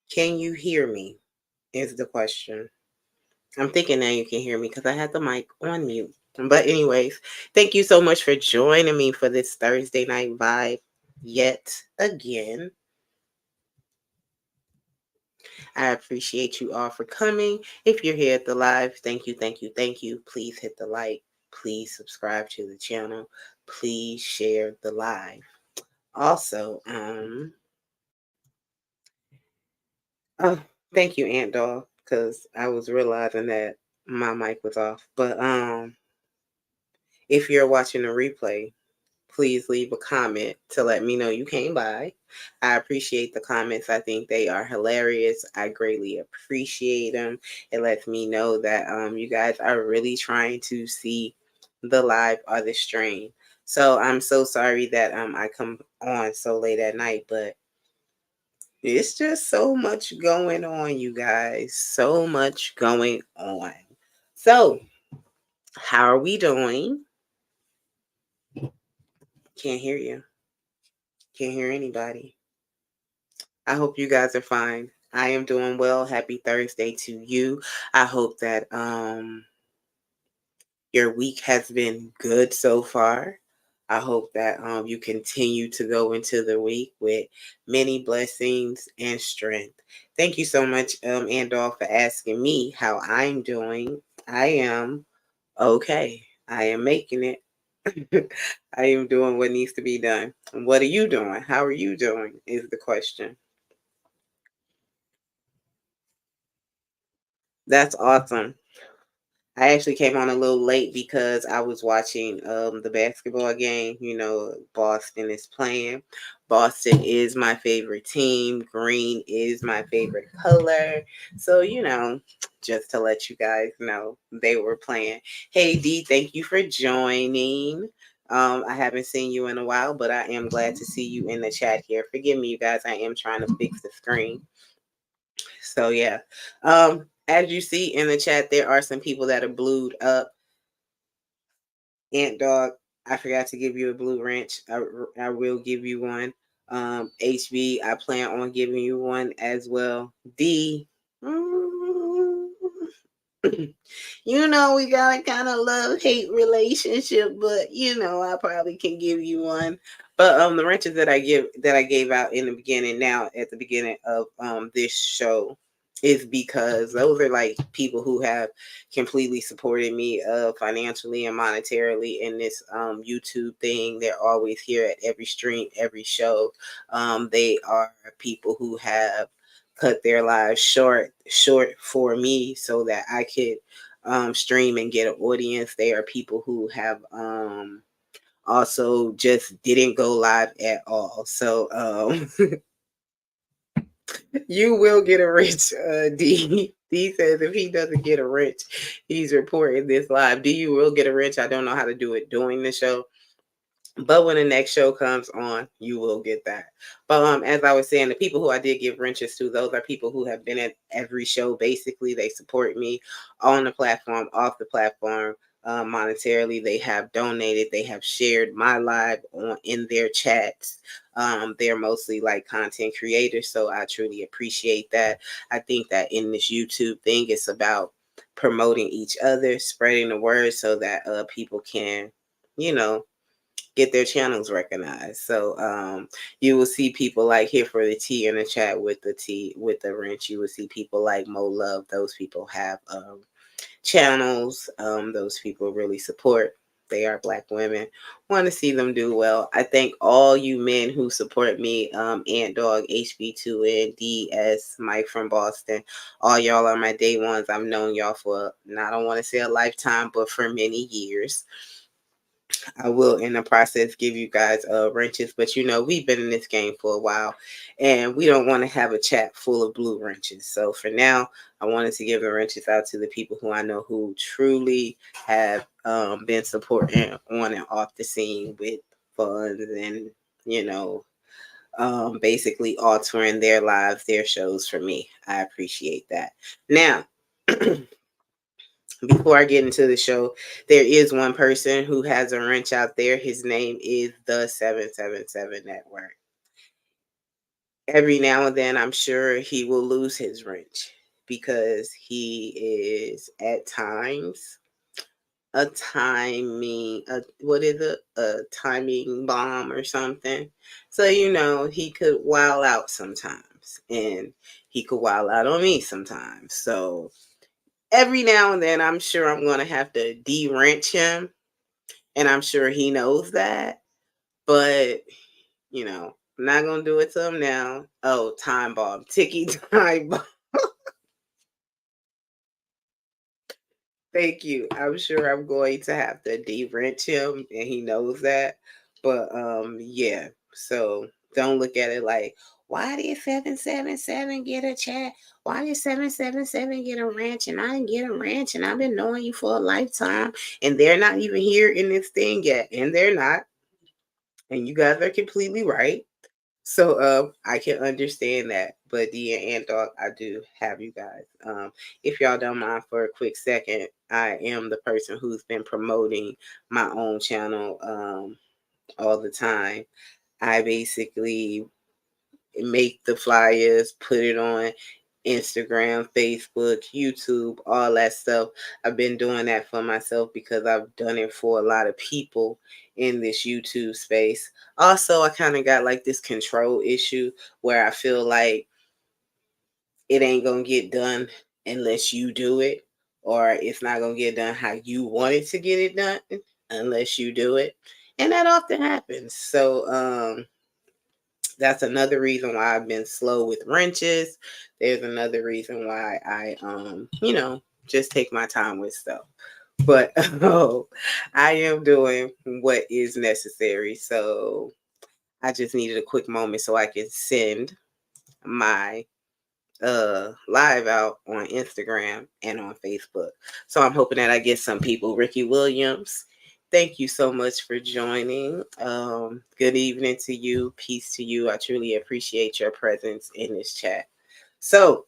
Can you hear me? Is the question. I'm thinking now you can hear me because I had the mic on mute. But, anyways, thank you so much for joining me for this Thursday night vibe yet again. I appreciate you all for coming. If you're here at the live, thank you, thank you, thank you. Please hit the like. Please subscribe to the channel. Please share the live. Also, oh, thank you, Aunt Doll, because I was realizing that my mic was off. But if you're watching the replay, please leave a comment to let me know you came by. I appreciate the comments. I think they are hilarious. I greatly appreciate them. It lets me know that you guys are really trying to see the live or the stream. So I'm so sorry that I come on so late at night, but it's just so much going on, you guys. So much going on. So, how are we doing? Can't hear you. Can't hear anybody. I hope you guys are fine. I am doing well. Happy Thursday to you. I hope that your week has been good so far. I hope that you continue to go into the week with many blessings and strength. Thank you so much, Andol, for asking me how I'm doing. I am okay. I am making it. I am doing what needs to be done. What are you doing? How are you doing? Is the question. That's awesome. I actually came on a little late because I was watching the basketball game. You know, Boston is playing. Boston is my favorite team. Green is my favorite color. So, just to let you guys know, they were playing. Hey D, thank you for joining. I haven't seen you in a while, but I am glad to see you in the chat here. Forgive me, you guys. I am trying to fix the screen. So yeah. As you see in the chat, there are some people that are blued up. Ant Dog, I forgot to give you a blue wrench. I will give you one. HB, I plan on giving you one as well. D, we got a kind of love hate relationship, but I probably can give you one. But the wrenches that I gave out in the beginning, now at the beginning of this show, is because those are like people who have completely supported me financially and monetarily in this YouTube thing. They're always here at every stream, every show. They are people who have cut their lives short for me so that I could stream and get an audience. They are people who have also just didn't go live at all. So you will get a rich D. D says if he doesn't get a rich, he's reporting this live. D, you will get a rich. I don't know how to do it during the show. But when the next show comes on, you will get that. But as I was saying, the people who I did give wrenches to, those are people who have been at every show. Basically, they support me on the platform, off the platform, monetarily. They have donated. They have shared my live in their chats. They're mostly like content creators, so I truly appreciate that. I think that in this YouTube thing, it's about promoting each other, spreading the word, so that people can, you know get their channels recognized. So you will see people like here for the T in the chat with the T with the wrench. You will see people like Mo Love. Those people have channels. Those people really support. They are Black women. Want to see them do well. I thank all you men who support me. Ant Dog, HB2N, DS, Mike from Boston. All y'all are my day ones. I've known y'all for, I don't want to say a lifetime, but for many years. I will, in the process, give you guys wrenches, but we've been in this game for a while, and we don't want to have a chat full of blue wrenches. So for now, I wanted to give the wrenches out to the people who I know who truly have been supporting on and off the scene with funds and basically altering their lives, their shows for me. I appreciate that. Now. Before I get into the show, there is one person who has a wrench out there. His name is the 777 Network. Every now and then, I'm sure he will lose his wrench because he is at times a timing, what is it? A timing bomb or something. So, he could wild out sometimes and he could wild out on me sometimes. So, every now and then, I'm sure I'm going to have to de-wrench him. And I'm sure he knows that. But, I'm not going to do it to him now. Oh, time bomb. Ticky time bomb. Thank you. I'm sure I'm going to have to de-wrench him and he knows that. But yeah. So don't look at it like, why did 777 get a chat? Why did 777 get a wrench and I didn't get a wrench and I've been knowing you for a lifetime and they're not even here in this thing yet. And they're not. And you guys are completely right. So I can understand that. But Dia and Dog, I do have you guys. If y'all don't mind for a quick second, I am the person who's been promoting my own channel all the time. I basically make the flyers, put it on Instagram, Facebook, YouTube, all that stuff. I've been doing that for myself because I've done it for a lot of people in this YouTube space. Also, I kind of got like this control issue where I feel like it ain't going to get done unless you do it, or it's not going to get done how you want it to get it done unless you do it. And that often happens. So, that's another reason why I've been slow with wrenches. There's another reason why I just take my time with stuff. But I am doing what is necessary. So I just needed a quick moment so I can send my live out on Instagram and on Facebook. So I'm hoping that I get some people. Ricky Williams, thank you so much for joining. Good evening to you. Peace to you. I truly appreciate your presence in this chat. So,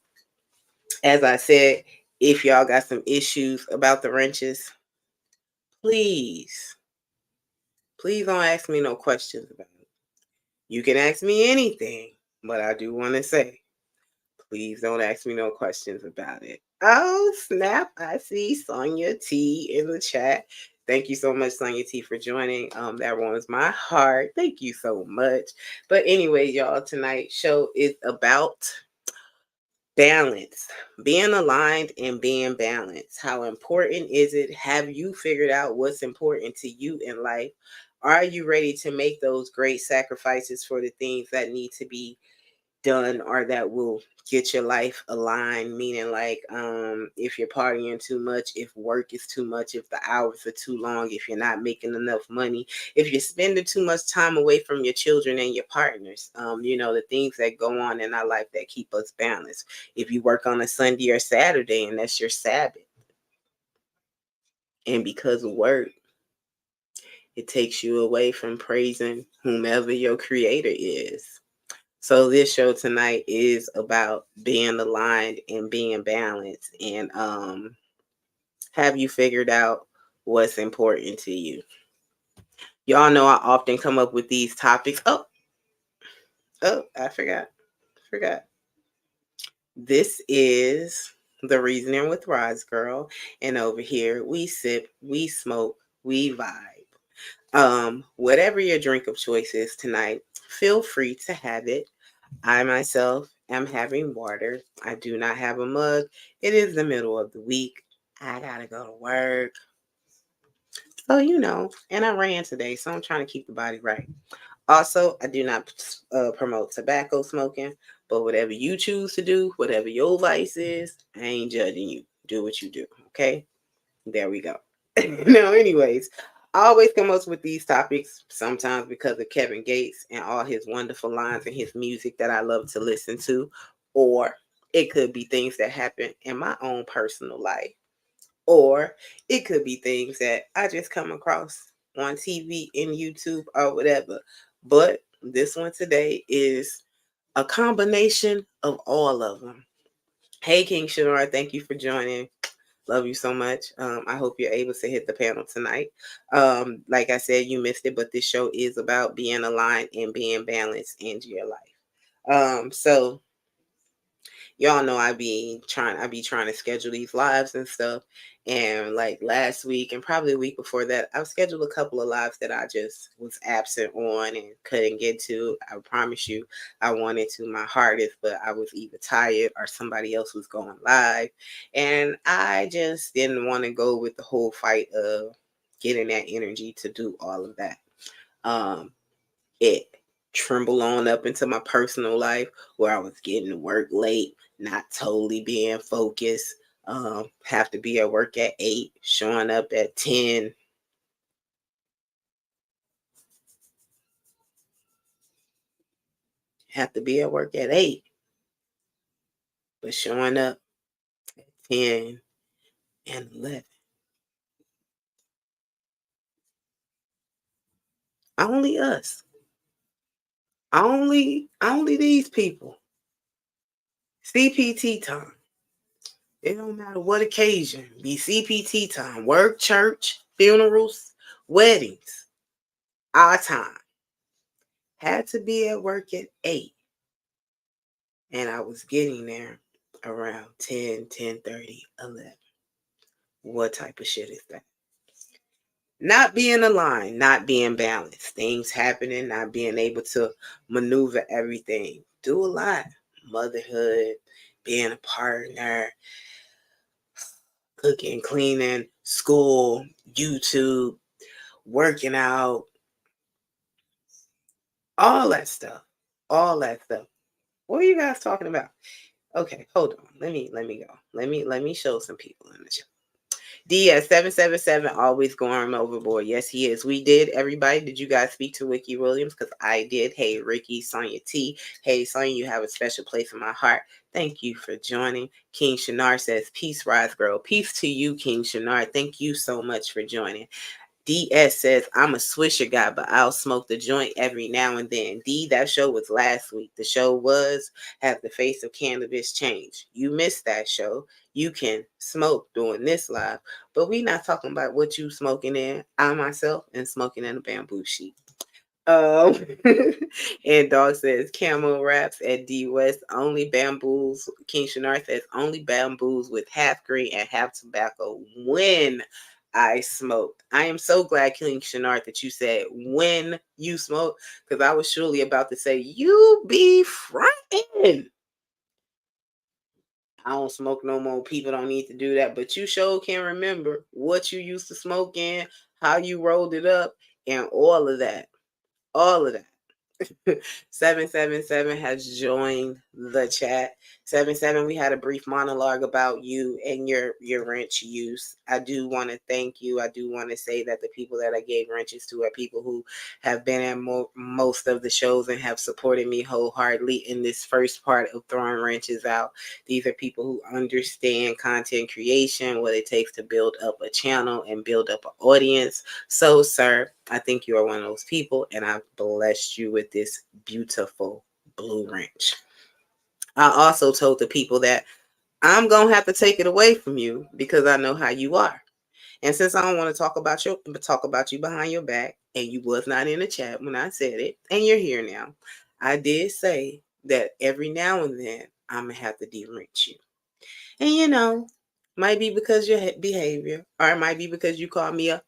as I said, if y'all got some issues about the wrenches, please, please don't ask me no questions about it. You can ask me anything, but I do want to say, please don't ask me no questions about it. Oh, snap. I see Sonia T in the chat. Thank you so much, Sonia T, for joining. That warms my heart. Thank you so much. But anyway, y'all, tonight's show is about balance, being aligned and being balanced. How important is it? Have you figured out what's important to you in life? Are you ready to make those great sacrifices for the things that need to be done or that will get your life aligned, meaning like if you're partying too much, if work is too much, if the hours are too long, if you're not making enough money, if you're spending too much time away from your children and your partners, the things that go on in our life that keep us balanced. If you work on a Sunday or Saturday and that's your Sabbath, and because of work it takes you away from praising whomever your creator is. So this show tonight is about being aligned and being balanced. And have you figured out what's important to you? Y'all know I often come up with these topics. I forgot. This is the Reasoning with Roz Girl. And over here we sip, we smoke, we vibe. Whatever your drink of choice is tonight, feel free to have it. I myself am having water. I do not have a mug. It is the middle of the week. I gotta go to work. So, and I ran today, so I'm trying to keep the body right. Also, I do not promote tobacco smoking, but whatever you choose to do, whatever your vice is, I ain't judging you. Do what you do, okay? There we go. No, anyways, I always come up with these topics sometimes because of Kevin Gates and all his wonderful lines and his music that I love to listen to, or it could be things that happen in my own personal life, or it could be things that I just come across on TV and YouTube or whatever. But this one today is a combination of all of them. Hey, King Shanora, thank you for joining. Love you so much. I hope you're able to hit the panel tonight. Like I said, you missed it, but this show is about being aligned and being balanced in your life. So y'all know I be trying to schedule these lives and stuff. And like last week and probably the week before that, I've scheduled a couple of lives that I just was absent on and couldn't get to. I promise you, I wanted to my hardest, but I was either tired or somebody else was going live. And I just didn't want to go with the whole fight of getting that energy to do all of that. Um, it trembled on up into my personal life where I was getting to work late, not totally being focused. Have to be at work at 8, showing up at 10. Have to be at work at 8, but showing up at 10 and 11. Only us. Only these people. CPT time. It don't matter what occasion. Be CPT time. Work, church, funerals, weddings. Our time. Had to be at work at 8. And I was getting there around 10, 10:30, 11. What type of shit is that? Not being aligned, not being balanced. Things happening, not being able to maneuver everything. Do a lot. Motherhood, being a partner, cooking, cleaning, school, YouTube, working out, all that stuff. All that stuff. What are you guys talking about? Okay, hold on. Let me go. Let me show some people in the chat. D at 777 always going overboard. Yes, he is. We did. Everybody, did you guys speak to Ricky Williams? Because I did. Hey, Ricky, Sonia T. Hey, Sonia, you have a special place in my heart. Thank you for joining. King Shinar says, peace, rise, girl. Peace to you, King Shinar. Thank you so much for joining. DS says, I'm a swisher guy, but I'll smoke the joint every now and then. D, that show was last week. The show was Have the Face of Cannabis Change. You missed that show. You can smoke doing this live, but we not talking about what you smoking in. I myself am smoking in a bamboo sheet. Um, and Dog says Camo Wraps at D West, only bamboos. King Shinar says only bamboos with half green and half tobacco when I smoked. I am so glad, King Shinar, that you said when you smoke, because I was surely about to say you be fronting. I don't smoke no more. People don't need to do that, but you sure can remember what you used to smoke in, how you rolled it up, and all of that. All of that. 777 has joined the chat. 77, we had a brief monologue about you and your wrench use. I do want to thank you. I do want to say that the people that I gave wrenches to are people who have been at most of the shows and have supported me wholeheartedly in this first part of throwing wrenches out. These are people who understand content creation, what it takes to build up a channel and build up an audience. So, sir, I think you are one of those people, and I've blessed you with this beautiful blue wrench. I also told the people that I'm going to have to take it away from you because I know how you are. And since I don't want to talk about you behind your back, and you was not in the chat when I said it, and you're here now, I did say that every now and then I'm going to have to de-wrench you. And might be because your behavior, or it might be because you call me a,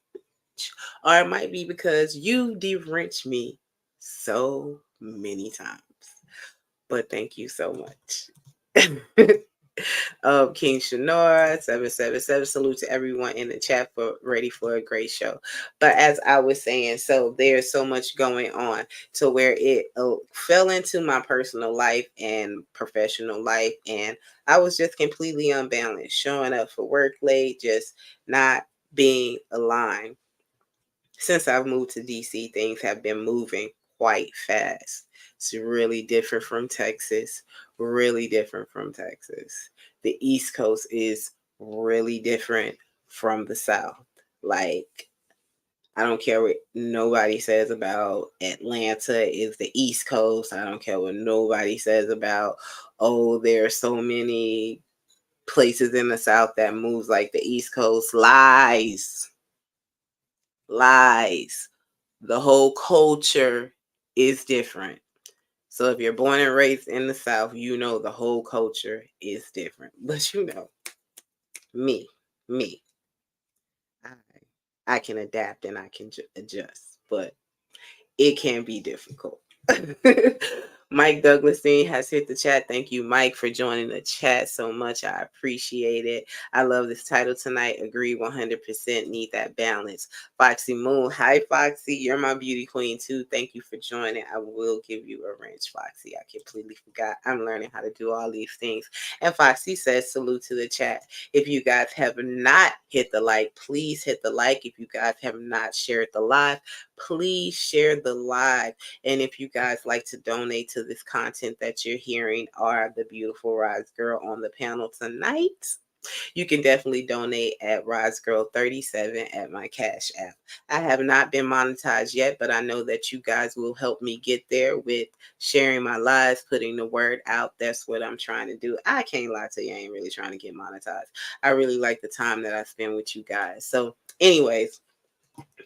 or it might be because you de-wrenched me so many times. But thank you so much. King Shanora 777. Salute to everyone in the chat for ready for a great show. But as I was saying, so there's so much going on to where it fell into my personal life and professional life, and I was just completely unbalanced, showing up for work late, just not being aligned. Since I've moved to DC, things have been moving quite fast. It's really different from Texas, really different from Texas. The East Coast is really different from the South. Like, I don't care what nobody says about Atlanta is the East Coast. I don't care what nobody says about, oh, there are so many places in the South that moves like the East Coast. Lies. Lies. The whole culture is different. So if you're born and raised in the South, you know the whole culture is different. But you know, me, me, I, I can adapt and I can adjust, but it can be difficult. Mike Douglasine has hit the chat. Thank you, Mike, for joining the chat so much. I appreciate it. I love this title tonight. Agree 100%. Need that balance. Foxy Moon. Hi, Foxy. You're my beauty queen, too. Thank you for joining. I will give you a wrench, Foxy. I completely forgot. I'm learning how to do all these things. And Foxy says, salute to the chat. If you guys have not hit the like, please hit the like. If you guys have not shared the live, please share the live. And if you guys like to donate to this content that you're hearing or the beautiful Rise Girl on the panel tonight, you can definitely donate at Rise Girl 37 at my Cash App. I have not been monetized yet, but I know that you guys will help me get there with sharing my lives, putting the word out. That's what I'm trying to do. I can't lie to you, I ain't really trying to get monetized. I really like the time that I spend with you guys. So, anyways,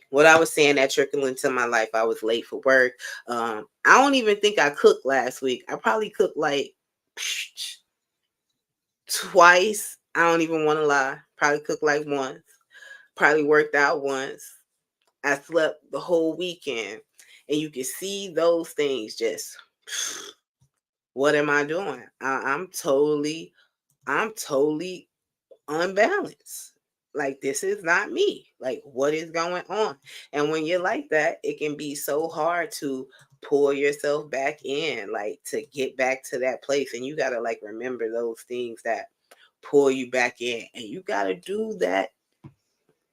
what I was saying that trickled into my life. I was late for work. I don't even think I cooked last week. I probably cooked like twice. I don't even want to lie. Probably cooked like once. Probably worked out once. I slept the whole weekend. And you can see those things just, what am I doing? I'm totally unbalanced. Like, this is not me. Like, what is going on? And when you're like that, it can be so hard to pull yourself back in, like to get back to that place. And you got to like remember those things that pull you back in. And you got to do that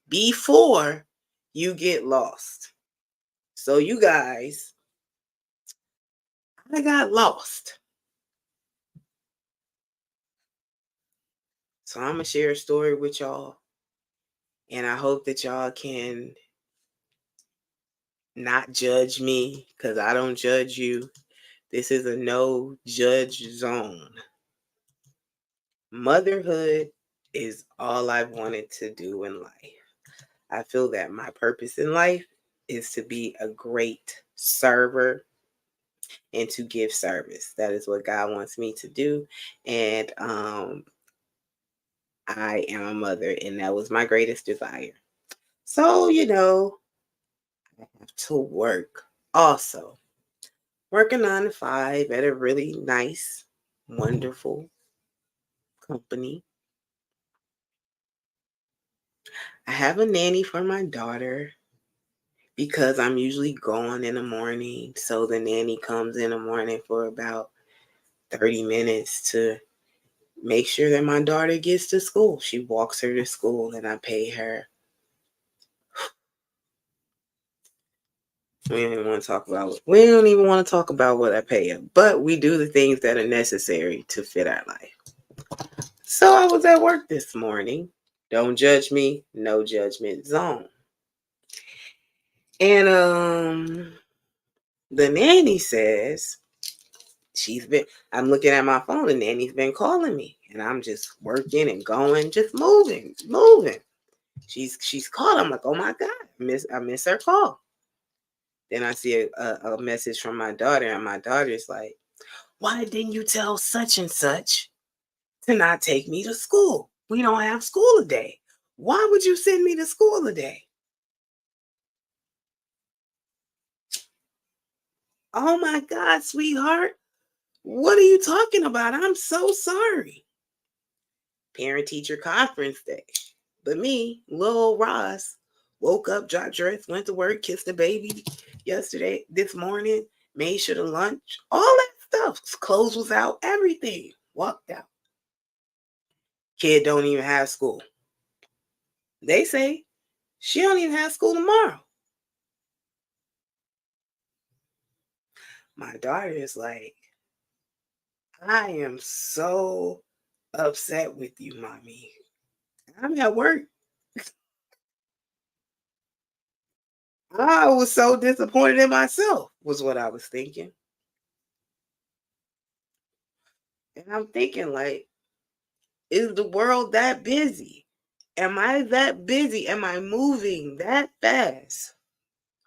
before you get lost. So, you guys, I got lost. So, I'm going to share a story with y'all. And I hope that y'all can not judge me, because I don't judge you. This is a no judge zone. Motherhood is all I've wanted to do in life. I feel that my purpose in life is to be a great server and to give service. That is what God wants me to do. And I am a mother, and that was my greatest desire. So, I have to work also. Work a 9 to 5 at a really nice, wonderful company. I have a nanny for my daughter because I'm usually gone in the morning. So the nanny comes in the morning for about 30 minutes to make sure that my daughter gets to school. She walks her to school and I pay her. We don't even want to talk about what I pay her, but we do the things that are necessary to fit our life. So I was at work this morning. Don't judge me, no judgment zone. And the nanny says I'm looking at my phone, and nanny's been calling me, and I'm just working and going, just moving. She's called. I'm like, oh my God, I miss her call. Then I see a message from my daughter, and my daughter's like, why didn't you tell such and such to not take me to school? We don't have school today. Why would you send me to school today? Oh my God, sweetheart. What are you talking about? I'm so sorry. Parent teacher conference day. But me, little Ross, woke up, dropped dress, went to work, kissed the baby this morning, made sure to lunch, all that stuff. Clothes was out, everything. Walked out. Kid don't even have school. They say she don't even have school tomorrow. My daughter is like, I am so upset with you, mommy. I'm at work. I was so disappointed in myself, was what I was thinking. And I'm thinking, like, is the world that busy? Am I that busy? Am I moving that fast?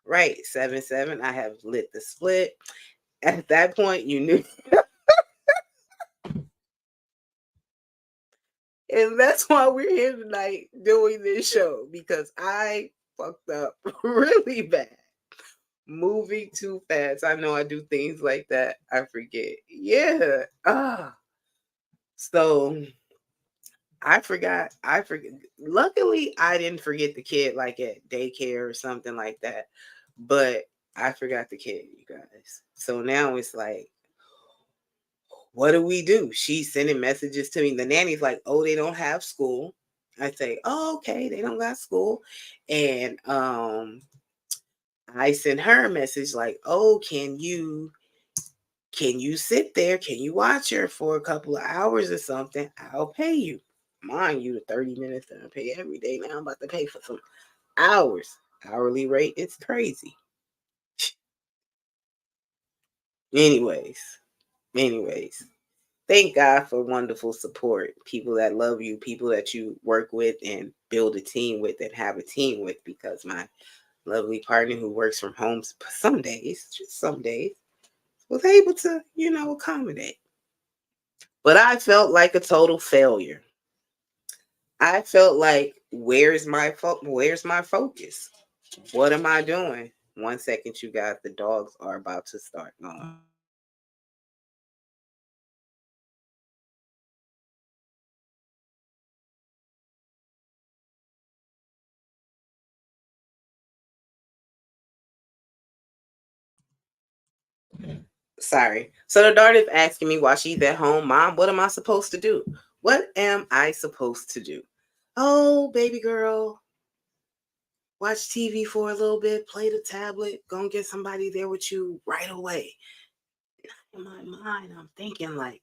Right, 7-7. I have lit the split. At that point, you knew. And that's why we're here tonight doing this show because I fucked up really bad. Moving too fast. I know I do things like that. I forget. Yeah. So I forgot. I forget. Luckily, I didn't forget the kid like at daycare or something like that. But I forgot the kid, you guys. So now it's like, what do we do? She's sending messages to me. The nanny's like, oh, they don't have school. I say, oh, okay, they don't got school. And I send her a message like, oh, can you sit there? Can you watch her for a couple of hours or something? I'll pay you. Mind you, the 30 minutes that I pay every day. Now I'm about to pay for some hours. Hourly rate, it's crazy. Anyways, anyways. Thank God for wonderful support. People that love you, people that you work with and build a team with and have a team with, because my lovely partner who works from home some days, just some days, was able to, accommodate. But I felt like a total failure. I felt like, where's my focus? What am I doing? 1 second, you guys, the dogs are about to start going. Sorry. So the daughter's asking me while she's at home, Mom, what am I supposed to do? What am I supposed to do? Oh, baby girl, watch TV for a little bit, play the tablet, go and get somebody there with you right away. In my mind, I'm thinking like,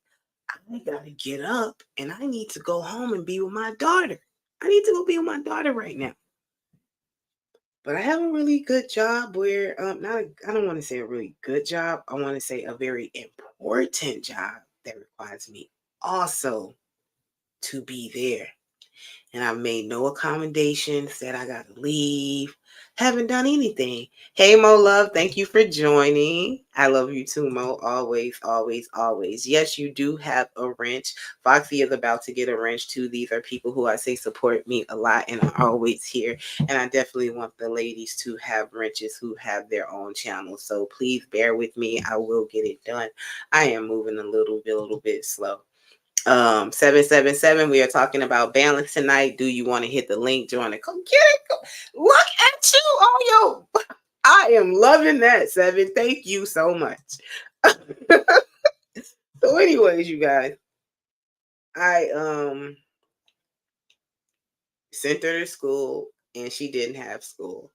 I gotta get up and I need to go home and be with my daughter. I need to go be with my daughter right now. But I have a really good job where not a, I don't want to say a really good job. I want to say a very important job that requires me also to be there. And I've made no accommodations, said I gotta leave. Haven't done anything. Hey Mo Love, thank you for joining. I love you too, Mo. Always, always, always. Yes, you do have a wrench. Foxy is about to get a wrench too. These are people who I say support me a lot and are always here. And I definitely want the ladies to have wrenches who have their own channels. So please bear with me. I will get it done. I am moving a little bit slow. 777, we are talking about balance tonight. Do you want to hit the link, join it, come get it? Look at you. Oh, yo, I am loving that, Seven. Thank you so much. So anyways, you guys, I sent her to school and she didn't have school.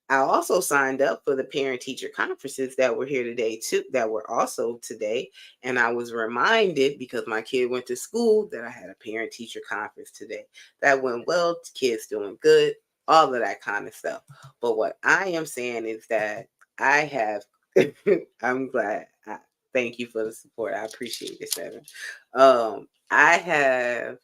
I also signed up for the parent teacher conferences that were here today too, that were also today. And I was reminded because my kid went to school that I had a parent teacher conference today. That went well, kids doing good, all of that kind of stuff. But what I am saying is that I have, I'm glad. Thank you for the support. I appreciate it, Seven. I have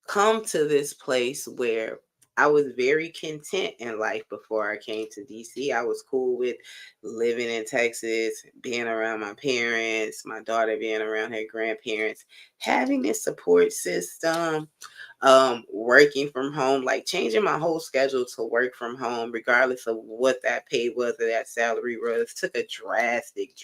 come to this place where I was very content in life before I came to DC. I was cool with living in Texas, being around my parents, my daughter being around her grandparents, having this support system, working from home, like changing my whole schedule to work from home, regardless of what that pay was or that salary was. Took a drastic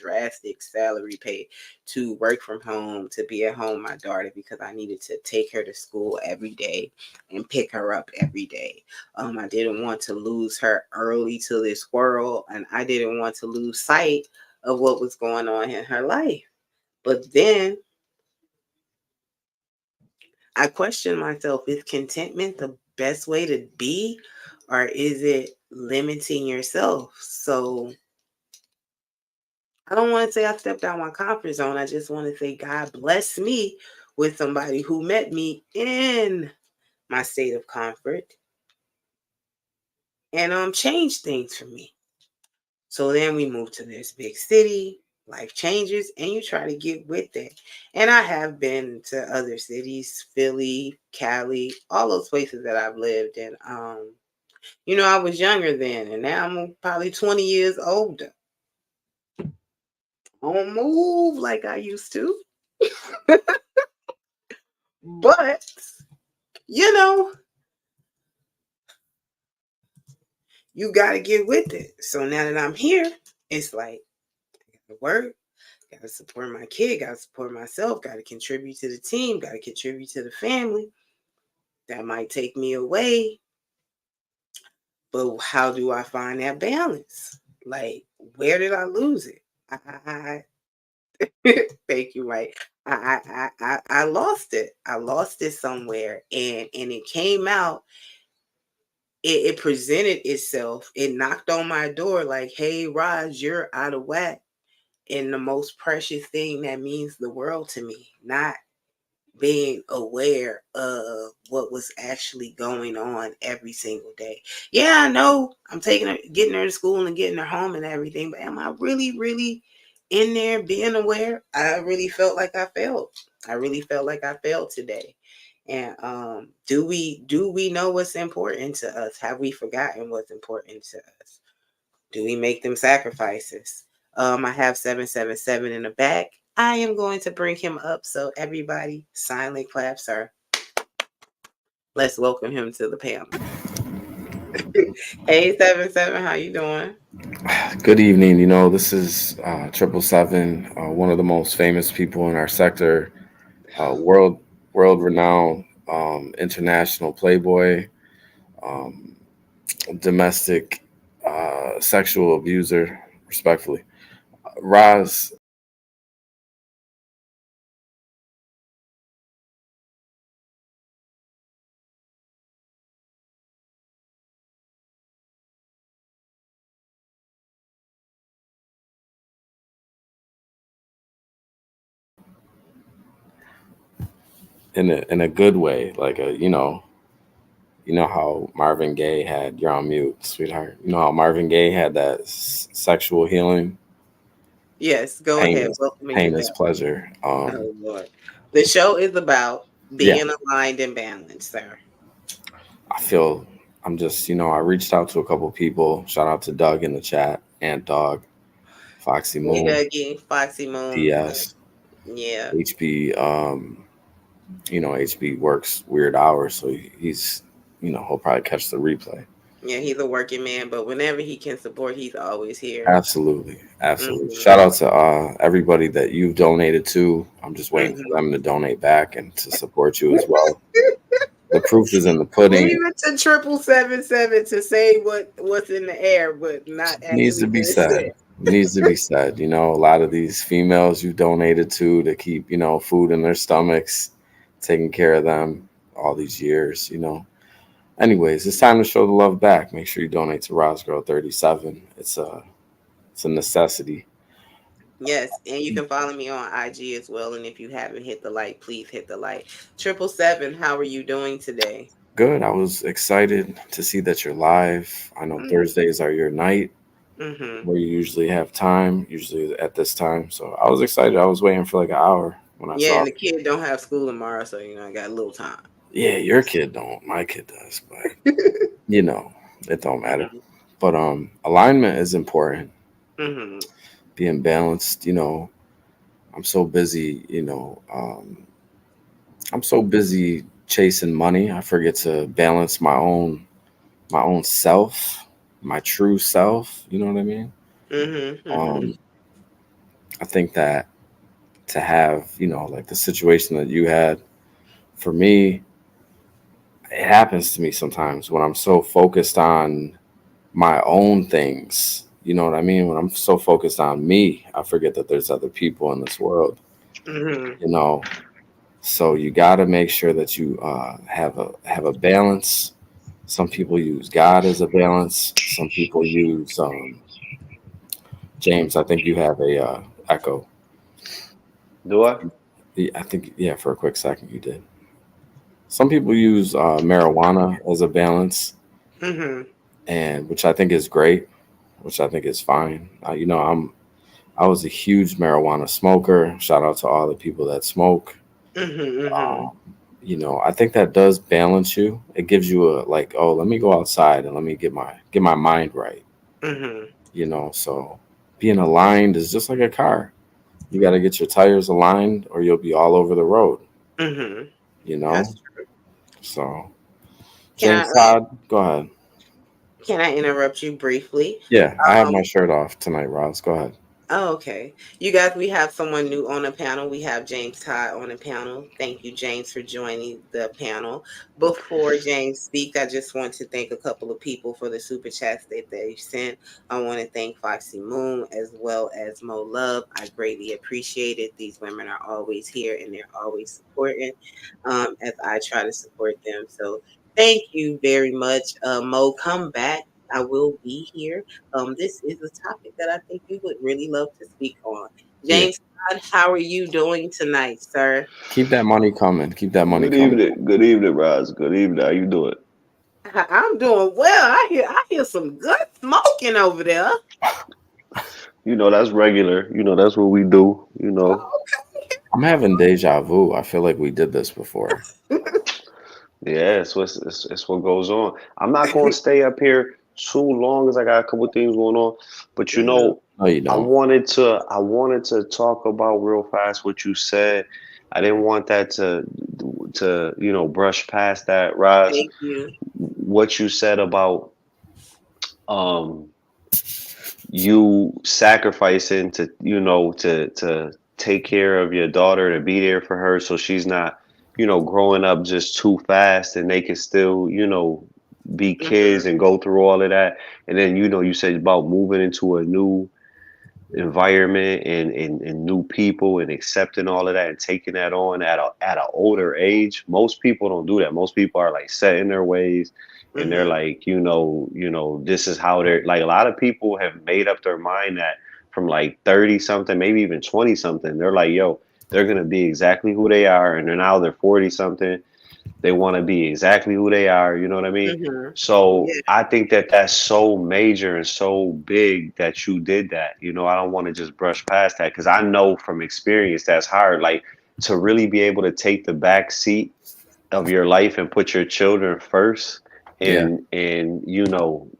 salary pay to work from home, to be at home with my daughter because I needed to take her to school every day and pick her up every day. I didn't want to lose her early to this world, and I didn't want to lose sight of what was going on in her life. But then I question myself, is contentment the best way to be, or is it limiting yourself? So I don't want to say I stepped out my comfort zone. I just want to say God bless me with somebody who met me in my state of comfort and changed things for me. So then we moved to this big city, life changes, and you try to get with it. And I have been to other cities, Philly, Cali, all those places that I've lived in. I was younger then, and now I'm probably 20 years older. don't move like I used to. But, you know, you got to get with it. So now that I'm here, it's like, I got to work, got to support my kid, got to support myself, got to contribute to the team, got to contribute to the family. That might take me away, but how do I find that balance? Like, where did I lose it? Thank you, Mike. I lost it. I lost it somewhere, and it came out. It presented itself. It knocked on my door like, "Hey, Raj, you're out of whack." And the most precious thing that means the world to me, not being aware of what was actually going on every single day. Yeah, I know I'm taking her, getting her to school and getting her home and everything, but am I really, really in there being aware? I really felt like I failed. I really felt like I failed today. And do we know what's important to us? Have we forgotten what's important to us? Do we make them sacrifices? I have 777 in the back. I am going to bring him up. So everybody, silent clap, sir. Let's welcome him to the panel. Hey, 77, how you doing? Good evening. This is 777, one of the most famous people in our sector, world renowned, international playboy, um, domestic sexual abuser, respectfully. Roz, in a good way, like how Marvin Gaye had "You're on mute, sweetheart." You know how Marvin Gaye had that sexual healing, Yes, go ahead. painless, Welcoming you painless back. pleasure. Oh, Lord. The show is about Yeah, being aligned and balanced, sir. I feel I'm just, I reached out to a couple people. Shout out to Doug in the chat, Ant Dog, Foxy Hey, Moon, Dougie, Foxy Moon. DS, Yeah. HB. HB works weird hours, so he's, he'll probably catch the replay. Yeah, he's a working man, but whenever he can support, he's always here. Absolutely, absolutely. Hmm. Shout out to everybody that you've donated to. I'm just waiting for Hmm. them to donate back and to support you as well. The proof is in the Leave pudding. it to 777 to say what's in the air, but not Needs to actually be get it said. said. Needs to be said. A lot of these females you donated to keep, food in their stomachs, taking care of them all these years. Anyways, it's time to show the love back. Make sure you donate to Rosgirl 37. It's a necessity. Yes, and you can follow me on IG as well. And if you haven't hit the like, please hit the like. 777, how are you doing today? Good. I was excited to see that you're live. I know Thursdays are your night Mm-hmm. where you usually have time, usually at this time. So I was excited. I was waiting for like an hour when I Yeah, saw and it. the kid don't have school tomorrow, so I got a little time. Yeah, your kid don't. My kid does, but you know, it don't matter. Mm-hmm. But alignment is important. Mm-hmm. Being balanced. I'm so busy. I'm so busy chasing money. I forget to balance my own self, my true self. You know what I mean? Mm-hmm. Mm-hmm. Um, I think that to have like the situation that you had, for me, it happens to me sometimes when I'm so focused on my own things. You know what I mean? When I'm so focused on me, I forget that there's other people in this world. Mm-hmm. You know, so you got to make sure that you have a balance. Some people use God as a balance. Some people use James. I think you have a echo. Do I? Yeah, I think yeah. For a quick second, you did. Some people use marijuana as a balance, Mm-hmm. and which I think is great, which I think is fine. I was a huge marijuana smoker. Shout out to all the people that smoke. Mm-hmm. Um, I think that does balance you. It gives you a like, oh, let me go outside and let me get my mind right. Mm-hmm. So being aligned is just like a car. You got to get your tires aligned, or you'll be all over the road. Mm-hmm. You That's know. true. So, Can James Todd, go ahead. I interrupt you briefly? Yeah, I have Um, my shirt off tonight, Ross. Go ahead. Oh, okay. You guys, we have someone new on the panel. We have James Todd on the panel. Thank you, James, for joining the panel. Before James speaks, I just want to thank a couple of people for the super chats that they sent. I want to thank Foxy Moon as well as Mo Love. I greatly appreciate it. These women are always here and they're always supporting as I try to support them. So thank you very much. Mo, come back. I will be here. This is a topic that I think you would really love to speak on. Yeah, James Todd, how are you doing tonight, sir? keep that money coming. Keep that money Good coming. evening. Good evening, Roz. Good evening. How you doing? I'm doing well. I hear some good smoking over there. You know, that's regular. You know, that's what we do. You know. Oh, I'm having deja vu. I feel like we did this before. Yeah, it's what goes on. I'm not going to stay up here too long because I got a couple of things going on. But you Mhm. know, No, you don't. I wanted to talk about real fast what you said. I didn't want that to brush past that, Roz. Thank you. What you said about um you sacrificing to to take care of your daughter, to be there for her so she's not growing up just too fast and they can still be kids Mhm. and go through all of that. And then you said about moving into a new environment and new people and accepting all of that and taking that on at a older age. Most people don't do that. Most people are like set in their ways and they're Mhm. like, this is how they're like. A lot of people have made up their mind that from like 30 something, maybe even 20 something, they're like, yo, they're gonna be exactly who they are, and they're 40 something, they want to be exactly who they are. You know what I mean? Mhm. So Yeah. I think that that's so major and so big that you did that. I don't want to just brush past that because I know from experience that's hard. Like to really be able to take the back seat of your life and put your children first Yeah, and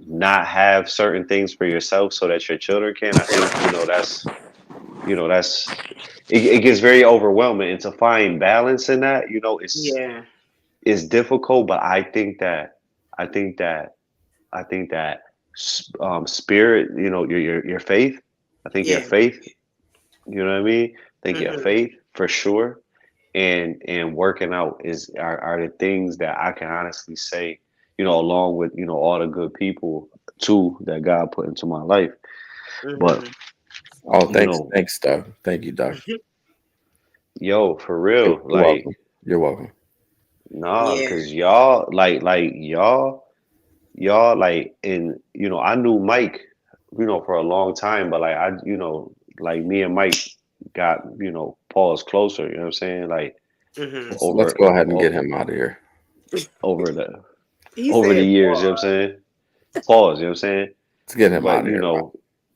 not have certain things for yourself so that your children can. I think that's it gets very overwhelming, and to find balance in that, Yeah. it's difficult, but I think that I think that spirit, your faith. I think your Yeah. faith. You know what I mean? I think your Mhm. faith for sure, and working out are the things that I can honestly say. Along with all the good people too that God put into my life. But Mhm. oh, you thanks, know, thanks, Doug. Thank you, Doug. yo, for You're real, like welcome. You're welcome. nah, Yeah. cause y'all y'all like and I knew Mike for a long time, but like I like me and Mike got Paul's closer, you know what I'm saying, like Mhm. Let's over go ahead and get o- him out of here. over the He over the said, years, you know what I'm saying, pause, you know what I'm saying. Let's get him out But of here, Ross.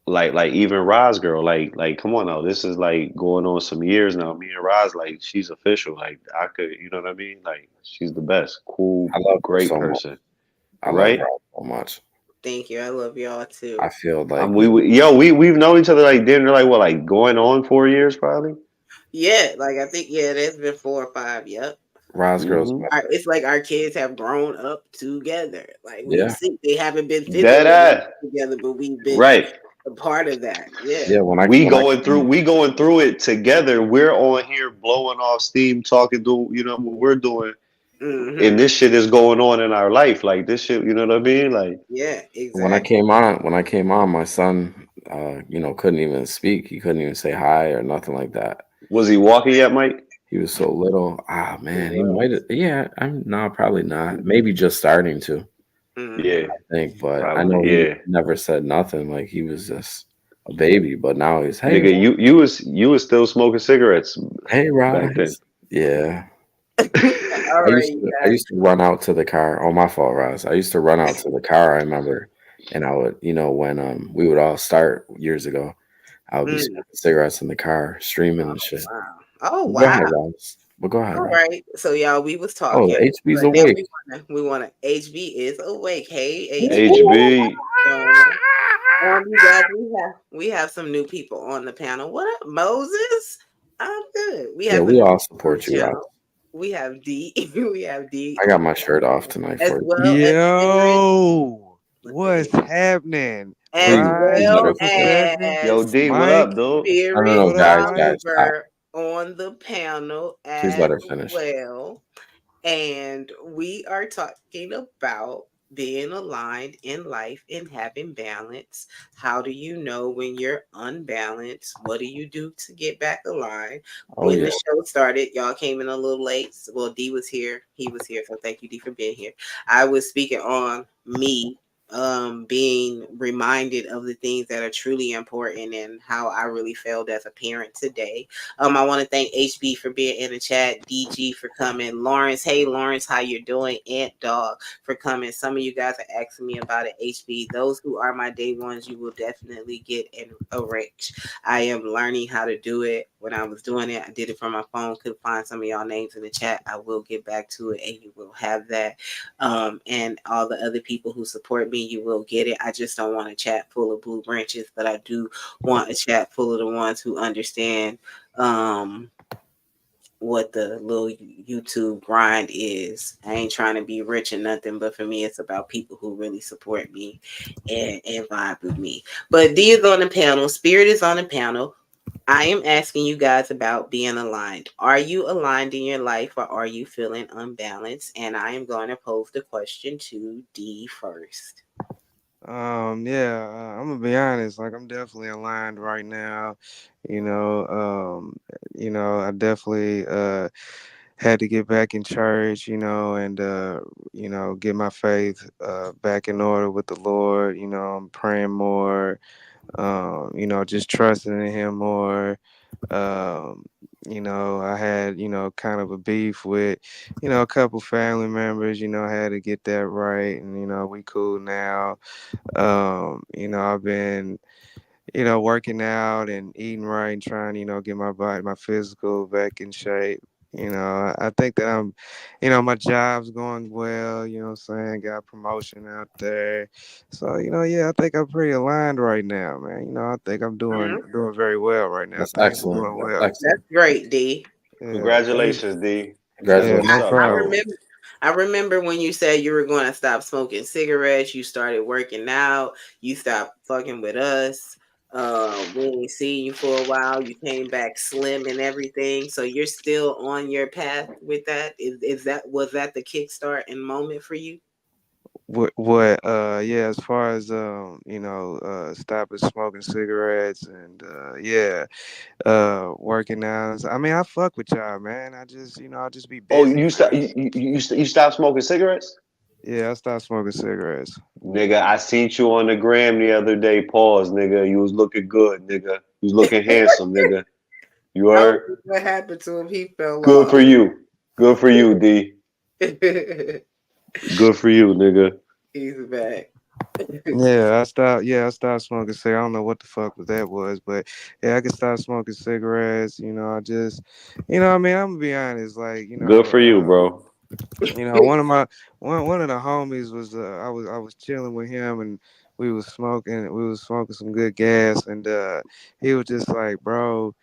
like even Roz girl, like come on now, this is like going on some years now. Me and Roz, like she's official, like I could, you know what I mean, like she's the best, cool, I love her great so much. person, I love right? Ross so much. "Thank you. I love y'all I too." feel like We've known each other like dinner like what, like going on 4 years probably. Yeah, like I think that's been 4 or 5. Yep. Ross girl's Hmm. It's like our kids have grown up together. Like we've yeah, seen, they haven't been Dead physically ass. together, but we've been Right. a part of that. Yeah. yeah. We going through it together. We're on here blowing off steam, talking to what we're doing, and Hmm. this shit is going on in our life. Like this shit, you know what I mean? Like, Yeah. when I Exactly. came on, my son, couldn't even speak. He couldn't even say hi or nothing like that. was he walking yet, Mike? He was so little. Ah, He man, he was. might have. Yeah, I'm no, probably not. Maybe just starting to. Yeah, Hmm. I think, but I know probably. he Yeah, never said nothing. Like he was just a baby. But now he's, hey, nigga, you was still smoking cigarettes hey, back then. Roz. Yeah, All right, you I guys. used to run out to the car. Oh, my fault, Roz. I used to run out to the car. I remember, and I would, when we would all start years ago, I would be Mm. smoking cigarettes in the car, streaming and shit. Wow. Oh Go wow. ahead, Roz. But go ahead, All Roz. right. So y'all, we was Oh, talking, the HB's but now awake. we wanna HB is awake. Hey HB. HB, Going on? You guys, we have some new people on the panel. What up, Moses? I'm good. We Yeah, have a we new all person on the support you, Rob. channel. We have D. We have D I got my shirt off tonight as for you. well as Cigarette. Yo, Look at what's it. happening? As Please, Ryan, please let her well Triple finish. Seven, Yo, as D, what up, Mike. dude? No, Spirit What up, guys, Mike? stop. Oliver on the panel Please let as her finish. well. And we are talking about being aligned in life and having balance. How do you know when you're unbalanced? What do you do to get back aligned? Oh When yeah, the show started, y'all came in a little late. Well, D was here. He was here. So thank you, D, for being here. I was speaking on me being reminded of the things that are truly important and how I really failed as a parent today. I want to thank HB for being in the chat, DG for coming, Lawrence. Hey Lawrence, how you doing? Ant Dog for coming. Some of you guys are asking me about it. HB. Those who are my day ones, you will definitely get a rich. I am learning how to do it. When I was doing it, I did it from my phone. Could find some of y'all names in the chat. I will get back to it, and you will have that. And all the other people who support me, you will get it. I just don't want a chat full of blue branches, but I do want a chat full of the ones who understand what the little YouTube grind is. I ain't trying to be rich or nothing, but for me, it's about people who really support me and vibe with me. But D is on the panel, Spirit is on the panel. I am asking you guys about being aligned. Are you aligned in your life or are you feeling unbalanced? And I am going to pose the question to D first. Yeah, I'm gonna be honest. Like, I'm definitely aligned right now. You know, I definitely had to get back in church. And get my faith back in order with the Lord. I'm praying more. Just trusting in Him more. Um, I had, kind of a beef with, a couple family members. I had to get that right, and we cool now. I've been, working out and eating right and trying, get my body, my physical back in shape. I think that my job's going well, what I'm saying? Got promotion out there. So, yeah, I think I'm pretty aligned right now, man. I think I'm doing very well right now. that's Things are excellent. going That's well. excellent. That's great, D. Yeah, Congratulations, D. That's yeah, what's no Congratulations. up, I bro. problem. remember when you said you were going to stop smoking cigarettes, you started working out, you stopped fucking with us. We ain't seen you for a while. You came back slim and everything. So you're still on your path with that. Was that the kickstart and moment for you? Yeah, as far as stopping smoking cigarettes and yeah, working out. I mean, I fuck with y'all, man. I just, I'll just be Oh, busy, man. you stopped smoking cigarettes? Yeah, I stopped smoking cigarettes. Nigga, I seen you on the gram the other day. Pause, nigga. You was looking good, nigga. You was looking handsome, nigga. You I heard? wonder what happened to him. He fell Good for off. you. Good for you, D. Good for you, nigga. He's back. Yeah, I stopped. Yeah, I stopped smoking cigarettes. I don't know what the fuck that was, but yeah, I can stop smoking cigarettes. I just, I mean, I'm gonna be honest. Like, Good for you, bro. One of the homies was I was chilling with him and we was smoking some good gas and he was just like, bro,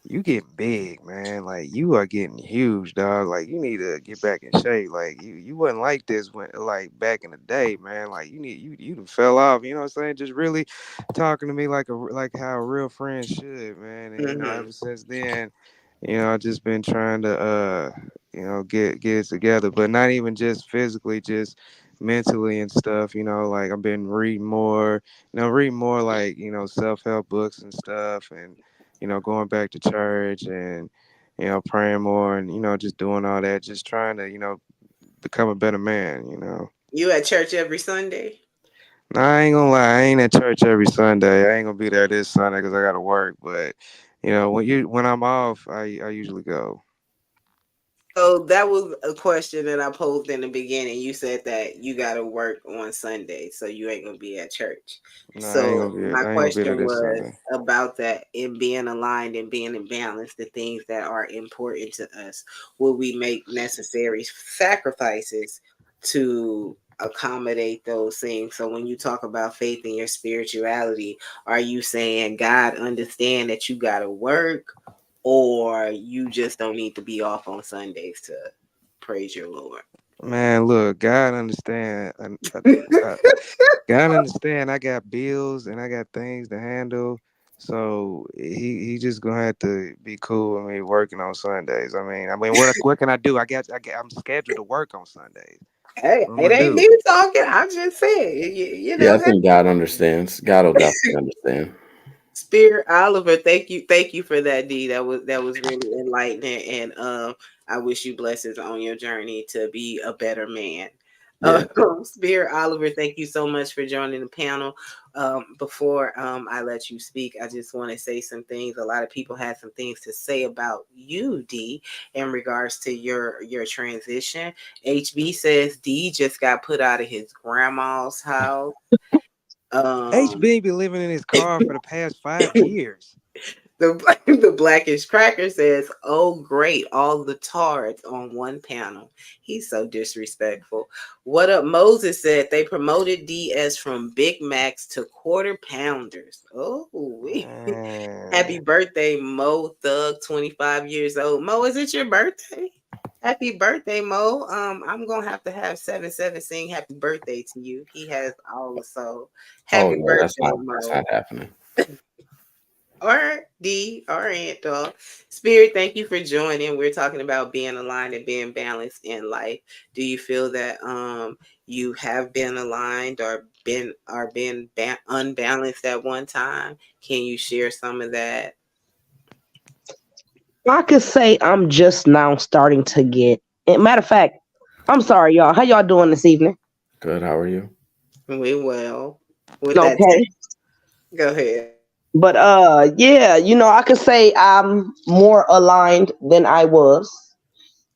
you getting big, man. Like, you are getting huge, dog. Like, you need to get back in shape. Like, you wasn't like this when, like, back in the day, man. Like, you done fell off. You know what I'm saying? Just really talking to me like how a real friend should, man. And Mhm. ever since then, I just been trying to get it together, but not even just physically, just mentally and stuff. Like, I've been reading more like self-help books and stuff, and going back to church and, praying more and, just doing all that, just trying to, become a better man. You at church every Sunday? Now, I ain't gonna lie, I ain't at church every Sunday. I ain't gonna be there this Sunday because I gotta work. But, when I'm off, I usually go. So that was a question that I posed in the beginning. You said that you got to work on Sunday, so you ain't gonna be at church. No, So my I ain't gonna be there question this was Sunday. about that in being aligned and being in balance, the things that are important to us. Will we make necessary sacrifices to accommodate those things. So when you talk about faith and your spirituality, are you saying God understand that you got to work, or you just don't need to be off on Sundays to praise your Lord? Man, look, God understand. God understand. I got bills and I got things to handle. So he just gonna have to be cool with me working on Sundays. What can I do? I'm scheduled to work on Sundays. Hey, What am I it ain't do? me talking. I'm just saying, you Yeah, know, I think God understands. God will definitely understand. Spirit Oliver, thank you for that, D. That was really enlightening, and I wish you blessings on your journey to be a better man. Yeah. Spirit Oliver, thank you so much for joining the panel. Before I let you speak, I just want to say some things. A lot of people had some things to say about you, D, in regards to your transition. HB says D just got put out of his grandma's house. HB been living in his car for the past 5 years. The Blackish Cracker says, "Oh, great! All the tards on one panel." He's so disrespectful. What up, Moses said they promoted DS from Big Macs to quarter pounders. Oh, happy Man. birthday, Mo Thug, 25 years old. Mo, is it your birthday? Happy birthday, Mo. I'm gonna have to have 7-7 sing happy birthday to you. He has all the soul. Oh Happy no, birthday, that's Mo. not happening. Or D or Aunt Dog. Spirit, thank you for joining. We're talking about being aligned and being balanced in life. Do you feel that you have been aligned or been unbalanced at one time? Can you share some of that? I could say I'm just now starting to get. Matter of fact, I'm sorry, y'all. How y'all doing this evening? Good. How are you? We well with that. Okay. Go ahead. But yeah, I could say I'm more aligned than I was.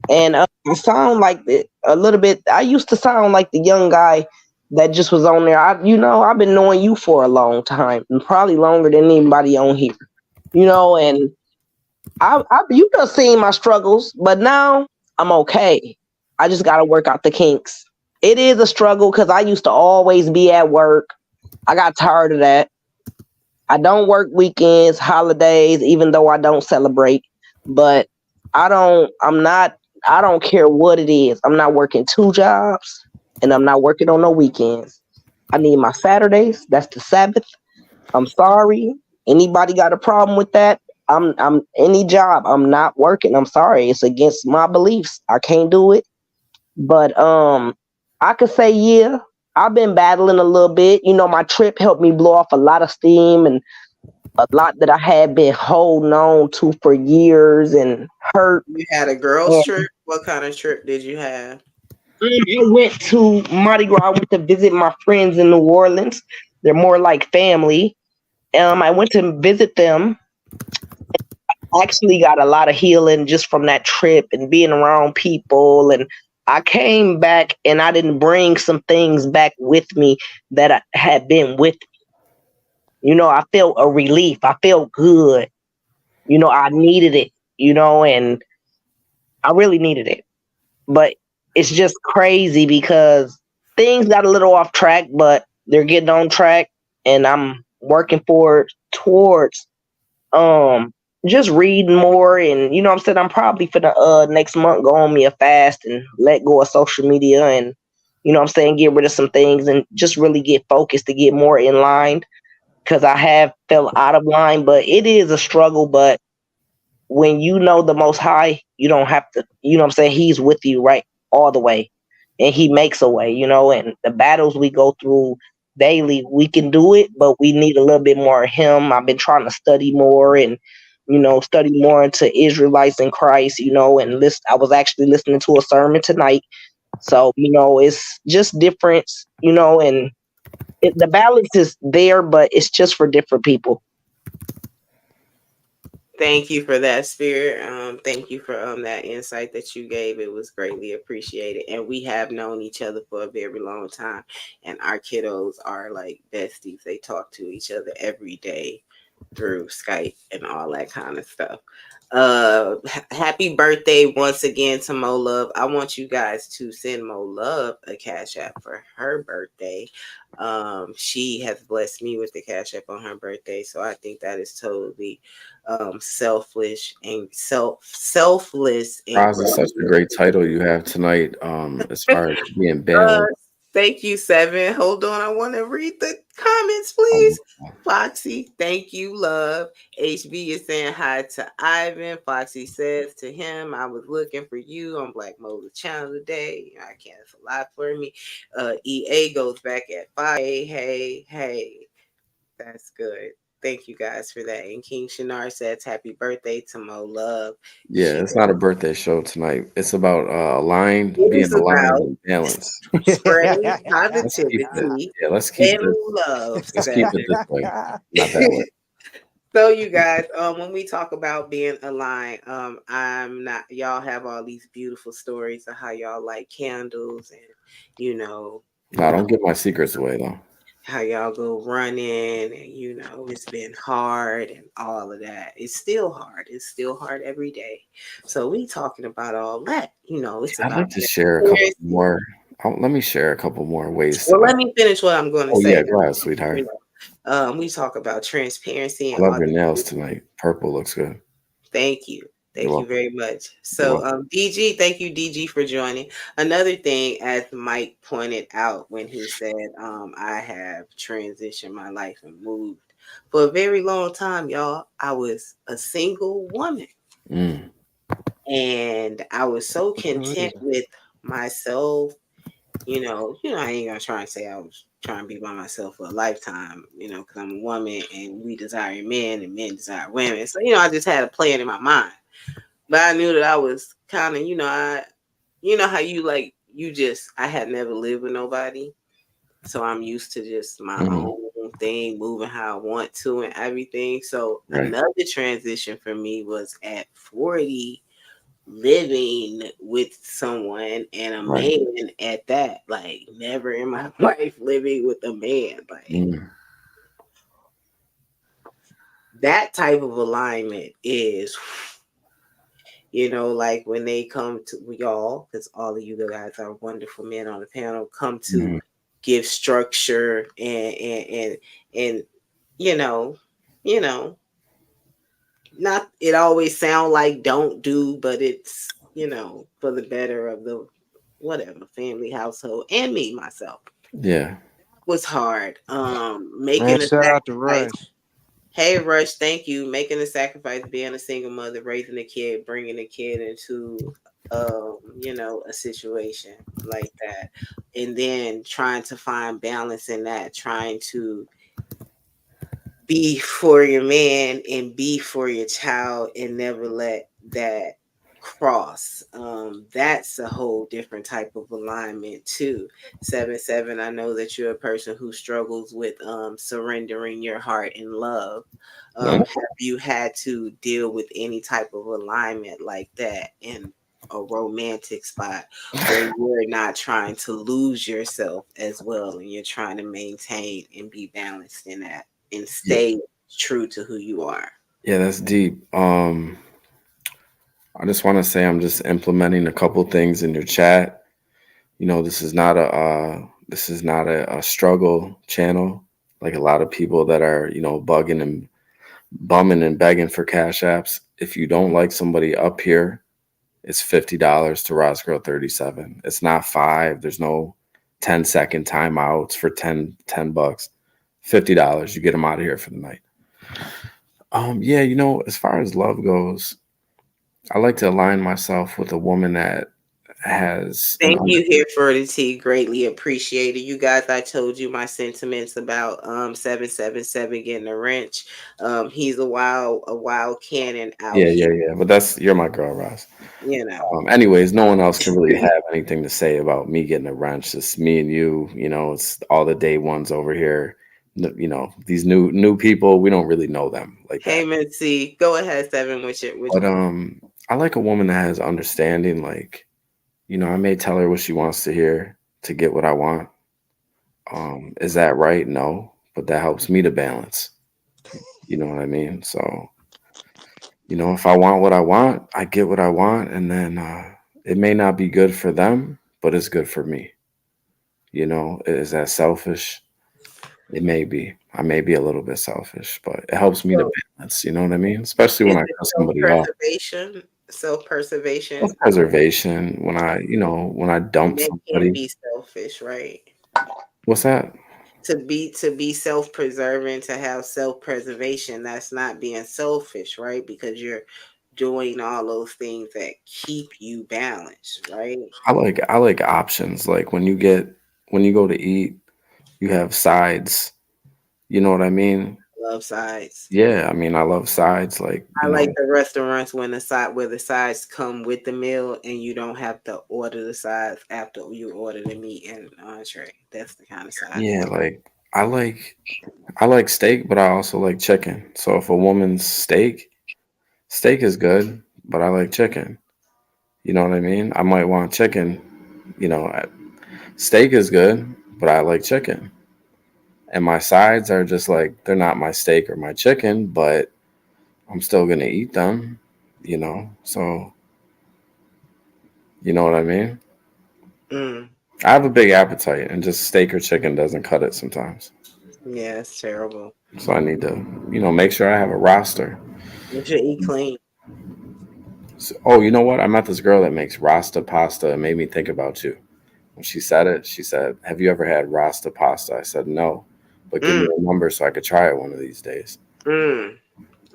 And I sound like a little bit. I used to sound like the young guy that just was on there. I've been knowing you for a long time, and probably longer than anybody on here. And you just seen my struggles, but now I'm okay. I just got to work out the kinks. It is a struggle because I used to always be at work. I got tired of that. I don't work weekends, holidays, even though I don't celebrate. But I'm not, I don't care what it is. I'm not working two jobs and I'm not working on no weekends. I need my Saturdays. That's the Sabbath. I'm sorry. Anybody got a problem with that? I'm any job. I'm not working. I'm sorry. It's against my beliefs. I can't do it. But I could say yeah. I've been battling a little bit. My trip helped me blow off a lot of steam and a lot that I had been holding on to for years and hurt. You had a girls' And trip. What kind of trip did you have? I went to Mardi Gras. I went to visit my friends in New Orleans. They're more like family. I went to visit them. Actually got a lot of healing just from that trip and being around people. And I came back and I didn't bring some things back with me that I had been with me. I felt a relief. I felt good. I needed it, and I really needed it. But it's just crazy because things got a little off track, but they're getting on track and I'm working forward towards um just reading more. And I'm saying I'm probably for the next month go on me a fast and let go of social media and I'm saying get rid of some things and just really get focused to get more in line because I have fell out of line. But it is a struggle. But when you know the Most High, you don't have to, what I'm saying? He's with you right all the way and he makes a way, and the battles we go through daily, we can do it, but we need a little bit more of him. I've been trying to study more and, study more into Israelites in Christ, and I was actually listening to a sermon tonight. So, it's just different, and the balance is there, but it's just for different people. Thank you for that, Spirit. Thank you for that insight that you gave. It was greatly appreciated. And we have known each other for a very long time. And our kiddos are like besties. They talk to each other every day. through Skype and all that kind of stuff. Happy birthday once again to Mo Love. I want you guys to send Mo Love a cash app for her birthday. She has blessed me with the cash app on her birthday, so I think that is totally selfless and Roz is such a great title you have tonight. As far as being balanced. Thank you, Seven. Hold on. I want to read the comments, please. Foxy, thank you, love. HB is saying hi to Ivan. Foxy says to him, I was looking for you on Black Moses channel today. I can't, it's a lot for me. EA goes back at 5. Hey. That's good. Thank you guys for that. And King Shinar says, happy birthday to Mo Love. Yeah, it's not a birthday show tonight. It's about being aligned and balanced. Spreading positivity. Let's keep and love. Let's keep it this way, not that way. So you guys, when we talk about being aligned, I'm not. Y'all have all these beautiful stories of how y'all like candles, and No, don't give my secrets away though. How y'all go running, and it's been hard and all of that. It's still hard. It's still hard every day. So we talking about all that. It's I'd about like to share a couple more. Let me share a couple more ways. Well, let me finish what I'm going to say. Yeah, go ahead, sweetheart. We talk about transparency. I love your nails tonight. Purple looks good. Thank you. Thank you very much. So, DG, thank you, DG, for joining. Another thing, as Mike pointed out when he said, I have transitioned my life and moved. For a very long time, y'all, I was a single woman. And I was so content with myself. I ain't gonna try and say I was trying to be by myself for a lifetime, because I'm a woman and we desire men and men desire women. So, I just had a plan in my mind. But I knew that I was kind of, how I had never lived with nobody. So I'm used to just my own thing, moving how I want to and everything. So another transition for me was at 40, living with someone and a man at that. Like, never in my life living with a man. Like, that type of alignment is... like when they come to y'all, because all of you guys are wonderful men on the panel, come to give structure and not it always sound like don't do, but it's for the better of the whatever family, household, and me myself. Yeah, it was hard. Making shout out to Rush. Hey, Rush, thank you. Making a sacrifice, being a single mother, raising a kid, bringing a kid into, a situation like that. And then trying to find balance in that, trying to be for your man and be for your child and never let that cross. That's a whole different type of alignment too. 7-7, I know that you're a person who struggles with surrendering your heart and love. Have you had to deal with any type of alignment like that in a romantic spot where you're not trying to lose yourself as well and you're trying to maintain and be balanced in that and stay true to who you are? Yeah, that's deep. I just want to say I'm just implementing a couple things in your chat. This is not a struggle channel like a lot of people that are bugging and bumming and begging for cash apps. If you don't like somebody up here, it's $50 to Rosgirl 37. It's not $5. There's no 10-second timeouts for $10. $50. You get them out of here for the night. As far as love goes, I like to align myself with a woman that has... Thank you here for the tea. Greatly appreciated. You guys, I told you my sentiments about 777 getting a wrench. He's a wild cannon out here. Yeah. But you're my girl, Ross. Anyways, no one else can really have anything to say about me getting a wrench. It's me and you. It's all the day ones over here. These new people, we don't really know them like that. Hey, Mitzi, go ahead, 7. But I like a woman that has understanding. Like, I may tell her what she wants to hear to get what I want. Is that right? No, but that helps me to balance. You know what I mean? So, if I want what I want, I get what I want, and then it may not be good for them, but it's good for me. Is that selfish? It may be. I may be a little bit selfish, but it helps me to So balance. You know what I mean? Especially is when I it cut somebody off. self-preservation Self-preservation. When I dump that can somebody. be selfish, right? What's that? To be self-preserving, to have self-preservation, that's not being selfish, right? Because you're doing all those things that keep you balanced, right? I like options. Like when you go to eat, you have sides. You know what I mean? Love sides. Yeah, I mean I love sides. Like I like the restaurants when where the sides come with the meal and you don't have to order the sides after you order the meat and entree. That's the kind of sides. yeah, like I like steak, but I also like chicken. So if a woman's steak is good, but I like chicken. You know what I mean? I might want chicken. You know, steak is good, but I like chicken. And my sides are just like they're not my steak or my chicken, but I'm still gonna eat them. So you know what I mean? Mm, I have a big appetite, and just steak or chicken doesn't cut it sometimes. yeah, it's terrible. So I need to, make sure I have a roster. You should eat clean. So, oh, you know what? I met this girl that makes Rasta pasta. It made me think about you. When she said it, she said, "Have you ever had Rasta pasta?" I said, "No, but give me Mm, a number so I could try it one of these days." mm,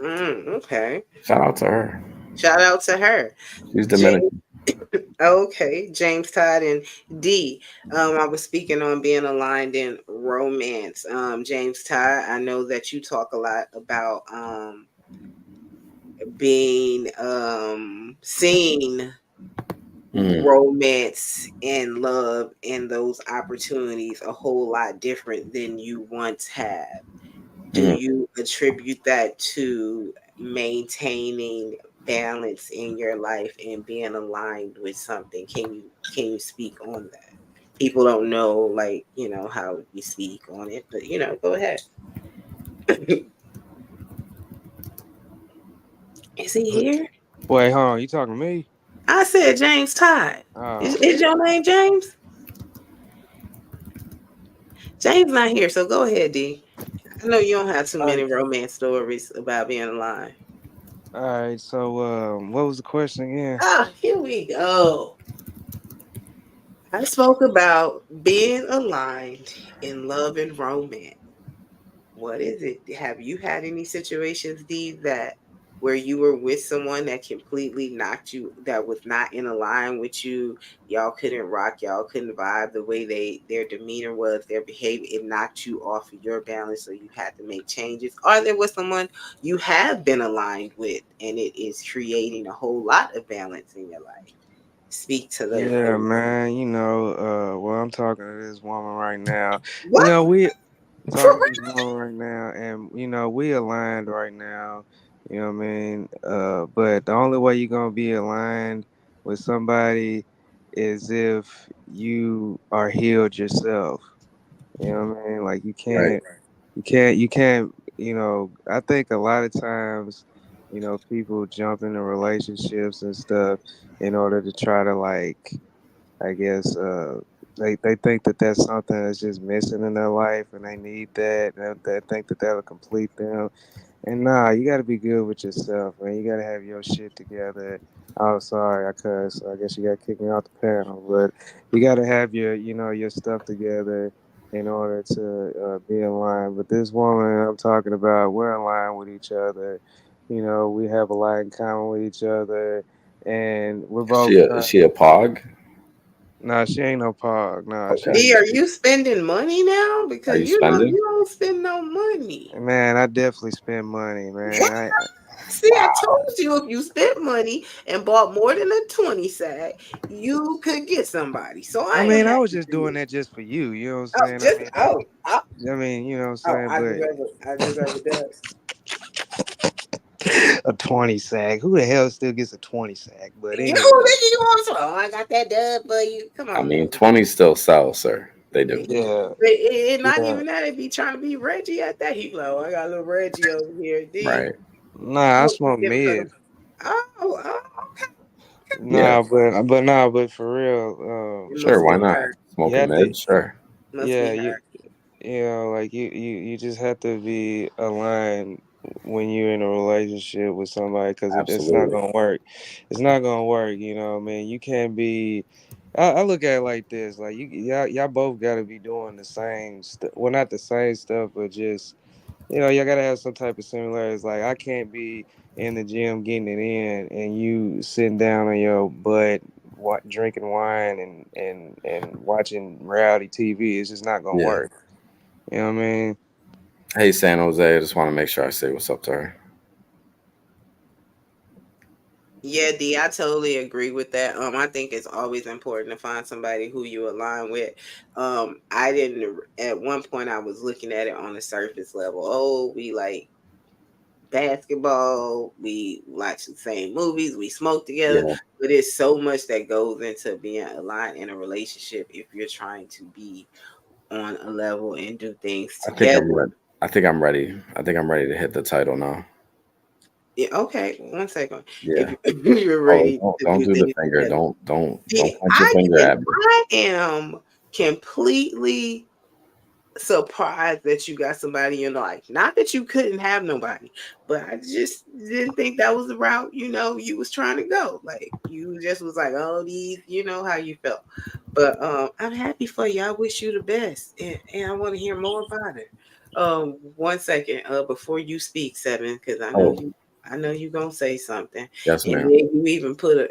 okay. Shout out to her. Shout out to her. She's James, Dominican. okay, James Todd and D. I was speaking on being aligned in romance. James Todd, I know that you talk a lot about being seen Mm, romance and love and those opportunities a whole lot different than you once had. Do mm. you attribute that to maintaining balance in your life and being aligned with something? Can you speak on that? People don't know, like, how you speak on it, but go ahead. Is he here? Wait, hold on. You talking to me? I said James Todd. Is, Oh, is your name James? James not here, so go ahead, D. I know you don't have too all many right. romance stories about being aligned. All right. So, what was the question again? Ah, here we go. I spoke about being aligned in love and romance. What is it? Have you had any situations, D, that where you were with someone that completely knocked you, that was not in a line with you? Y'all couldn't rock, y'all couldn't vibe the way their demeanor was, their behavior. It knocked you off of your balance, so you had to make changes. Or there was someone you have been aligned with, and it is creating a whole lot of balance in your life. Speak to those Yeah, things. man. Well, I'm talking to this woman right now. What? We For talking to this woman right now, and we aligned right now. You know what I mean? But the only way you're gonna be aligned with somebody is if you are healed yourself. You know what I mean? Like you Right. can't, you can't. I think a lot of times, people jump into relationships and stuff in order to try to like, I guess, they think that that's something that's just missing in their life, and they need that. And they think that that'll complete them. And nah, you got to be good with yourself, man. You got to have your shit together. Oh, sorry, I cussed. I guess you got to kick me off the panel, but you got to have your stuff together in order to be in line. But this woman I'm talking about, we're in line with each other. We have a lot in common with each other, and we're Is she both a, is trying. she a pog? Nah, she ain't no pog. Nah, Okay. D, are you spending money now? Are Because you you spending? don't spend no money. man, I definitely spend money, man. See, I told you if you spent money and bought more than a 20 sack, you could get somebody. So I I am mean, I happy was just for doing you. that just for you. You know what I'm Oh, saying? just You know what I'm I saying? deserve it. I deserve it. Does. But a 20 sack. Who the hell still gets a 20 sack? But You anyway, nigga, you want some? Oh, I got that dub for you. Come I on mean, now. 20 still sells, sir. They do. Yeah. It not Yeah. even that. It be trying to be Reggie at that. He like, oh, I got a little Reggie over here. D. Right. Nah, I smoke mid. Oh, okay. Yeah. But for real, It Sure. must Why be not? her. you Smoking have to, mid. Sure. Must yeah, be her. you know, like you just have to be aligned when you're in a relationship with somebody, because it's not Absolutely. gonna work. It's not gonna work, you know, man. You can't be. I look at it like this: like y'all both got to be doing the same stuff. Well, not the same stuff, but just, you know, y'all gotta have some type of similarities. Like, I can't be in the gym getting it in, and you sitting down on your butt, drinking wine and watching reality TV. It's just not gonna Yeah. work. You know what I mean? Hey, San Jose. I just want to make sure I say what's up to her. Yeah, D, I totally agree with that. I think it's always important to find somebody who you align with. I didn't at one point I was looking at it on the surface level. Oh, we like basketball, we watch the same movies, we smoke together, Yeah. but it's so much that goes into being aligned in a relationship if you're trying to be on a level and do things I think I'm together. ready. I think I'm ready. I think I'm ready to hit the title now. Yeah, okay, 1 second. Yeah. If you're Oh, ready to don't do do the things finger. together. Don't See, point your finger at me. I am completely surprised that you got somebody in life. Not that you couldn't have nobody, but I just didn't think that was the route, you was trying to go. Like you just was like, oh, these, how you felt. But I'm happy for you. I wish you the best. And I want to hear more about it. 1 second, before you speak, Seven, because Oh, I know you gonna say something. yes, And ma'am. then you even put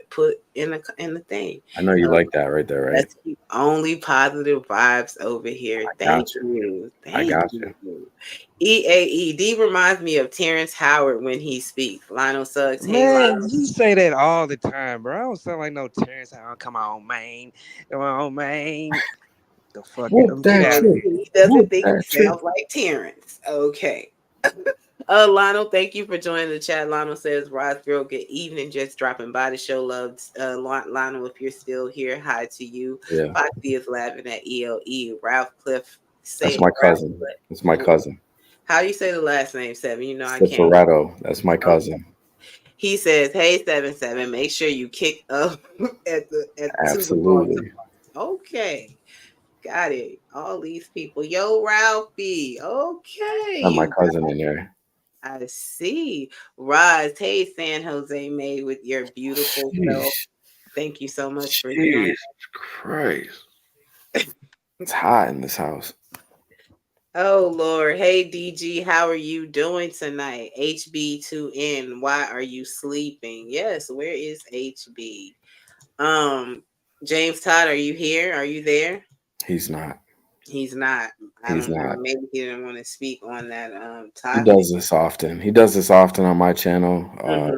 in the thing. I know you like that right there, right? Let's keep only positive vibes over here. I Thank got you. you. I Thank got you. you. EAED reminds me of Terrence Howard when he speaks. Lionel Suggs, hey Man, Lionel. you say that all the time, bro. I don't sound like no Terrence. Come on, man. Come on, man. The fuck Whoop out. Get that out of So trick. here. he doesn't Whoop think that he trick. sounds like Terrence. Okay. Lionel, thank you for joining the chat. Lionel says, Rise Girl, good evening. Just dropping by to show love. Lionel, if you're still here, hi to you. Yeah. Foxy is laughing at ELE. Ralph Cliff, That's say my Ralph cousin. Cliff. That's my cousin. How do you say the last name, Seven? I can't. Cifaretto. That's my cousin. He says, "Hey, 7-7, make sure you kick up at the to the ball." Absolutely. Okay, got it. All these people, yo, Ralphie. Okay, Got my you got. cousin in there. I see. Roz, hey, San Jose May, with your beautiful self. Sheesh. Thank you so much for joining. Jesus Christ. It's hot in this house. Oh Lord, hey DG, how are you doing tonight? HB2N, why are you sleeping? Yes, where is HB? James Todd, are you here? Are you there? He's not. He's not. I He's don't know. not. Maybe he didn't want to speak on that He topic. does this often. He does this often on my channel. My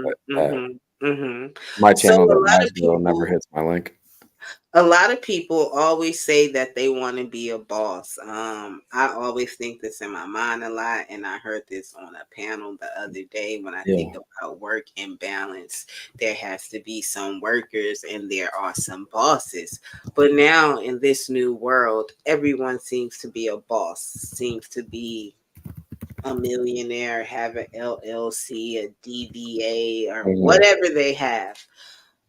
So channel that Rise Girl never hits my link. a lot of people always say that they want to be a boss. I always think this in my mind a lot, and I heard this on a panel the other day. When I think about work and balance, there has to be some workers and there are some bosses. But now in this new world, everyone seems to be a boss, seems to be a millionaire, have an LLC, a DBA, or whatever they have.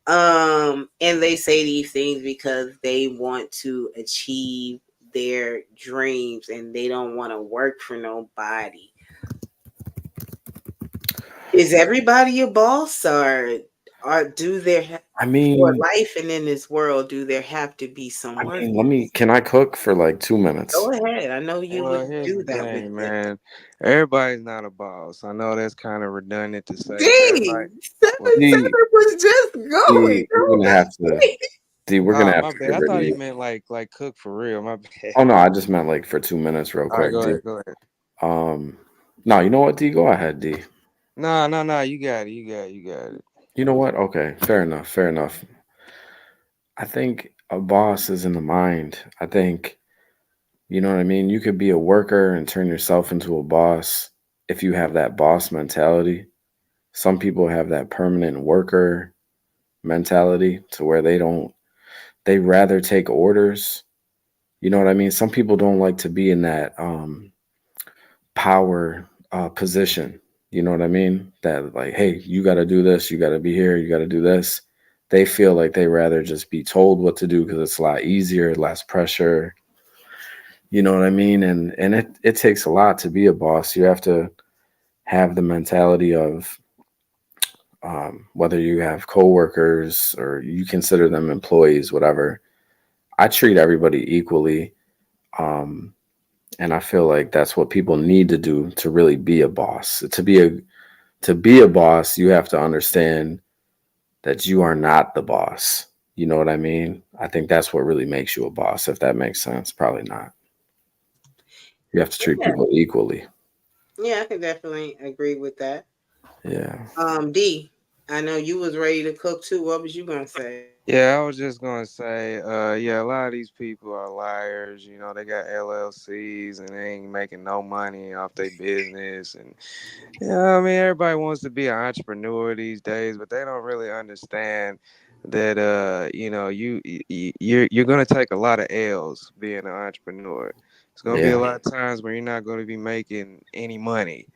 And they say these things because they want to achieve their dreams and they don't want to work for nobody. Is everybody a boss, or do there for life and in this world, do there have to be some work? Can I cook for like 2 minutes? Go ahead. I know you would do that Thing, with man. Everybody's not a boss. I know that's kind of redundant to say. Dang, 7-7 was just going. We're gonna have to. D, we're gonna have to get I rid thought of he you. meant like cook for real. My bad. Oh no, I just meant like for 2 minutes, real quick. All right, D. go ahead. No, you know what, D? Go ahead, D. No, you got it. You know what? Okay, fair enough. I think a boss is in the mind. I think, you know what I mean? You could be a worker and turn yourself into a boss if you have that boss mentality. Some people have that permanent worker mentality to where they rather take orders. You know what I mean? Some people don't like to be in that power position. You know what I mean? That like, hey, you got to do this, you got to be here, you got to do this. They feel like they rather just be told what to do because it's a lot easier, less pressure. You know what I mean? And it takes a lot to be a boss. You have to have the mentality of whether you have coworkers or you consider them employees, whatever. I treat everybody equally. Um, and I feel like that's what people need to do to really be a boss. To be a boss, you have to understand that you are not the boss. You know what I mean? I think that's what really makes you a boss, if that makes sense. Probably not. You have to treat Yeah, people equally. yeah, I can definitely agree with that. Yeah. D, I know you was ready to cook too. What was you gonna say? Yeah, I was just gonna say, yeah, a lot of these people are liars. You know, they got LLCs and they ain't making no money off their business. And yeah, I mean, everybody wants to be an entrepreneur these days, but they don't really understand that, you know, you're gonna take a lot of L's being an entrepreneur. It's gonna be a Yeah. lot of times where you're not gonna be making any money,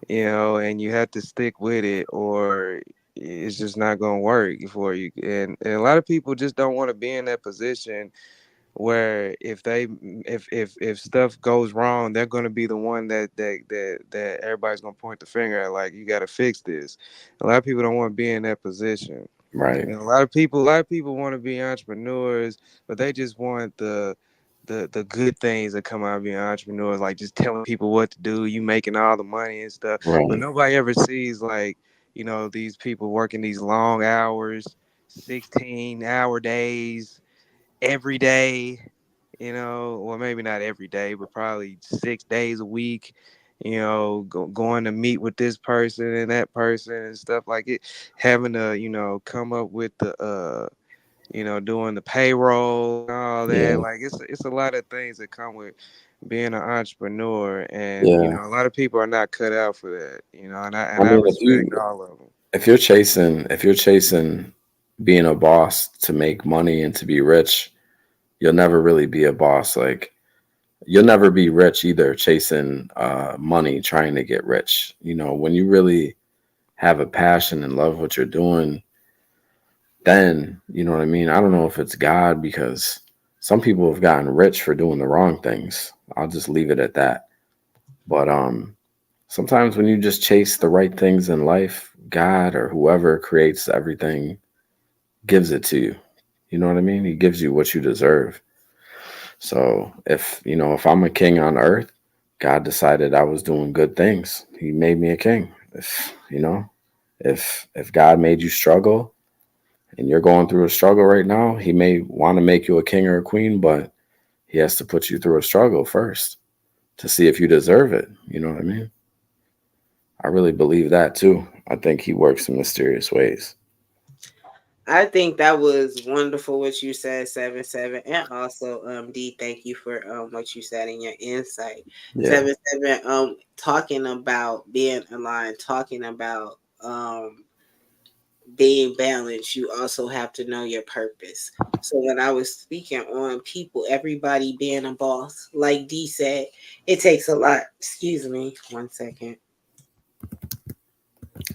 you know, and you have to stick with it, or it's just not going to work for you. And a lot of people just don't want to be in that position where if stuff goes wrong, they're going to be the one that everybody's going to point the finger at, like, you got to fix this. A lot of people don't want to be in that position. Right. You know, a lot of people want to be entrepreneurs, but they just want the good things that come out of being entrepreneurs, like just telling people what to do, you making all the money and stuff. But Right. nobody ever sees, like, you know, these people working these long hours, 16-hour days every day, you know, or maybe not every day, but probably 6 days a week, you know, going to meet with this person and that person and stuff like it, having to, you know, come up with the, you know, doing the payroll and all that. Yeah. Like, it's a lot of things that come with being an entrepreneur, and you Yeah. know, a lot of people are not cut out for that, you know, and I I and I mean, if respect you all of them. if you're chasing being a boss to make money and to be rich, you'll never really be a boss. Like you'll never be rich either chasing money trying to get rich. You know, when you really have a passion and love what you're doing, then you know what I mean. I don't know if it's God because some people have gotten rich for doing the wrong things. I'll just leave it at that. But sometimes when you just chase the right things in life, God or whoever creates everything gives it to you. You know what I mean? He gives you what you deserve. So if I'm a king on earth, God decided I was doing good things. He made me a king. If God made you struggle and you're going through a struggle right now, he may want to make you a king or a queen, but he has to put you through a struggle first to see if you deserve it. You know what I mean? I really believe that too. I think he works in mysterious ways. I think that was wonderful what you said, 7-7, and also D. Thank you for what you said in your insight, Yeah. 7-7. Talking about being aligned, talking about being balanced. You also have to know your purpose. So when I was speaking on people, everybody being a boss, like D said, it takes a lot. Excuse me, 1 second.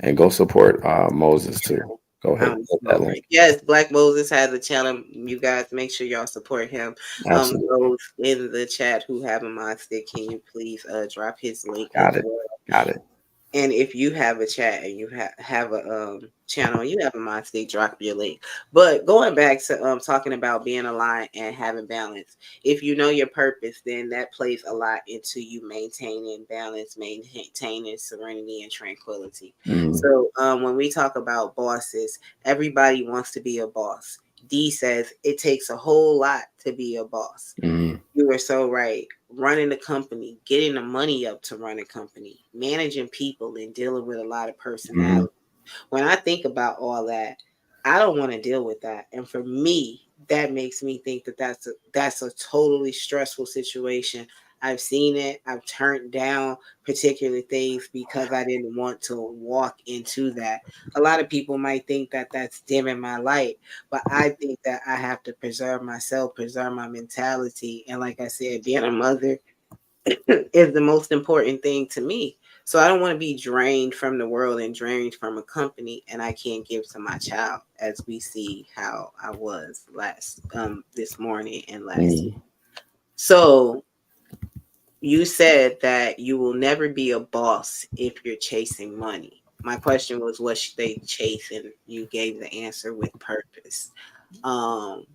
And go support Moses too. Go ahead. I'm Hit that smoking. link. Yes, Black Moses has a channel. You guys make sure y'all support him. Absolutely. Those in the chat who have a mod stick, can you please drop his link as Got it. well? Got it. And if you have a chat and you have a channel and you have a mod stick, drop your link. But going back to talking about being aligned and having balance, if you know your purpose, then that plays a lot into you maintaining balance, maintaining serenity and tranquility. Mhm. So when we talk about bosses, everybody wants to be a boss. D says it takes a whole lot to be a boss. Mhm. You were so right. Running a company, getting the money up to run a company, managing people, and dealing with a lot of Mhm. personality. When I think about all that, I don't want to deal with that. And for me, that makes me think that that's a totally stressful situation. I've seen it. I've turned down particular things because I didn't want to walk into that. A lot of people might think that that's dimming my light, but I think that I have to preserve myself, preserve my mentality. And like I said, being a mother is the most important thing to me. So I don't want to be drained from the world and drained from a company, and I can't give to my child, as we see how I was last this morning and last week. Mm. So you said that you will never be a boss if you're chasing money. My question was, what should they chase? And you gave the answer with purpose. Um,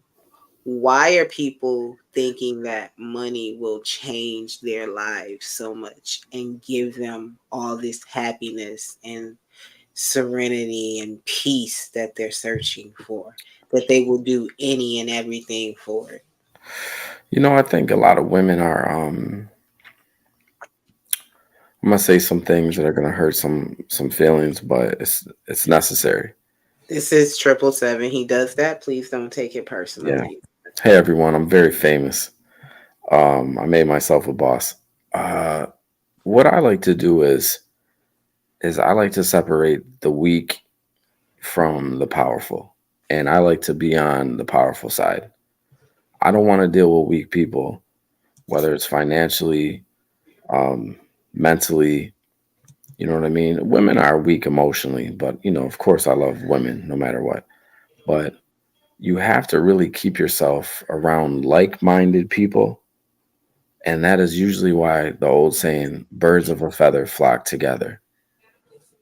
why are people thinking that money will change their lives so much and give them all this happiness and serenity and peace that they're searching for, that they will do any and everything for it? I think a lot of women are. I'm gonna say some things that are gonna hurt some feelings, but it's necessary. This is 777. He does that. Please don't take it Yeah. personally. Hey everyone, I'm very famous. I made myself a boss. What I like to do is I like to separate the weak from the powerful, and I like to be on the powerful side. I don't want to deal with weak people, whether it's financially, um, mentally. You know what I mean? Women are weak emotionally, but of course, I love women no matter what. But you have to really keep yourself around like-minded people, and that is usually why the old saying, "Birds of a feather flock together."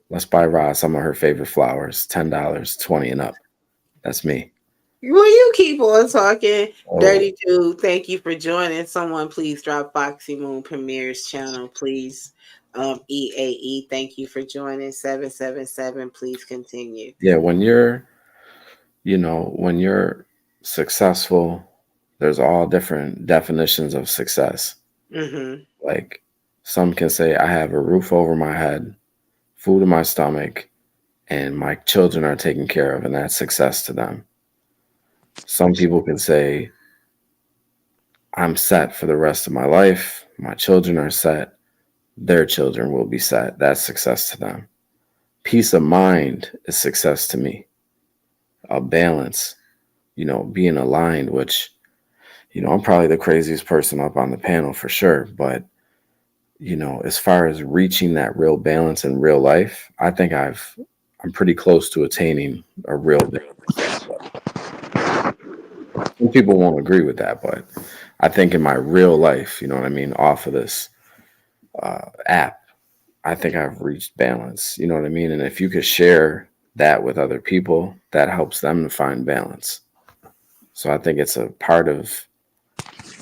Let's buy Roz some of her favorite flowers, $10, 20 and up. That's me. Will you keep on talking? Oh, Dirty Dude, thank you for joining. Someone please drop Foxy Moon Premier's channel, please. EAE, thank you for joining. 777, please continue. yeah. When you're successful, there's all different definitions of success. Mm-hmm. Like some can say, I have a roof over my head, food in my stomach, and my children are taken care of, and that's success to them. Some people can say, I'm set for the rest of my life. My children are set. Their children will be set. That's success to them. Peace of mind is success to me. A balance, being aligned, which, I'm probably the craziest person up on the panel for sure. But, as far as reaching that real balance in real life, I think I'm pretty close to attaining a real balance. Some people won't agree with that, but I think in my real life, you know what I mean, off of this app, I think I've reached balance. You know what I mean? And if you could share that with other people, that helps them to find balance. So I think it's a part of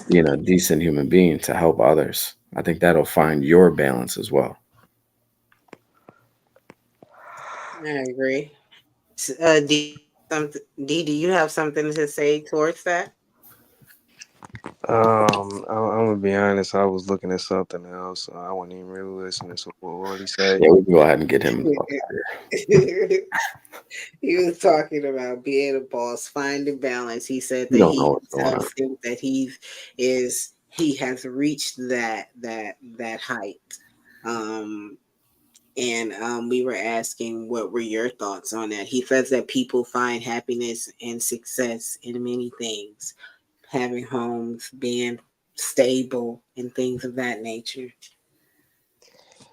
being a decent human being to help others. I think that'll find your balance as well. I agree. Do you have something to say towards that? I'm gonna be honest. I was looking at something else. I wasn't even really listening. So what he say? Yeah, we can go ahead and get him. He was talking about being a boss, finding balance. He said You that don't know he what's going on. himself think that he has reached that height. Um, and we were asking what were your thoughts on that. He says that people find happiness and success in many things, having homes, being stable, and things of that nature.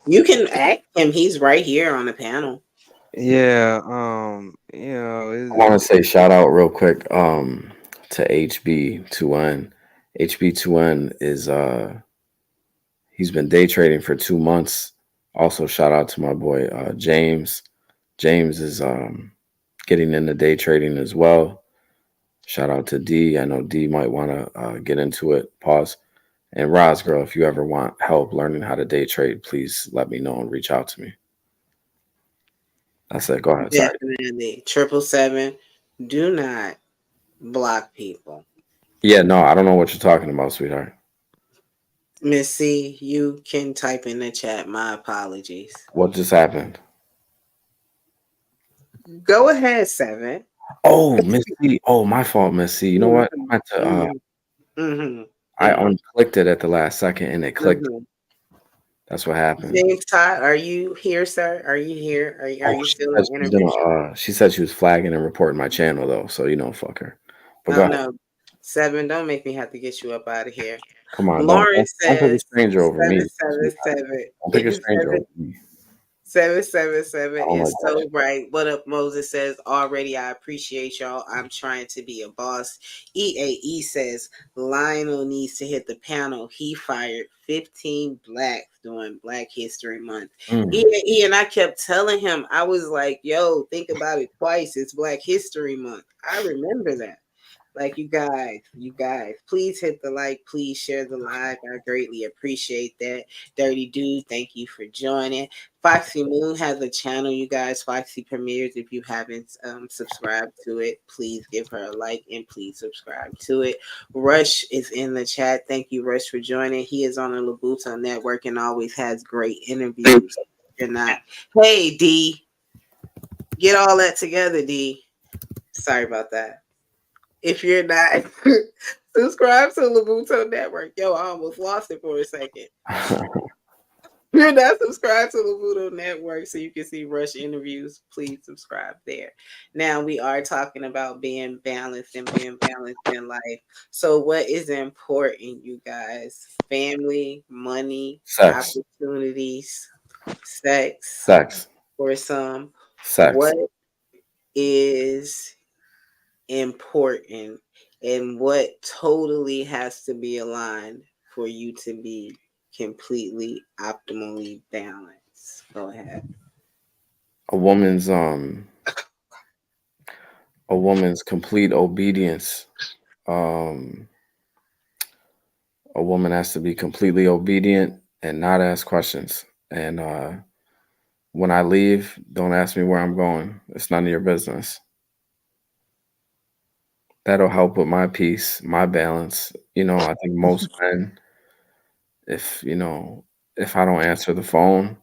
You can ask him; he's right here on the panel. Yeah. I want to say shout out real quick to HB2N. HB2N is he's been day trading for 2 months. Also shout out to my boy James. James is getting into day trading as well. Shout out to D. I know D might want to get into it. Pause. And Roz, girl, if you ever want help learning how to day trade, please let me know and reach out to me. That's it. Go ahead. Sorry. Definitely. 777. Do not block people. Yeah, no, I don't know what you're talking about, sweetheart. Miss C, you can type in the chat. My apologies. What just happened? Go ahead, 7. Oh, Miss C. Oh, my fault, Miss C. You know what? Mm-hmm. I unclicked it at the last second and it clicked. Mhm. That's what happened. James Todd, are you here, sir? Are you here? Are you She still said in she was interview? she said she was flagging and reporting my channel though, so fuck her. But go Oh ahead. no. 7, don't make me have to get you up out of here. Come on, Lauren don't pick a says stranger over me. 777. Don't pick a stranger over me. 777 I don't is like that so shit. right. What up, Moses says already. I appreciate y'all. I'm trying to be a boss. EAE says Lionel needs to hit the panel. He fired 15 blacks during Black History Month. EAE, and I kept telling him, I was like, yo, think about it twice. It's Black History Month. I remember that. Like, you guys, please hit the like, please share the live. I greatly appreciate that. Dirty Dude, thank you for joining. Foxy Moon has a channel, you guys. Foxy Premieres. If you haven't subscribed to it, please give her a like and please subscribe to it. Rush is in the chat. Thank you, Rush, for joining. He is on the Labuto Network and always has great interviews. You're not. Hey, D. Get all that together, D. Sorry about that. If you're not subscribe to Labuto Network, yo, I almost lost it for a second. You're not subscribed to Labuto Network so you can see Rush interviews, please subscribe there. Now we are talking about being balanced and being balanced in life. So what is important, you guys? Family, money, Sex. opportunities, sex. For some. Sex. What is important and what totally has to be aligned for you to be completely optimally balanced? Go ahead. A woman's complete obedience. A woman has to be completely obedient and not ask questions. And when I leave, don't ask me where I'm going. It's none of your business. That'll help with my peace, my balance. I think most men, if I don't answer the phone,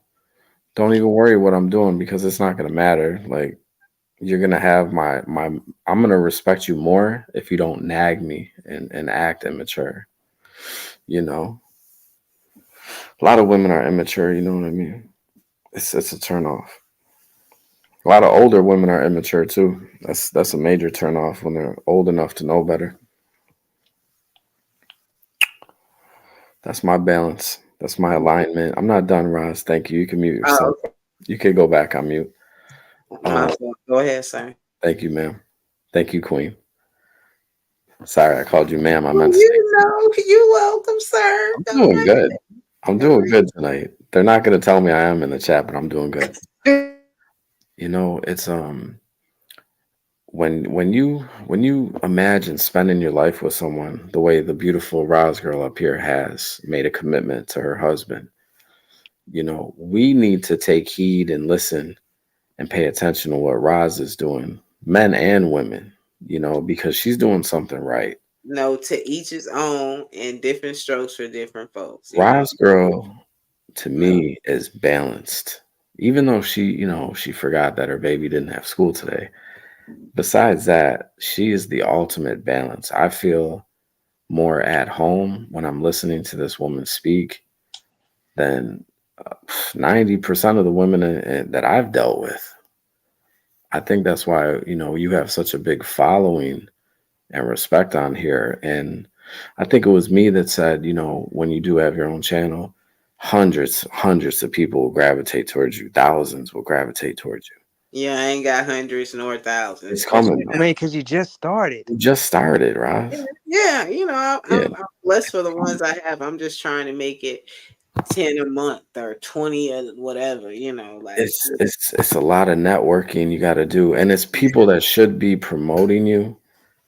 don't even worry what I'm doing because it's not gonna matter. Like, you're gonna have I'm gonna respect you more if you don't nag me and act immature. A lot of women are immature, you know what I mean? It's a turn off. A lot of older women are immature too. That's a major turn off when they're old enough to know better. That's my balance. That's my alignment. I'm not done, Roz. Thank you. You can mute yourself. Okay. You can go back on mute. Go ahead, sir. Thank you, ma'am. Thank you, Queen. Sorry, I called you ma'am. I meant you're welcome, sir. I'm doing good. I'm doing good tonight. They're not going to tell me I am in the chat, but I'm doing good. It's when you imagine spending your life with someone the way the beautiful Roz girl up here has made a commitment to her husband, we need to take heed and listen and pay attention to what Roz is doing, men and women, because she's doing something right. No, to each his own, and different strokes for different folks. Roz girl, to me, is balanced. Even though she forgot that her baby didn't have school today. Besides that, she is the ultimate balance. I feel more at home when I'm listening to this woman speak than 90% of the women that I've dealt with. I think that's why, you have such a big following and respect on here. And I think it was me that said, when you do have your own channel, hundreds of people will gravitate towards you. Thousands will gravitate towards you. Yeah, I ain't got hundreds nor thousands. It's coming. I mean, because you just started. You just started, Roz. Yeah, I'm blessed for the ones I have. I'm just trying to make it 10 a month or 20 or whatever, like it's a lot of networking you got to do, and it's people that should be promoting you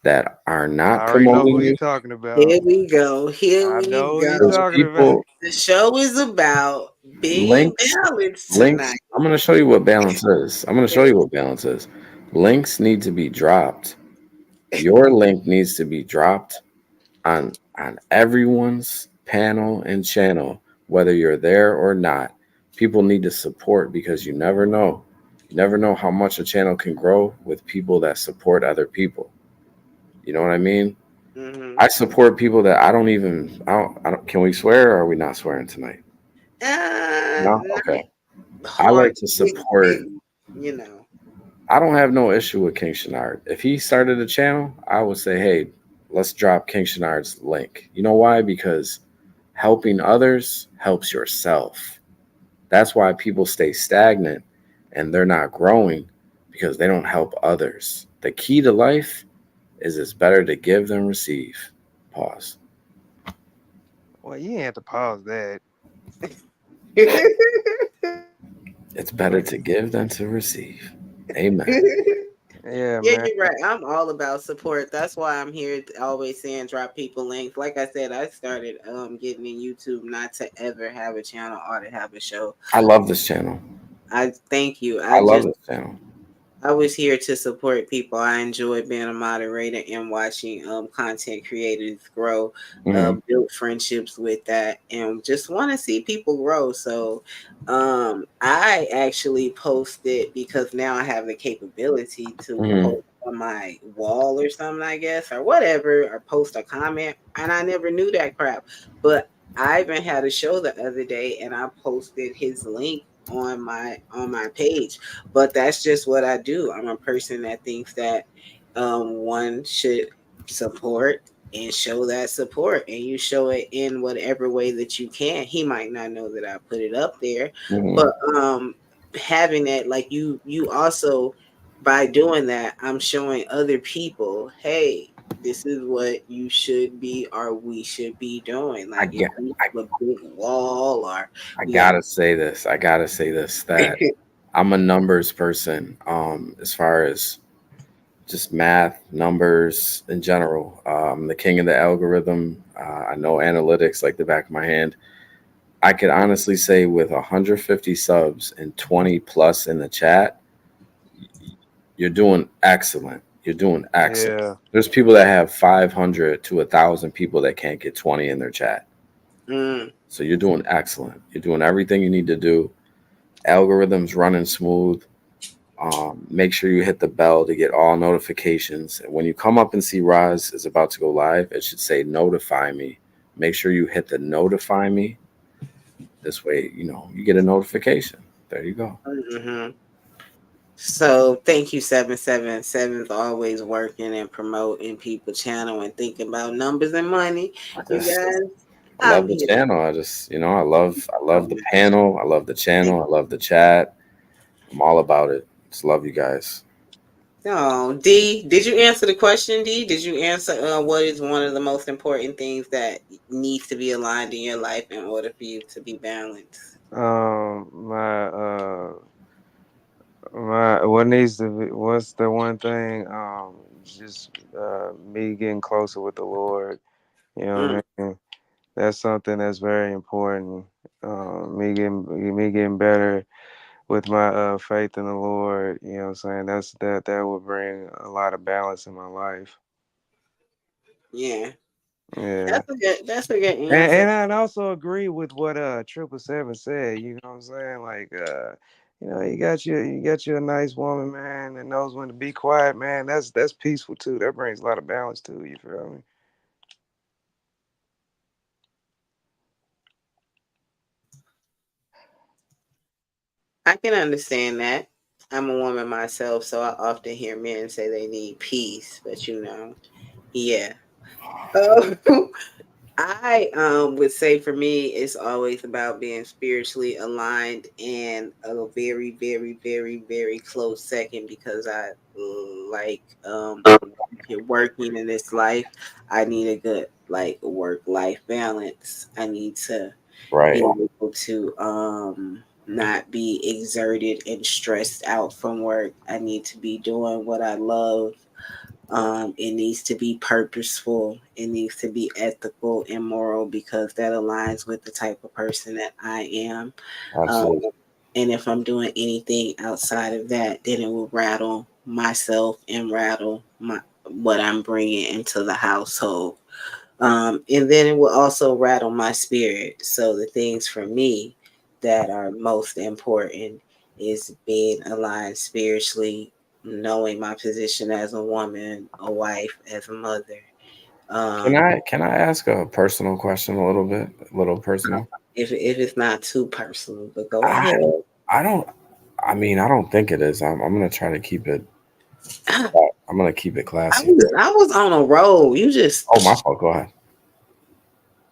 that are not promoting you. Talking about. Here we go. The show is about being balanced tonight. I'm going to show you what balance is. Links need to be dropped. Your link needs to be dropped on everyone's panel and channel, whether you're there or not. People need to support because you never know. You never know how much a channel can grow with people that support other people. You know what I mean? Mm-hmm. I support people that I don't even. I don't. Can we swear? Or are we not swearing tonight? No. Okay. Not I hard, like to big, support. big, you know. I don't have no issue with King Shenard. If he started a channel, I would say, hey, let's drop King Shenard's link. You know why? Because helping others helps yourself. That's why people stay stagnant and they're not growing because they don't help others. The key to life is it's better to give than receive. Pause. Well, you ain't have to pause that. It's better to give than to receive. Amen. Yeah, Yeah, man. you're right. I'm all about support. That's why I'm here always saying drop people links. Like I said, I started getting in YouTube not to ever have a channel or to have a show. I love this channel. I thank you. I love this channel. I was here to support people. I enjoy being a moderator and watching content creators grow, build friendships with that, and just want to see people grow. So I actually posted because now I have the capability to post on my wall or something, I guess, or whatever, or post a comment. And I never knew that crap. But I even had a show the other day and I posted his link on my page, but that's just what I do. I'm a person that thinks that one should support and show that support, and you show it in whatever way that you can. He might not know that I put it up there, but having that, like you also, by doing that, I'm showing other people, hey, this is what you should be or we should be doing. Like if we have a big wall or I gotta say this. That I'm a numbers person. As far as just math, numbers in general. I'm the king of the algorithm. I know analytics like the back of my hand. I could honestly say with 150 subs and 20 plus in the chat, you're doing excellent. You're doing excellent. Yeah. There's people that have 500 to 1,000 people that can't get 20 in their chat. So you're doing excellent. You're doing everything you need to do. Algorithms running smooth. Make sure you hit the bell to get all notifications. And when you come up and see Roz is about to go live, it should say notify me. Make sure you hit the notify me. This way, you get a notification. There you go. So thank you, 777's always working and promoting people channel and thinking about numbers and money. You guys, I love the channel. I just, I love the panel. I love the channel. I love the chat. I'm all about it. Just love you guys. Oh, D, did you answer the question, D? Did you answer what is one of the most important things that needs to be aligned in your life in order for you to be balanced? What's the one thing? Just me getting closer with the Lord. You know what I mean? That's something that's very important. Me getting better with my faith in the Lord. You know what I'm saying? That would bring a lot of balance in my life. Yeah. Yeah. That's a good answer. And I also agree with what 777 said. You know what I'm saying? Like you got you a nice woman, man, that knows when to be quiet, man. That's peaceful too. That brings a lot of balance to it, you feel me? I can understand that. I'm a woman myself, so I often hear men say they need peace, but yeah. I would say for me, it's always about being spiritually aligned and a very, very, very, very close second, because I like working in this life. I need a good work life balance. I need to be able to not be exerted and stressed out from work. I need to be doing what I love. It needs to be purposeful. It needs to be ethical and moral, because that aligns with the type of person that I am. And if I'm doing anything outside of that, then it will rattle myself and rattle what I'm bringing into the household. And then it will also rattle my spirit. So the things for me that are most important is being aligned spiritually, knowing my position as a woman, a wife, as a mother, Can I ask a personal question a little personal? If it's not too personal, but go I ahead. I don't I mean, I don't think it is. I'm gonna try to keep it I I'm gonna keep it I classy. was I was on a roll. You Oh, my just fault. Go ahead.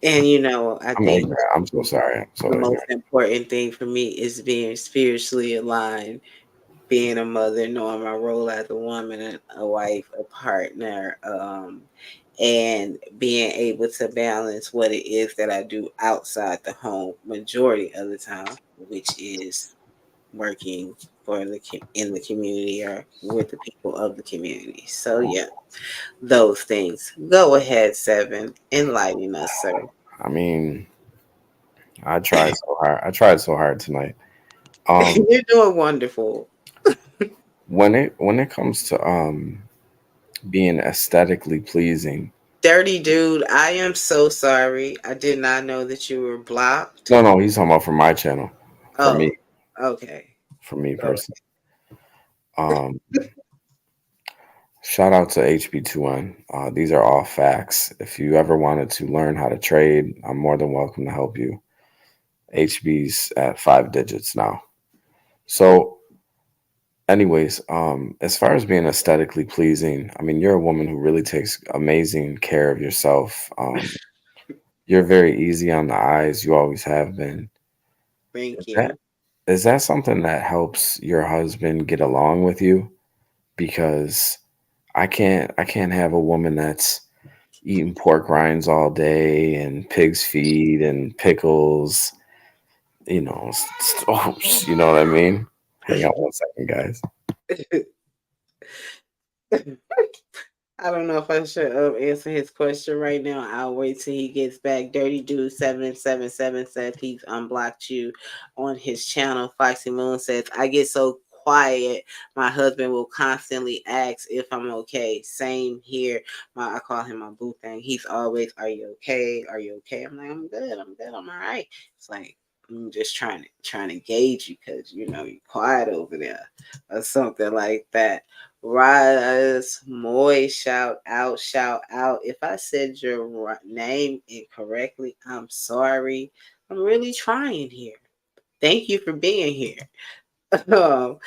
and you know, I I'm think ignorant. I'm so sorry. I'm so the most ignorant. important thing for me is being spiritually aligned, being a mother, knowing my role as a woman, a wife, a partner, and being able to balance what it is that I do outside the home majority of the time, which is working for in the community or with the people of the community. So yeah, those things. Go ahead, Seven. Enlighten us, sir. I mean, I tried so hard. I tried so hard tonight. Um, You're doing wonderful. when it comes to being aesthetically pleasing, Dirty dude, I am so sorry. I did not know that you were blocked. no, no, he's talking about for my channel, for me, Oh, okay. for me Go personally. Um, Shout out to HB2N. These are all facts. If you ever wanted to learn how to trade, I'm more than welcome to help you. HB's at 5 digits now. So, anyways, as far as being aesthetically pleasing, I mean, you're a woman who really takes amazing care of yourself. You're very easy on the eyes. You always have been. Thank Is that you. is that something that helps your husband get along with you? Because I can't have a woman that's eating pork rinds all day and pig's feet and pickles. You know, you know what I mean. Hang on one second, guys. I don't know if I should answer his question right now. I'll wait till he gets back. Dirty Dude 777 says he's unblocked you on his channel. Foxy Moon says, I get so quiet. My husband will constantly ask if I'm okay. Same here. I call him my boo thing. He's always, are you okay? Are you okay? I'm like, I'm good. I'm good. I'm all right. It's like, I'm just trying to gauge you because you know you're quiet over there or something like that. Rise, Moy, shout out, shout out. If I said your name incorrectly, I'm sorry. I'm really trying here. Thank you for being here. Um,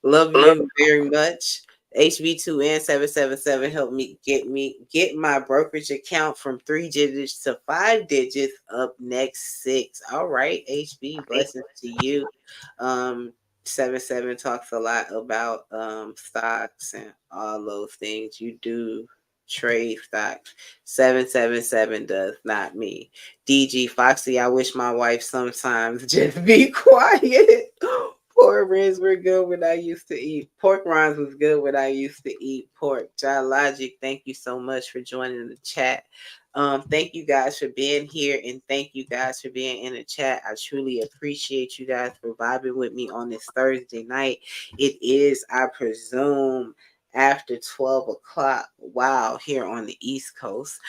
love you very much. HB2N 777 helped me get my brokerage account from 3 digits to 5 digits. Up next 6. All right, HB, blessings to you. Um 77 talks a lot about stocks and all those things. You do trade stocks. 777 does, not me. DG Foxy, I wish my wife sometimes just be quiet. Pork rinds were good when I used to eat. Pork rinds was good when I used to eat pork. John Logic, thank you so much for joining the chat. Thank you guys for being here and thank you guys for being in the chat. I truly appreciate you guys for vibing with me on this Thursday night. It is, I presume, after 12 o'clock. Wow, here on the East Coast.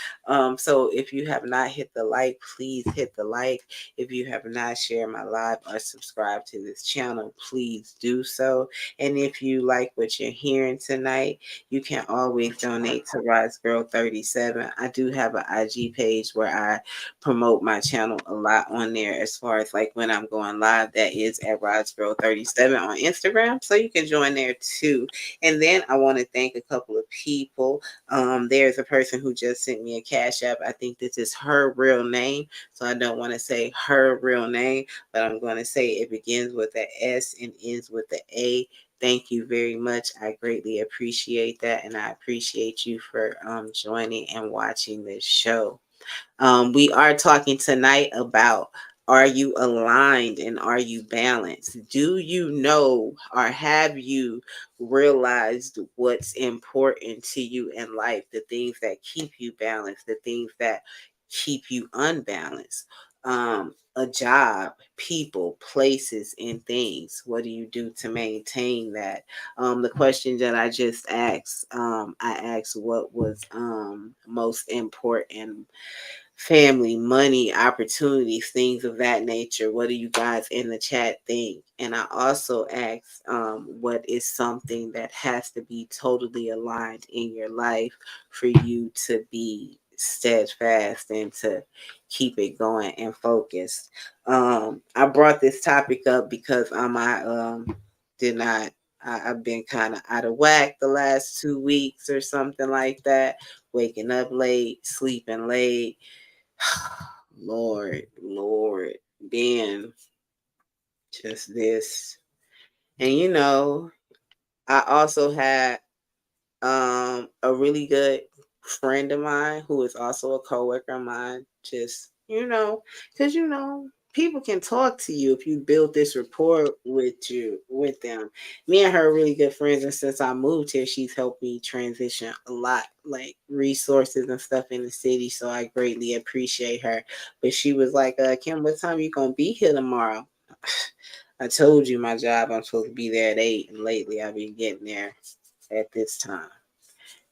So if you have not hit the like, please hit the like. If you have not shared my live or subscribed to this channel, please do so. And if you like what you're hearing tonight, you can always donate to Rise Girl 37. I do have an IG page where I promote my channel a lot on there as far as like when I'm going live. That is at Rise Girl 37 on Instagram. So you can join there too. And then I want to thank a couple of people. There's a person who just sent me a cash app. I think this is her real name. So I don't want to say her real name, but I'm going to say it begins with an S and ends with an A. Thank you very much. I greatly appreciate that. And I appreciate you for joining and watching this show. We are talking tonight about, are you aligned and are you balanced? Do you know or have you realized what's important to you in life? The things that keep you balanced, the things that keep you unbalanced. A job, people, places, and things. What do you do to maintain that? The question that I just asked, I asked what was most important: family, money, opportunities, things of that nature. What do you guys in the chat think? And I also asked, what is something that has to be totally aligned in your life for you to be steadfast and to keep it going and focused. I brought this topic up because I did not. I've been kind of out of whack the last 2 weeks or something like that. Waking up late, sleeping late. Lord, being just this. And I also had a really good friend of mine who is also a coworker of mine. Just because people can talk to you if you build this rapport with them. Me and her are really good friends, and since I moved here, she's helped me transition a lot, like resources and stuff in the city. So I greatly appreciate her. But she was like, "Kim, what time you gonna be here tomorrow?" I told you my job. I'm supposed to be there at 8, and lately I've been getting there at this time.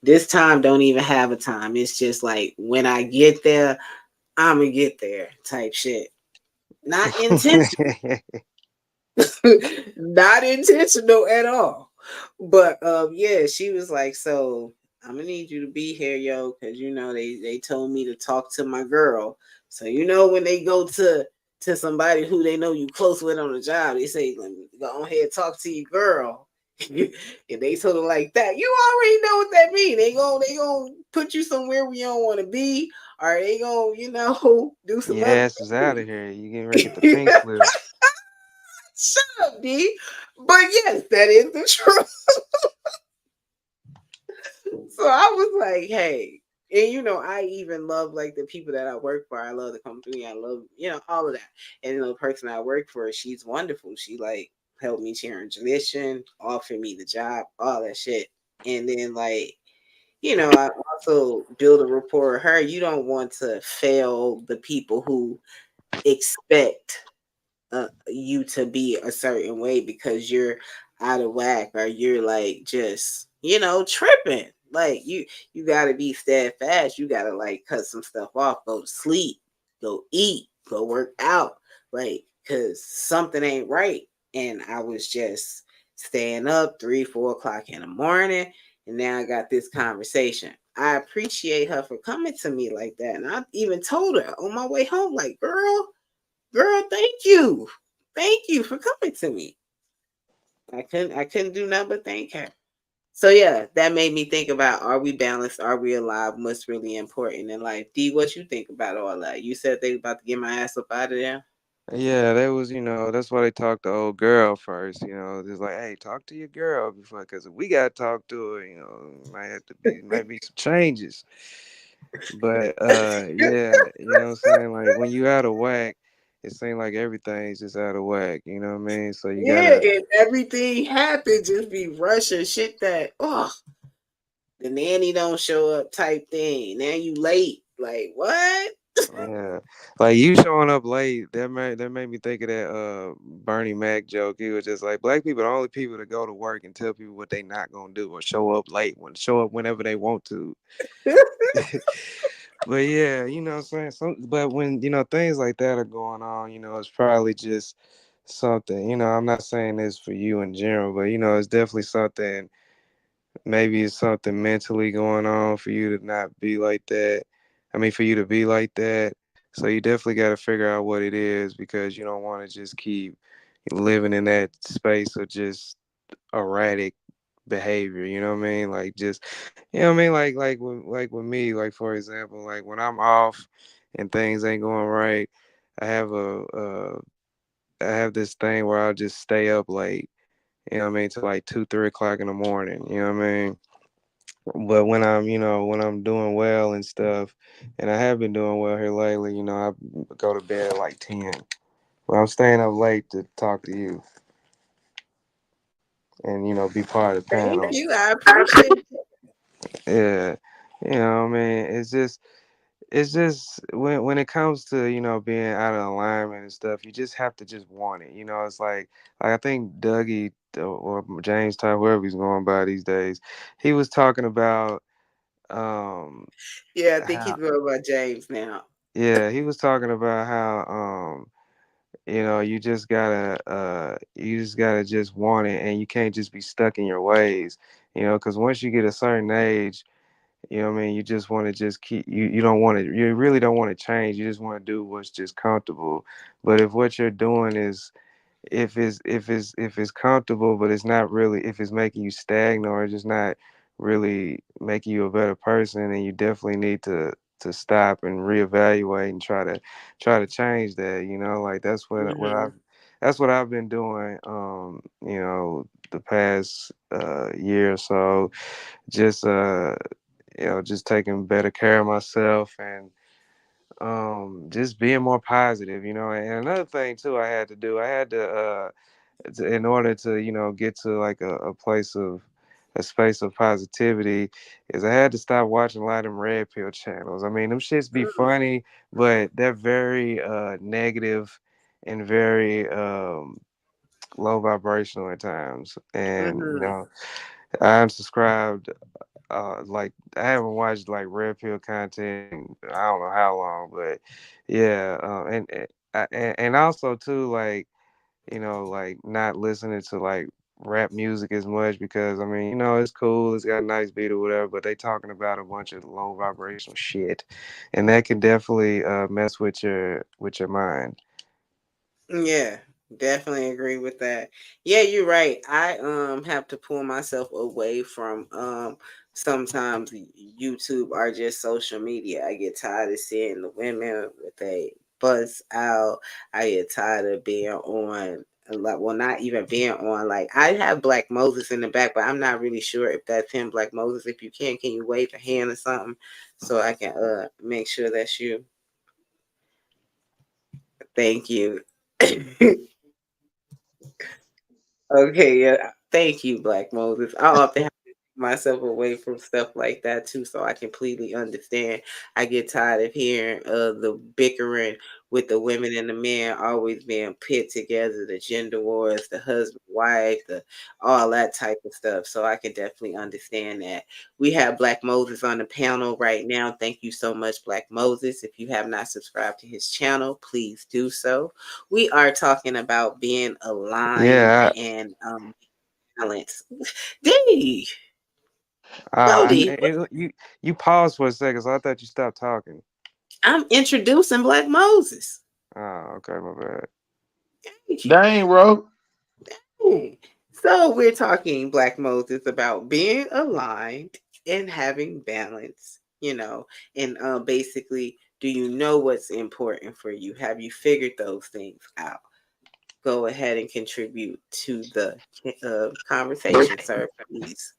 This time don't even have a time. It's just like when I get there, I'm gonna get there type shit. Not intentional, not intentional at all. But yeah, she was like, "So I'm gonna need you to be here, yo, because they told me to talk to my girl. So when they go to somebody who they know you close with on the job, they say, let me go ahead and talk to your girl." And they told her like that. You already know what that means. They gonna put you somewhere where you don't want to be, or they gonna do some Your other ass is out of things. here. You getting ready to get the pink slip. Shut up, D. But yes, that is the truth. So I was like, hey. And I even love like the people that I work for. I love the company. I love, all of that. And the person I work for, she's wonderful. She like helped me transition, offered me the job, all that shit. And then like, I also build a rapport with her. You don't want to fail the people who expect you to be a certain way because you're out of whack or you're like just tripping. Like you got to be steadfast. You got to like cut some stuff off, go to sleep, go eat, go work out, like because something ain't right. And I was just staying up 3, 4 o'clock in the morning, and now I got this conversation. I appreciate her for coming to me like that, and I even told her on my way home, like, girl, thank you for coming to me. I couldn't do nothing but thank her. So yeah, that made me think about, are we balanced? Are we alive? What's really important in life? D, what you think about all that? You said they about to get my ass up out of there. Yeah, that was, that's why they talked to old girl first, just like, hey, talk to your girl before, because if we got to talk to her, might be some changes. But yeah, you know what I'm saying? Like when you out of whack, it seems like everything's just out of whack, you know what I mean? So you Yeah, gotta, and everything happens, just be rushing shit that the nanny don't show up type thing. Now you late. Like what? yeah, like you showing up late, that made me think of that Bernie Mac joke. He was just like, black people are the only people that go to work and tell people what they not gonna do or show up late, show up whenever they want to. But yeah, you know what I'm saying? But when, things like that are going on, it's probably just something, I'm not saying this for you in general, but it's definitely something. Maybe it's something mentally going on for you to not be like that. I mean, for you to be like that. So you definitely got to figure out what it is, because you don't want to just keep living in that space of just erratic behavior. You know what I mean? Like just, what I mean? Like with me, like for example, like when I'm off and things ain't going right, I have I have this thing where I'll just stay up late. You know what I mean? To like 2, 3 o'clock in the morning. You know what I mean? But when I'm doing well and stuff, and I have been doing well here lately, I go to bed at like 10. But I'm staying up late to talk to you and be part of the Thank panel. you. I appreciate it. Yeah, I mean, it's just when it comes to being out of alignment and stuff, you just have to just want it. It's like I think Dougie or James Ty, whoever he's going by these days, he was talking about um Yeah, I think he's how going by James now. yeah, he was talking about how you just gotta just want it, and you can't just be stuck in your ways, because once you get a certain age You know what I mean? You just want to just keep you don't want to you really don't want to change. You just want to do what's just comfortable. But if what you're doing is if it's comfortable but it's not really if it's making you stagnant or just not really making you a better person, then you definitely need to stop and reevaluate and try to change that, like Hmm. that's what I've been doing, the past year or so, just just taking better care of myself and just being more positive, and another thing too I had to in order to get to like a place of a space of positivity is I had to stop watching a lot of them red pill channels. I mean, them shits be funny, but they're very negative and very low vibrational at times. And Hmm. I unsubscribed. Like I haven't watched like red pill content in I don't know how long, but yeah, and also too like like not listening to like rap music as much because I mean, it's cool, it's got a nice beat or whatever, but they talking about a bunch of low vibrational shit, and that can definitely mess with your mind. Yeah, definitely agree with that. Yeah, you're right. I have to pull myself away from sometimes YouTube or just social media. I get tired of seeing the women with a buzz out. I get tired of being on like well not even being on like I have Black Moses in the back, but I'm not really sure if that's him, Black Moses. If you can you wave a hand or something so I can make sure that's you. Thank you. Okay, yeah. Thank you, Black Moses. I often have to take myself away from stuff like that too, so I completely understand. I get tired of hearing the bickering with the women and the men always being pit together, the gender wars, the husband, wife, the all that type of stuff. So I can definitely understand that. We have Black Moses on the panel right now. Thank you so much, Black Moses. If you have not subscribed to his channel, please do so. We are talking about being aligned Yeah, and balance. D, I, I, Brody, you paused for a second, so I thought you stopped talking. I'm introducing Black Moses. Oh, okay, my bad. Thank you. Dang, bro. So we're talking Black Moses about being aligned and having balance, and basically, do you know what's important for you? Have you figured those things out? Go ahead and contribute to the conversation, sir, please.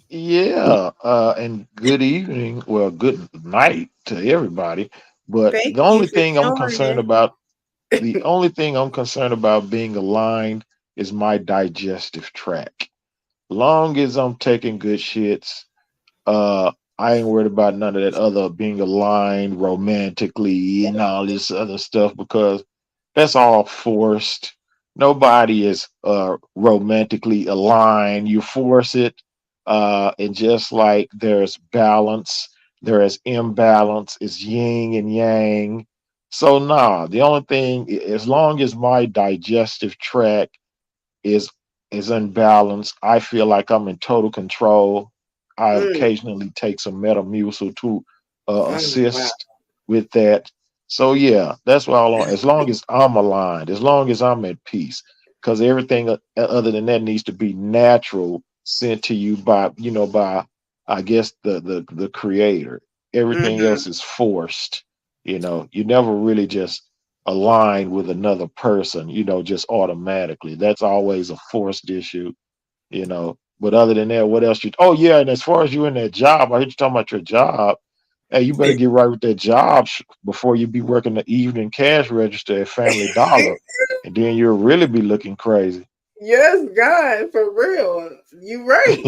Yeah, and good evening. Well, good night to everybody. But Thank you for joining. the only thing I'm concerned about being aligned is my digestive tract. Long as I'm taking good shits, I ain't worried about none of that other being aligned romantically and all this other stuff because that's all forced. Nobody is romantically aligned. You force it, and just like there's balance, there is imbalance. It's yin and yang. So nah, the only thing, as long as my digestive tract is unbalanced. I feel like I'm in total control. I Mm, occasionally take some Metamucil to wow. assist with that. So yeah, that's why as long as I'm aligned, as long as I'm at peace, because everything other than that needs to be natural, sent to you by by I guess the creator. Everything Hmm. else is forced. You never really just align with another person, just automatically. That's always a forced issue. But other than that, what else oh yeah, and as far as you in that job, I heard you talking about your job. Hey, you better get right with that job before you be working the evening cash register at Family Dollar. And then you'll really be looking crazy. Yes, God, for real. You right.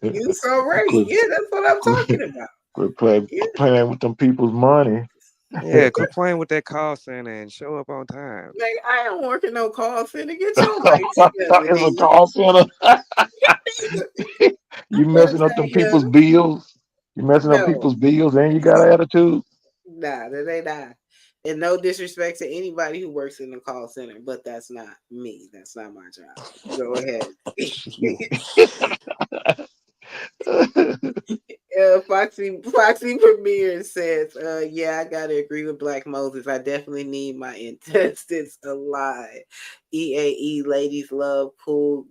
You so right. quit, Yeah, that's what I'm quit, talking about. Yeah. playing with them people's money. Yeah, quit playing with that call center and show up on time. Like, I ain't working no call center. Get your life together, It's a D. call center. I'm You gonna messing up them tell people's him. bills. You messing up No, people's bills and you got attitude. nah, that ain't I. And no disrespect to anybody who works in the call center, but that's not me. That's not my job. Go ahead. Shit. Foxy Premier says, yeah, I gotta agree with Black Moses. I definitely need my intestines alive. EAE ladies love cool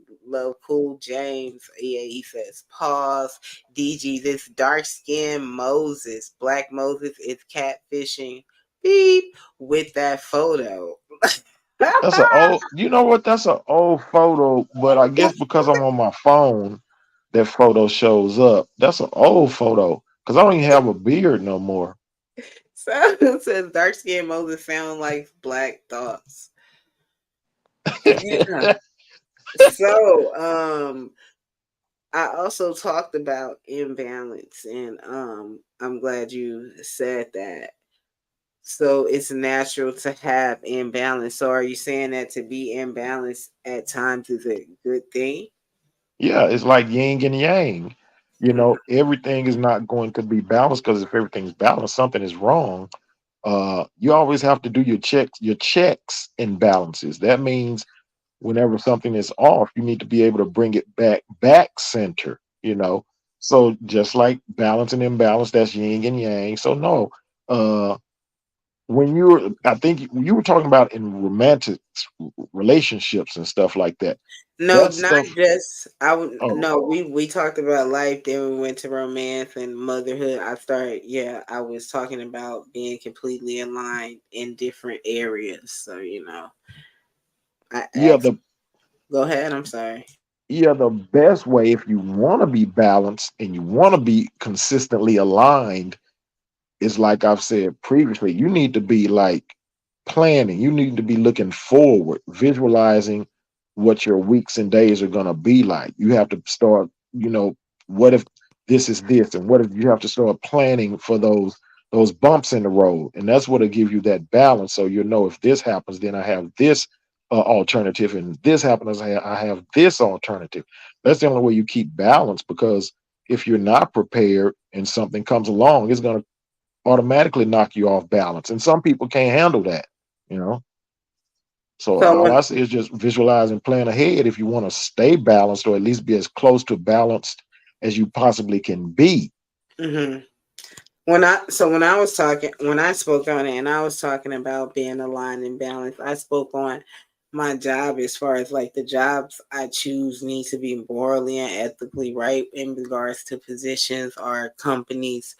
James. EAE says, pause. DG, this dark skinned Moses, Black Moses is catfishing. Beep with that photo. That's an old. You know what? That's an old photo, but I guess because I'm on my phone, that photo shows up. That's an old photo because I don't even have a beard no more. So it says dark skinned Moses sound like Black Thoughts. Yeah. So I also talked about imbalance, and I'm glad you said that. So it's natural to have imbalance. So are you saying that to be imbalanced at times is a good thing? Yeah, it's like yin and yang. You know, everything is not going to be balanced because if everything's balanced, something is wrong. You always have to do your checks and balances. That means whenever something is off, you need to be able to bring it back center, you know. So just like balance and imbalance, that's yin and yang. So no, uh when you were I think you were talking about in romantic relationships and stuff like that. No, That not stuff, just I would oh, no, we talked about life, then we went to romance and motherhood. I was talking about being completely aligned in different areas. So, I yeah, asked the go ahead, I'm sorry. the best way if you want to be balanced and you want to be consistently aligned is like I've said previously, you need to be like planning. You need to be looking forward, visualizing what your weeks and days are going to be like. You have to start, what if this is this, and what if you have to start planning for those bumps in the road, and that's what'll give you that balance. So if this happens, then I have this alternative, and this happens, I have this alternative. That's the only way you keep balance because if you're not prepared and something comes along, it's going to automatically knock you off balance. And some people can't handle that, you know. So So all when I say is just visualize and plan ahead if you want to stay balanced or at least be as close to balanced as you possibly can be. mhm. When I spoke on it and I was talking about being aligned and balanced, I spoke on my job as far as like the jobs I choose need to be morally and ethically right in regards to positions or companies.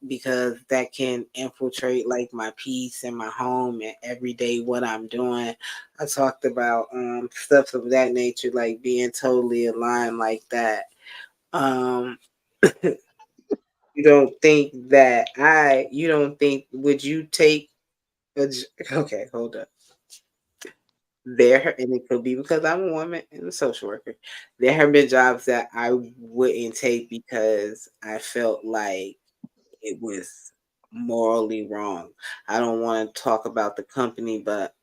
Because that can infiltrate like my peace and my home and every day what I'm doing. I talked about stuff of that nature, like being totally aligned like that. Um You don't think that you don't think, would you take okay, hold up. And it could be because I'm a woman and a social worker. There have been jobs that I wouldn't take because I felt like it was morally wrong. I don't want to talk about the company, but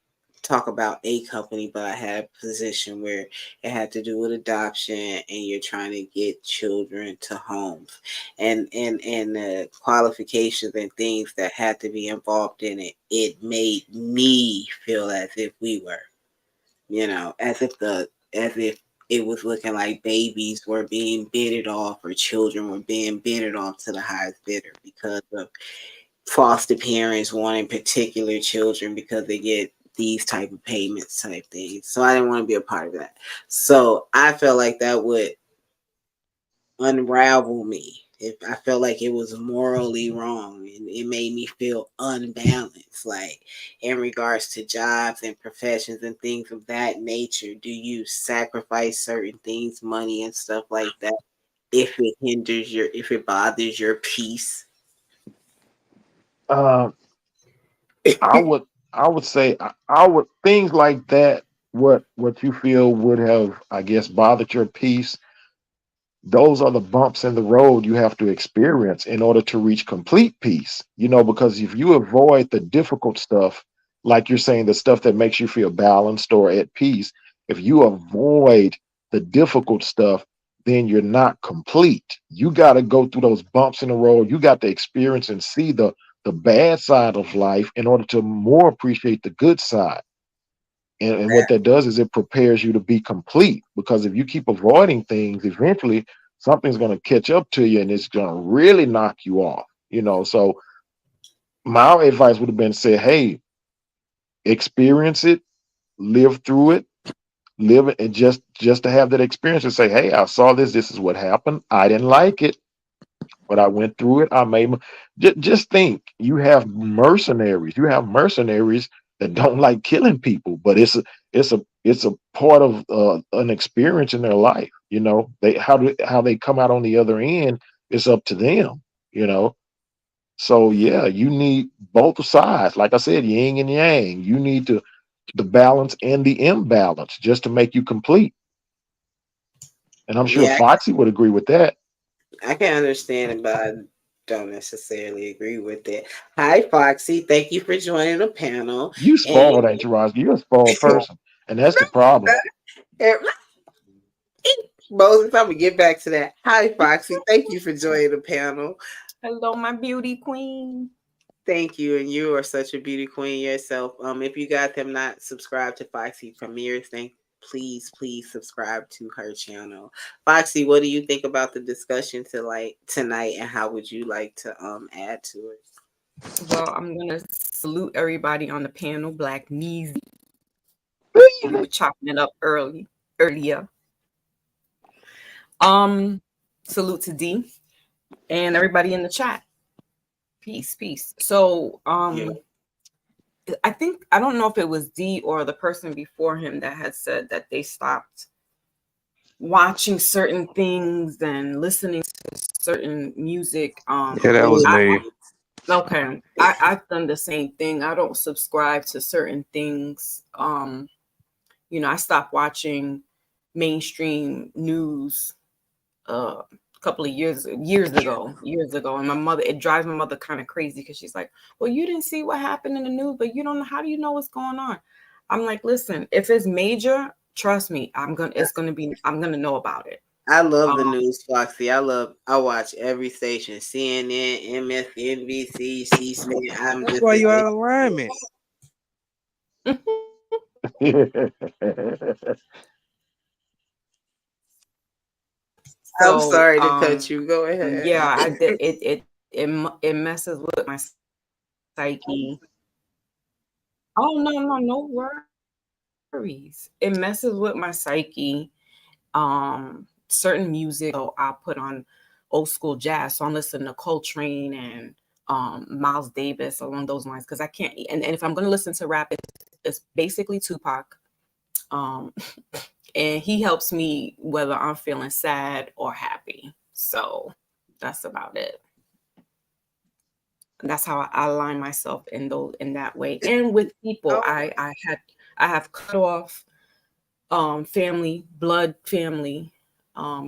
talk about a company, but I had a position where it had to do with adoption and you're trying to get children to homes and the qualifications and things that had to be involved in it. It made me feel as if we were, as if it was looking like babies were being bidded off or children were being bidded off to the highest bidder because of foster parents wanting particular children because they get these type of payments type things. So I didn't want to be a part of that. So I felt like that would unravel me if I felt like it was morally wrong, and it made me feel unbalanced, like in regards to jobs and professions and things of that nature. Do you sacrifice certain things, money and stuff like that, if it bothers your peace? Uh, I would say I would things like that. What you feel would have, I guess, bothered your peace. Those are the bumps in the road you have to experience in order to reach complete peace. Because if you avoid the difficult stuff, like you're saying, the stuff that makes you feel balanced or at peace, if you avoid the difficult stuff, then you're not complete. You got to go through those bumps in the road. You got to experience and see the bad side of life in order to more appreciate the good side. And what that does is it prepares you to be complete. Because if you keep avoiding things, eventually something's going to catch up to you and it's going to really knock you off, you know. So my advice would have been say, hey, experience it, live through it, live it, and just to have that experience and say, hey, I saw this. This is what happened. I didn't like it, but I went through it. I made. Just think, you have mercenaries. You have mercenaries that don't like killing people, but it's a part of an experience in their life. You know, how they come out on the other end. It's up to them. You know. So yeah, you need both sides. Like I said, yin and yang. You need the balance and the imbalance just to make you complete. And I'm sure Yeah, Foxy would agree with that. I can understand it, but I don't necessarily agree with it. Hi, Foxy. Thank you for joining the panel. You And spoiled, ain't you, Roz? You're a spoiled person, and that's the problem. Moses, I'm gonna get back to that. Hi, Foxy. Thank you for joining the panel. Hello, my beauty queen. Thank you, and you are such a beauty queen yourself. If you guys have not subscribed to Foxy Premier's thing, please subscribe to her channel. Foxy, what do you think about the discussion tonight, and how would you like to add to it? Well, I'm gonna salute everybody on the panel. Black Knees, we were chopping it up earlier. Salute to D and everybody in the chat. Peace. So Yeah. I think, I don't know if it was D or the person before him that had said that they stopped watching certain things and listening to certain music. Yeah, that was me. Okay. I've done the same thing. I don't subscribe to certain things. You know, I stopped watching mainstream news a couple of years ago. And my mother, it drives my mother kind of crazy because she's like, well, you didn't see what happened in the news, but you don't know, how do you know what's going on? I'm like, listen, if it's major, trust me, I'm gonna know about it. I love the news, Foxy. I watch every station: CNN, MSNBC, C-SPAN. That's why you out of alignment. I'm sorry to cut you. Go ahead. Yeah, it messes with my psyche. Oh no worries. It messes with my psyche. Certain music, so I'll put on old school jazz. So I'm listening to Coltrane and Miles Davis along those lines, because I can't. And if I'm going to listen to rap, it's basically Tupac. And he helps me whether I'm feeling sad or happy. So that's about it. That's how I align myself in that way. And with people, I have cut off family, blood family,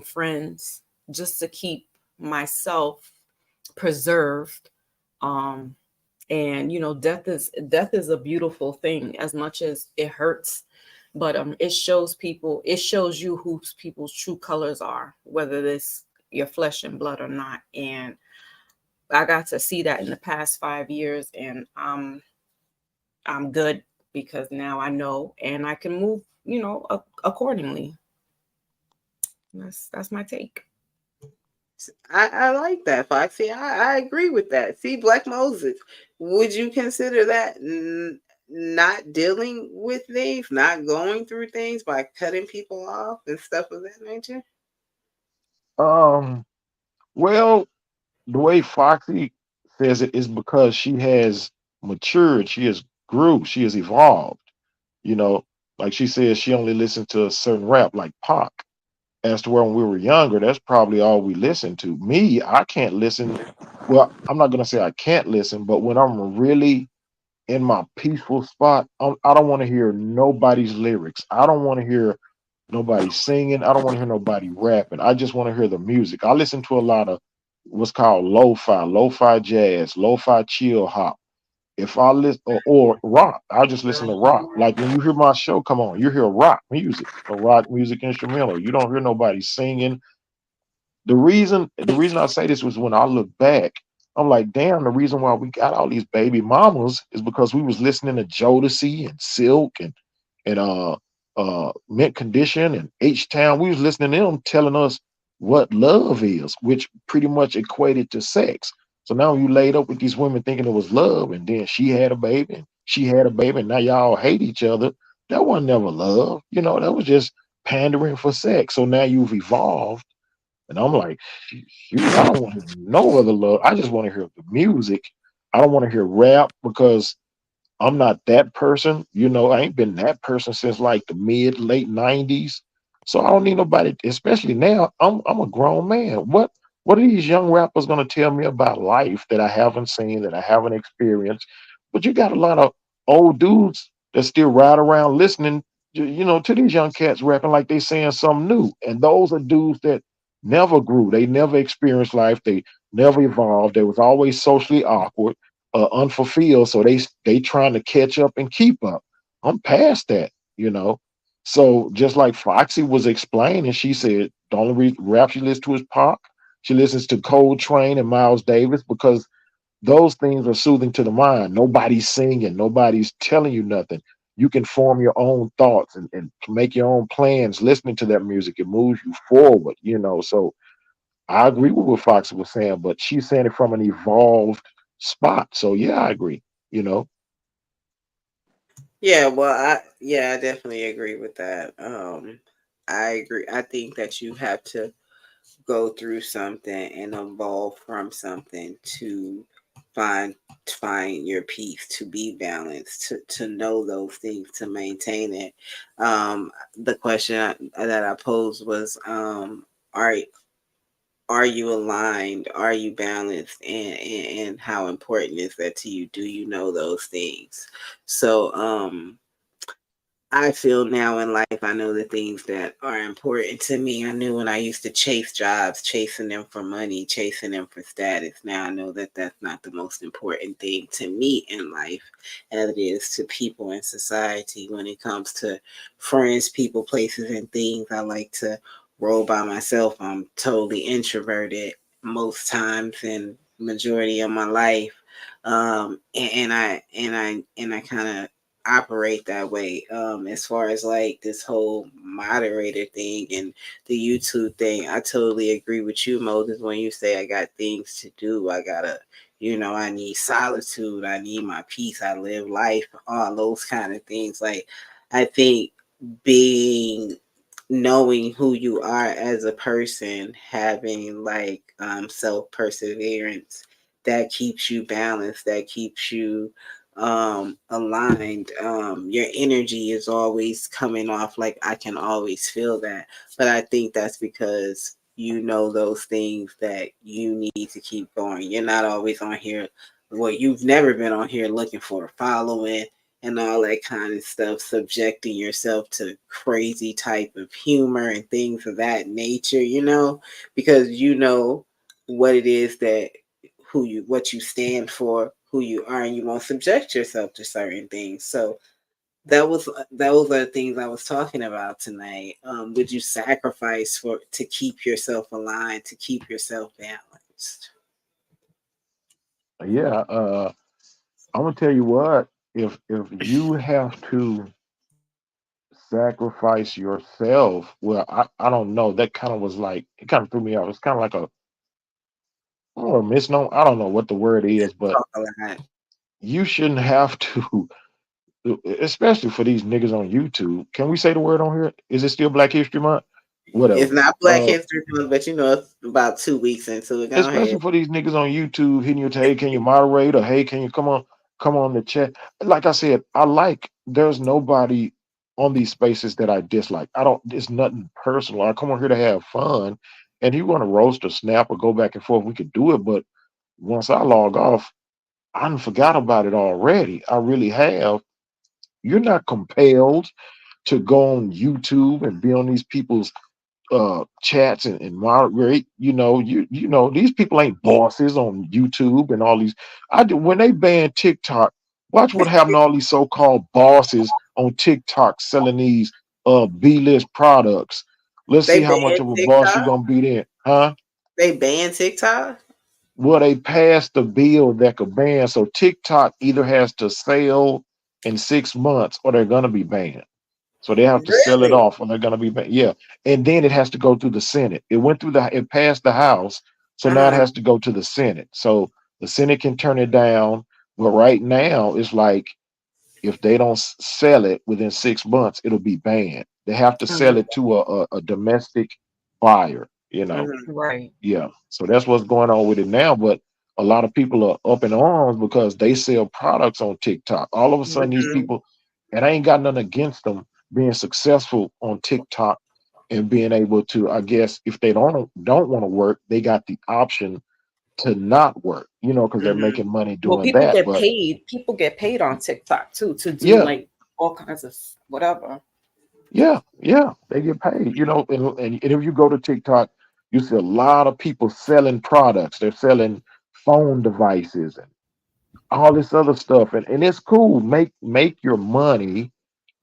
friends, just to keep myself preserved. And you know, death is a beautiful thing, as much as it hurts. But it shows you who people's true colors are, whether it's your flesh and blood or not. And I got to see that in the past 5 years, and I'm good, because now I know and I can move, you know, accordingly. That's my take. I like that, Foxy. I agree with that. See, Black Moses, would you consider that not dealing with things, not going through things by cutting people off and stuff of that nature? Well, the way Foxy says it is because she has matured, she has grew, she has evolved. You know, like she says, she only listened to a certain rap like Pac. As to where when we were younger, that's probably all we listened to. Me, I can't listen. Well, I'm not gonna say I can't listen, but when I'm really in my peaceful spot, I don't want to hear nobody's lyrics. I don't want to hear nobody singing. I don't want to hear nobody rapping. I just want to hear the music. I listen to a lot of what's called lo-fi jazz, lo-fi chill hop. If I listen or rock, I just listen to rock. Like when you hear my show come on, you hear rock music, a rock music instrumental. You don't hear nobody singing. The reason I say this was when I look back, I'm like, damn, the reason why we got all these baby mamas is because we was listening to Jodeci and Silk and Mint Condition and H Town. We was listening to them telling us what love is, which pretty much equated to sex. So now you laid up with these women thinking it was love, and then she had a baby, and she had a baby, and now y'all hate each other. That was never love. That was just pandering for sex. So now you've evolved. And I'm like, shoot, I don't want to hear no other love. I just want to hear the music. I don't want to hear rap because I'm not that person. I ain't been that person since like the late 90s. So I don't need nobody, especially now. I'm a grown man. What are these young rappers gonna tell me about life that I haven't seen, that I haven't experienced? But you got a lot of old dudes that still ride around listening, to these young cats rapping like they saying something new. And those are dudes that never grew. They never experienced life. They never evolved. They was always socially awkward, unfulfilled. So they trying to catch up and keep up. I'm past that. So just like Foxy was explaining, she said the only rap she listens to is pop. She listens to Coltrane and Miles Davis because those things are soothing to the mind. Nobody's singing, nobody's telling you nothing. You can form your own thoughts and make your own plans listening to that music. It moves you forward. So I agree with what Foxy was saying, but she's saying it from an evolved spot. So yeah, I agree. Yeah, well, I definitely agree with that. I agree. I think that you have to go through something and evolve from something to find find your peace, to be balanced, to know those things, to maintain it. The question that I posed was, are are you aligned? Are you balanced? And how important is that to you? Do you know those things? So I feel now in life, I know the things that are important to me. I knew when I used to chase jobs, chasing them for money, chasing them for status. Now I know that that's not the most important thing to me in life as it is to people in society. When it comes to friends, people, places, and things, I like to roll by myself. I'm totally introverted most times and majority of my life. And I kind of operate that way. As far as like this whole moderator thing and the YouTube thing, I totally agree with you, Moses, when you say I got things to do. I need solitude, I need my peace, I live life, all those kind of things. Like, I think being knowing who you are as a person, having like self perseverance, that keeps you balanced, that keeps you aligned. Your energy is always coming off, like I can always feel that. But I think that's because you know those things that you need to keep going. You're not always on here, well, you've never been on here looking for a following and all that kind of stuff, subjecting yourself to crazy type of humor and things of that nature, because you know what it is that what you stand for, who you are, and you won't subject yourself to certain things. So those are the things I was talking about tonight. Would you sacrifice to keep yourself aligned, to keep yourself balanced? Yeah, I'm gonna tell you what, if you have to sacrifice yourself, well, I don't know. That kind of was like it kind of threw me off. It's kind of like a misnomer. I don't know what the word is, but Talk a lot. you shouldn't have to, especially for these niggas on YouTube. Can we say the word on here? Is it still Black History Month? It's Whatever. not Black History Month, but it's about 2 weeks into it. Go Especially ahead. for these niggas on YouTube hitting you with, hey, can you moderate, or hey, can you come on the chat? Like I said, there's nobody on these spaces that I dislike. It's nothing personal. I come on here to have fun. And you want to roast or snap or go back and forth, we could do it. But once I log off, I done forgot about it already. I really have. You're not compelled to go on YouTube and be on these people's chats and moderate. These people ain't bosses on YouTube and all these. When they banned TikTok, watch what happened to all these so-called bosses on TikTok selling these B-list products. Let's see They how much banned of a boss you're TikTok. gonna be then, huh? They banned TikTok. Well, they passed the bill that could ban, so TikTok either has to sell in 6 months or they're gonna be banned. So they have to sell it Really? off, or they're going to be yeah. And then it has to go through the Senate. It passed the House, so now it Uh-huh. has to go to the Senate. So the Senate can turn it down. But right now, it's like if they don't sell it within 6 months, it'll be banned. They have to sell Mhm. it to a domestic buyer. Mhm. Right. Yeah. So that's what's going on with it now. But a lot of people are up in arms because they sell products on TikTok. All of a sudden, these Mhm. people, and I ain't got nothing against them being successful on TikTok and being able to, I guess, if they don't want to work, they got the option to not work, because they're Mhm. making money Well, doing that. But people get paid on TikTok too to do yeah, like all kinds of whatever. yeah, they get paid, and if you go to TikTok, you see a lot of people selling products. They're selling phone devices and all this other stuff, and it's cool. Make your money,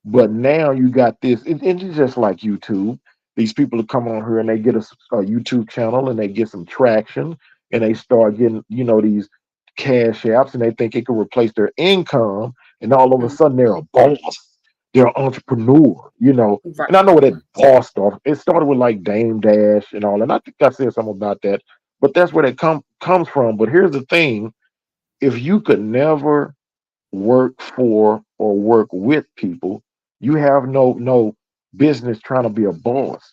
but now you got this. It's just like YouTube. These people come on here and they get a YouTube channel and they get some traction and they start getting these cash apps and they think it can replace their income, and all of a Mhm. sudden they're a boss. They're an entrepreneur. Right. And I know where that boss stuff. It started with like Dame Dash and all, and I think I said something about that. But that's where that comes from. But here's the thing: if you could never work for or work with people, you have no business trying to be a boss.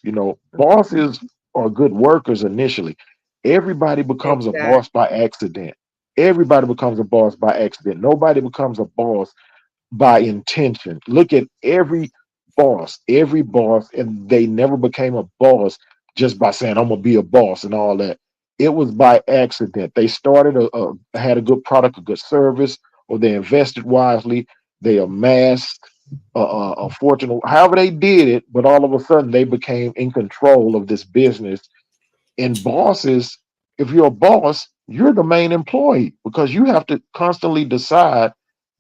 Bosses are good workers initially. Everybody becomes a boss Exactly. by accident. Everybody becomes a boss by accident. Nobody becomes a boss by intention. Look at every boss, and they never became a boss just by saying, I'm gonna be a boss and all that. It was by accident. They started had a good product, a good service, or they invested wisely. They amassed a fortune, however they did it, but all of a sudden they became in control of this business. And bosses, if you're a boss, you're the main employee because you have to constantly decide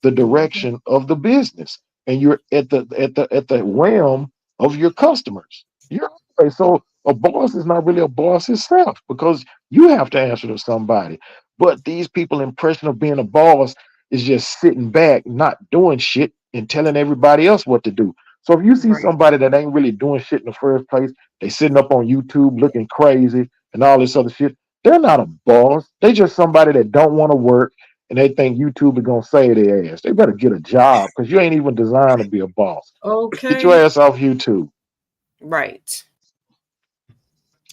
the Mhm. direction of the business, and you're at the realm of your customers. You're so a boss is not really a boss itself because you have to answer to somebody. But these people' impression of being a boss is just sitting back, not doing shit, and telling everybody else what to do. So if you see Right. somebody that ain't really doing shit in the first place, they sitting up on YouTube looking crazy and all this other shit. They're not a boss. They just somebody that don't want to work and they think YouTube is gonna save their ass. They better get a job because you ain't even designed to be a boss. Get your Okay. ass off YouTube. Right.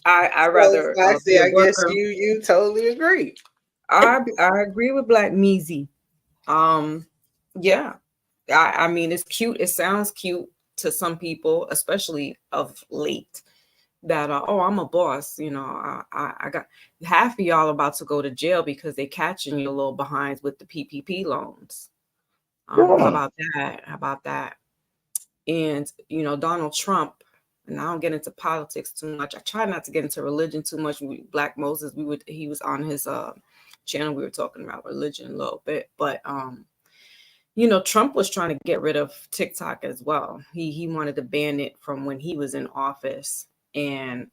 I So, rather be Foxy, a I guess worker. you totally agree. I agree with Black Measy. Yeah. I mean, it's cute. It sounds cute to some people, especially of late. That oh, I'm a boss. I got half of y'all about to go to jail because they catching you a little behind with the PPP loans. How Yeah. about that? How about that? And Donald Trump. And I don't get into politics too much. I try not to get into religion too much. Black Moses, he was on his channel. We were talking about religion a little bit, but Trump was trying to get rid of TikTok as well. He wanted to ban it from when he was in office, and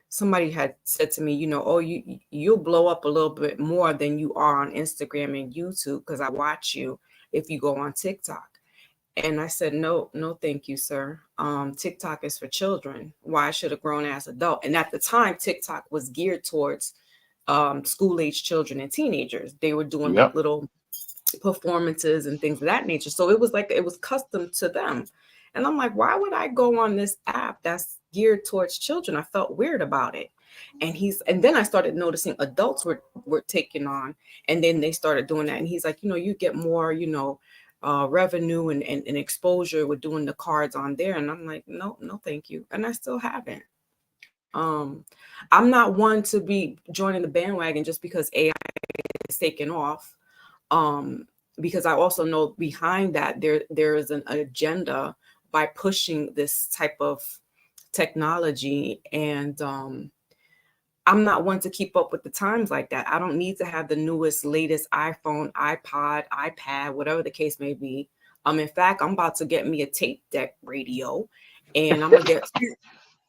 somebody had said to me, oh, you'll blow up a little bit more than you are on Instagram and YouTube because I watch you if you go on TikTok. And I said, no, thank you, sir. TikTok is for children. Why should a grown ass adult? And at the time, TikTok was geared towards school age children and teenagers. They were doing like Yep. little performances and things of that nature. So it was custom to them. And I'm like, why would I go on this app that's geared towards children? I felt weird about it. And then I started noticing adults were taking on, and then they started doing that. And he's like, you get more, revenue and exposure with doing the cards on there. And I'm like, no, thank you. And I still haven't. I'm not one to be joining the bandwagon just because AI is taking off. Because I also know behind that there is an agenda by pushing this type of technology, and I'm not one to keep up with the times like that. I don't need to have the newest, latest iPhone, iPod, iPad, whatever the case may be. In fact, I'm about to get me a tape deck radio, and I'm gonna get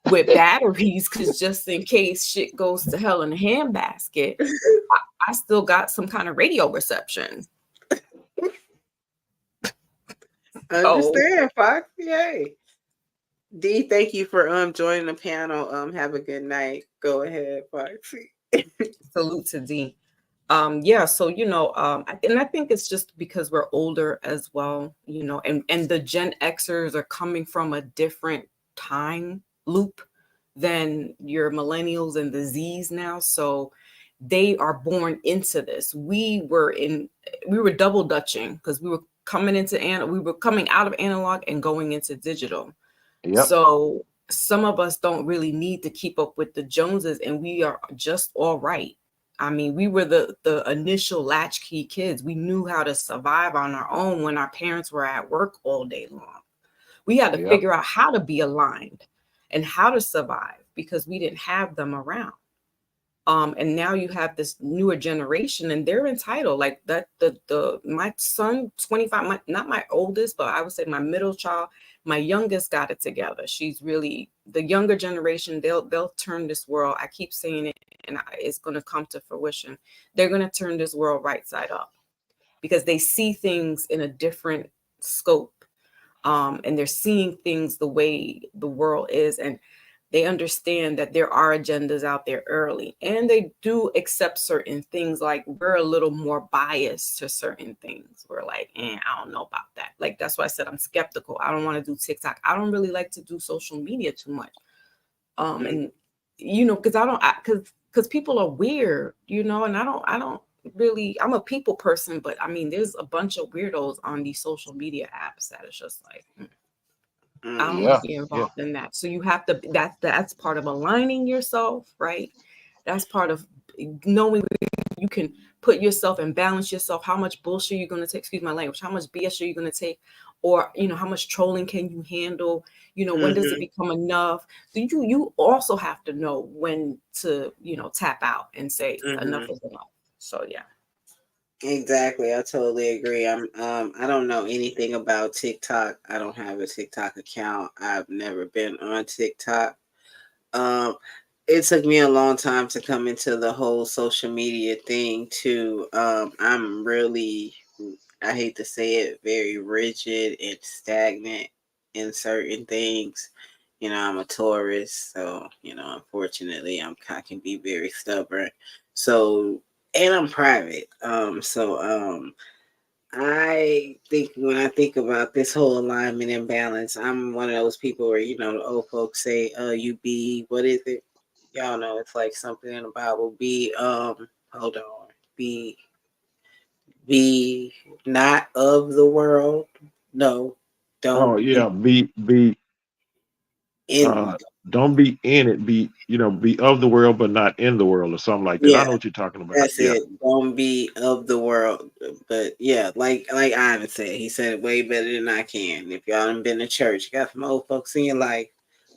with batteries because just in case shit goes to hell in a handbasket, I still got some kind of radio reception. Understand, Fox. Yay. D, thank you for joining the panel. Have a good night. Go ahead, Foxy. Salute to D. Yeah, so and I think it's just because we're older as well, and the Gen Xers are coming from a different time loop than your millennials and the Zs now. So they are born into this. We were double dutching because we were coming out of analog and going into digital. Yep. So some of us don't really need to keep up with the Joneses, and we are just all right. I mean, we were the initial latchkey kids. We knew how to survive on our own when our parents were at work all day long. We had to figure out how to be aligned and how to survive because we didn't have them around. And now you have this newer generation, and they're entitled like that. My son, 25, not my oldest, but I would say my middle child, my youngest got it together. She's really the younger generation. They'll turn this world. I keep saying it, and it's going to come to fruition. They're going to turn this world right side up because they see things in a different scope, and they're seeing things the way the world is, and they understand that there are agendas out there early, and they do accept certain things. Like we're a little more biased to certain things. We're like, I don't know about that. Like, that's why I said I'm skeptical. I don't want to do TikTok. I don't really like to do social media too much. And because people are weird, and I don't really, I'm a people person, but I mean, there's a bunch of weirdos on these social media apps that is just like, I don't want to be involved in that. So you have to, that's part of aligning yourself, right? That's part of knowing you can put yourself and balance yourself. How much bullshit you're going to take, excuse my language, how much BS are you going to take? Or, how much trolling can you handle? When does it become enough? So you also have to know when to, tap out and say enough is enough. So, yeah. Exactly. I totally agree. I don't know anything about TikTok. I don't have a TikTok account. I've never been on TikTok. It took me a long time to come into the whole social media thing too. I'm really, I hate to say it, very rigid and stagnant in certain things. I'm a Taurus, so unfortunately I can be very stubborn. So, and I'm private. I think when I think about this whole alignment and balance, I'm one of those people where, the old folks say, you be, what is it? Y'all know it's like something in the Bible. Be, hold on. Be not of the world. No, don't. Oh yeah, be in. don't be in it. Be be of the world, but not in the world, or something like that. Yeah, I know what you're talking about. that's it. Don't be of the world. But yeah, like Ivan said, he said it way better than I can. If y'all done been to church, you got some old folks in your life.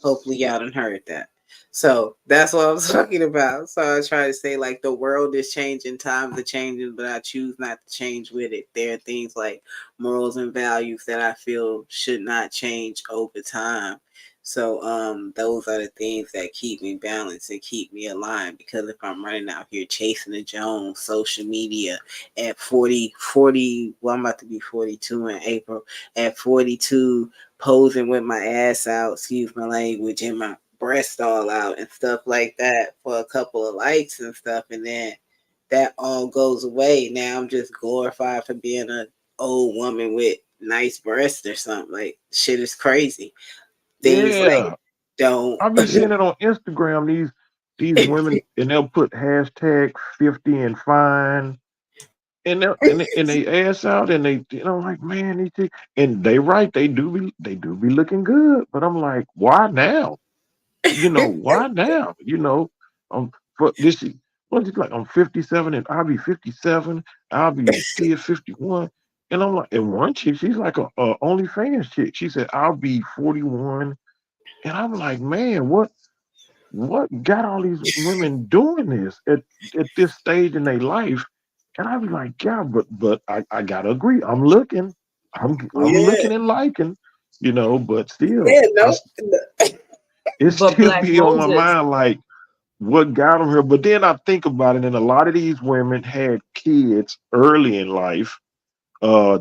Hopefully y'all done heard that. So that's what I was talking about. So I was trying to say, like, the world is changing, times are changing, but I choose not to change with it. There are things like morals and values that I feel should not change over time. So those are the things that keep me balanced and keep me aligned, because if I'm running out here chasing the Jones, social media at 40, well, I'm about to be 42 in April, at 42, posing with my ass out, excuse my language, and my breast all out and stuff like that for a couple of likes and stuff, and then that all goes away. Now I'm just glorified for being an old woman with nice breasts or something. Like, shit is crazy. Things like don't. I've been seeing it on Instagram. These women, and they'll put hashtag 50 and fine, and they ass out, and they, like, man, these things, and they right, they do be looking good, but I'm like, why now? Why now? For this, what's it like? I'm 57, and I'll be 57. I'll be 51, and I'm like, and one chick, she's like a OnlyFans chick. She said, I'll be 41. And I'm like, man, what got all these women doing this at this stage in their life? And I be like, yeah, but I gotta agree. I'm looking looking and liking, but still, it still be on my mind, like, what got them here. But then I think about it, and a lot of these women had kids early in life,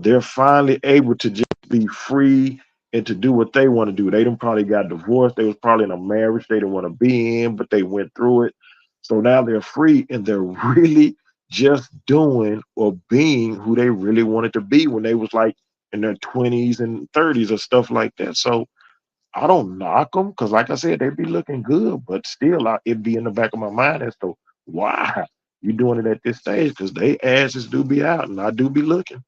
They're finally able to just be free and to do what they want to do. They done probably got divorced. They was probably in a marriage they didn't want to be in, but they went through it. So now they're free and they're really just doing or being who they really wanted to be when they was like in their 20s and 30s or stuff like that. So I don't knock them because, like I said, they be looking good, but still, it be in the back of my mind as to why you doing it at this stage because they asses do be out and I do be looking.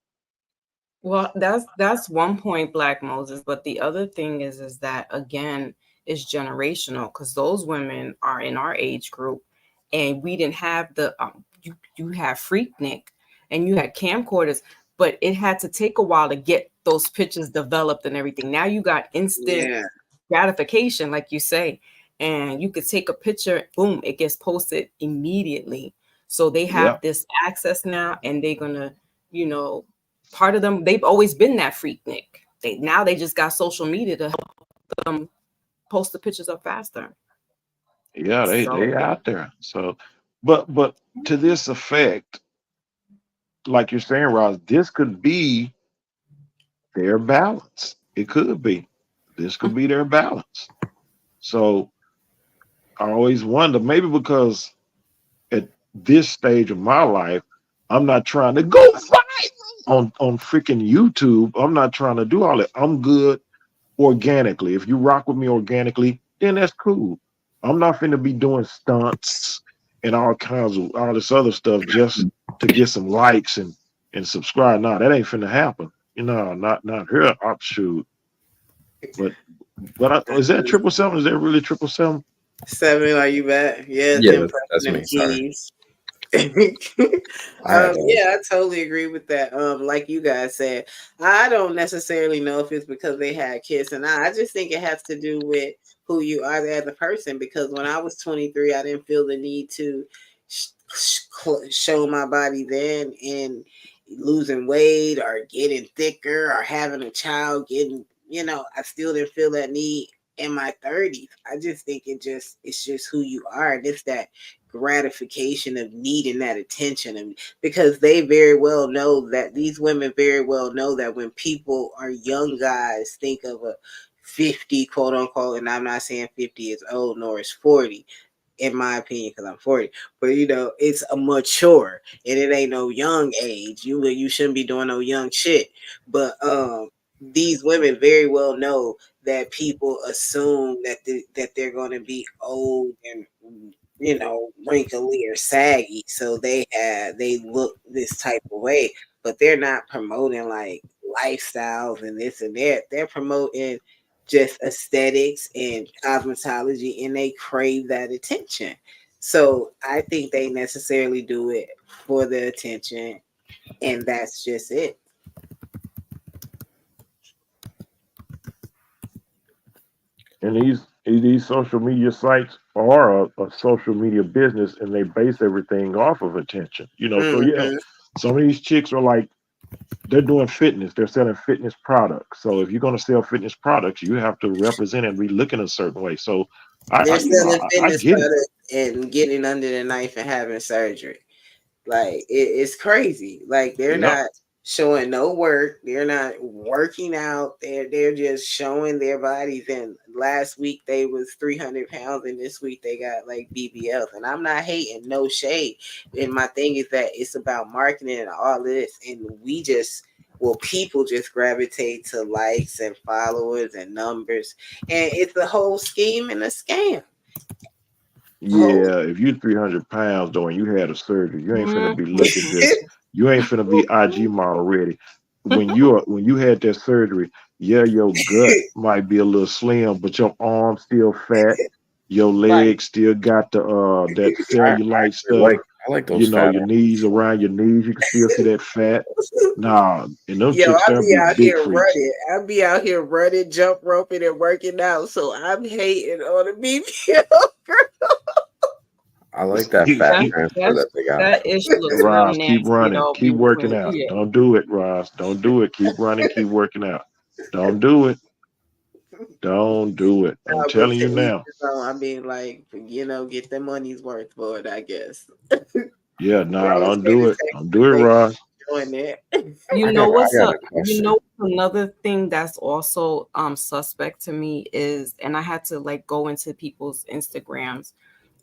Well, that's one point, Black Moses. But the other thing is that again, is generational because those women are in our age group, and we didn't have the you have Freaknik and you had camcorders, but it had to take a while to get those pictures developed and everything. Now you got instant gratification, like you say, and you could take a picture, boom, it gets posted immediately. So they have this access now, and they're gonna, part of them, they've always been that Freaknik. They just got social media to help them post the pictures up faster. Yeah, they out there. So, but to this effect, like you're saying, Ross, this could be their balance. It could be. This could be their balance. So I always wonder, maybe because at this stage of my life, I'm not trying to go viral on freaking YouTube. I'm not trying to do all that. I'm good organically. If you rock with me organically, then that's cool. I'm not finna be doing stunts and all kinds of all this other stuff just to get some likes and subscribe. No, that ain't finna happen. Not here. Shoot. But is that 777? Is that really 777? 7, are you back? Yeah, that's me. Sorry. I totally agree with that. Like you guys said, I don't necessarily know if it's because they had kids or not. I just think it has to do with who you are as a person. Because when I was 23, I didn't feel the need to show my body then, and losing weight or getting thicker or having a child, I still didn't feel that need in my 30s. I just think it's just who you are, and it's that gratification of needing that attention. And because they very well know that these women very well know that when people are young guys think of a 50 quote unquote, and I'm not saying 50 is old nor is 40 in my opinion because I'm 40, but it's a mature and it ain't no young age. You shouldn't be doing no young shit. But these women very well know that people assume that they're going to be old and wrinkly or saggy, so they look this type of way, but they're not promoting like lifestyles and this and that. They're promoting just aesthetics and cosmetology, and they crave that attention. So I think they necessarily do it for the attention, and that's just it. And these social media sites are a social media business, and they base everything off of attention. So yeah, some of these chicks are like, they're doing fitness. They're selling fitness products. So if you're going to sell fitness products, you have to represent and be looking a certain way. So they're selling fitness products and getting under the knife and having surgery. Like it's crazy. Like they're not showing no work. They're not working out. They're just showing their bodies. And last week they was 300 pounds, and this week they got like BBLs. And I'm not hating, no shade. And my thing is that it's about marketing and all this, and people just gravitate to likes and followers and numbers, and it's a whole scheme and a scam. Yeah, if you're 300 pounds though and you had a surgery, you ain't finna be looking just. You ain't finna be IG model ready. When you had that surgery, your gut might be a little slim, but your arm still fat. Your legs still got the that cellulite stuff. I like those. Your knees around your knees, you can still see that fat. Nah, and those chicks I'll be out here freaks. running. I'll be out here running, jump roping, and working out. So I'm hating on a BBL girl. I like that fat transfer that they got. That issue looks Ross, really keep running, keep working out. Yeah. Don't do it, Ross. Don't do it. Keep running, keep working out. Don't do it. Don't do it. I'm telling you now. I mean, like, get the money's worth for it, I guess. Yeah, don't do it. Don't do it, Ross. doing that. You I know got what's a you question. know another thing that's also suspect to me is, and I had to like go into people's Instagrams,